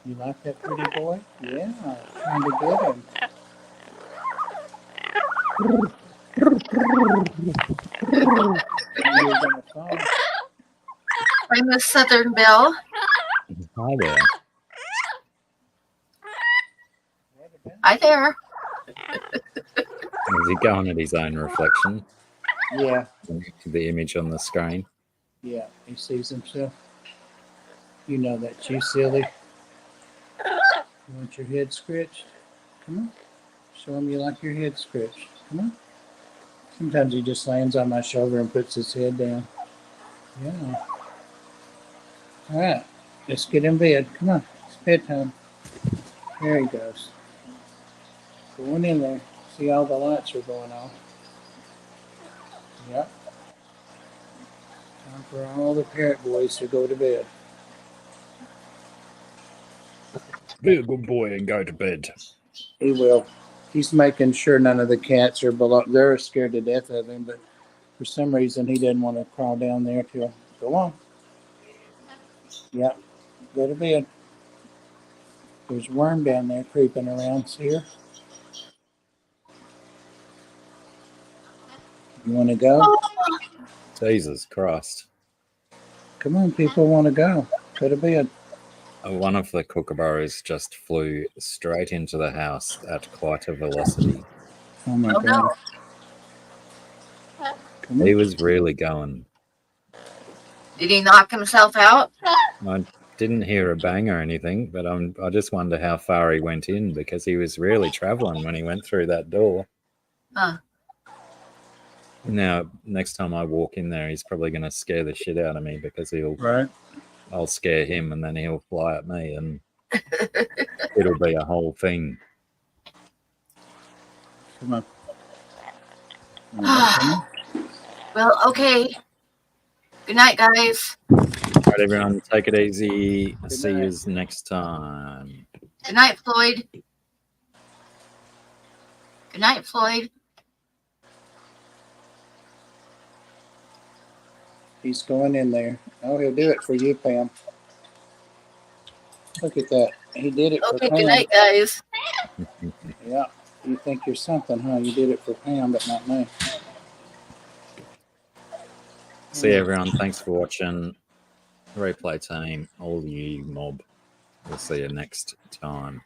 You like that pretty boy? Yeah. Trying to get him. He was on the phone. I'm a Southern Belle. Hi there. Hi there. Is he going at his own reflection? Yeah. The image on the screen. Yeah. He sees himself. You know that, you silly. You want your head scratched? Come on. Show him you like your head scratched. Come on. Sometimes he just lands on my shoulder and puts his head down. Yeah. All right. Let's get in bed. Come on. It's bedtime. There he goes. Going in there. See, all the lights are going off. Yep. Time for all the parrot boys to go to bed. Be a good boy and go to bed. He will. He's making sure none of the cats are below. They're scared to death of him, but for some reason he didn't want to crawl down there to him. Go on. Yep. Go to bed. There's a worm down there creeping around. See her? You want to go? Jesus Christ. Come on, people want to go. Go to bed. One of the kookaburras just flew straight into the house at quite a velocity. Oh my Oh, God. no. Come on. He was really going. Did he knock himself out? I didn't hear a bang or anything, but I just wonder how far he went in because he was really traveling when he went through that door. Huh. Now, next time I walk in there, he's probably going to scare the shit out of me because Right. I'll scare him and then he'll fly at me and it'll be a whole thing. Come on. Come on. Well, okay. Good night, guys. All right, everyone, take it easy. Good See night. you next time. Good night, Floyd. Good night, Floyd. He's going in there. Oh, he'll do it for you, Pam. Look at that. He did it for Okay, Pam. good night, guys. Yeah. You think you're something, huh? You did it for Pam, but not me. See you, everyone. Thanks for watching. Replay team, all you mob. We'll see you next time.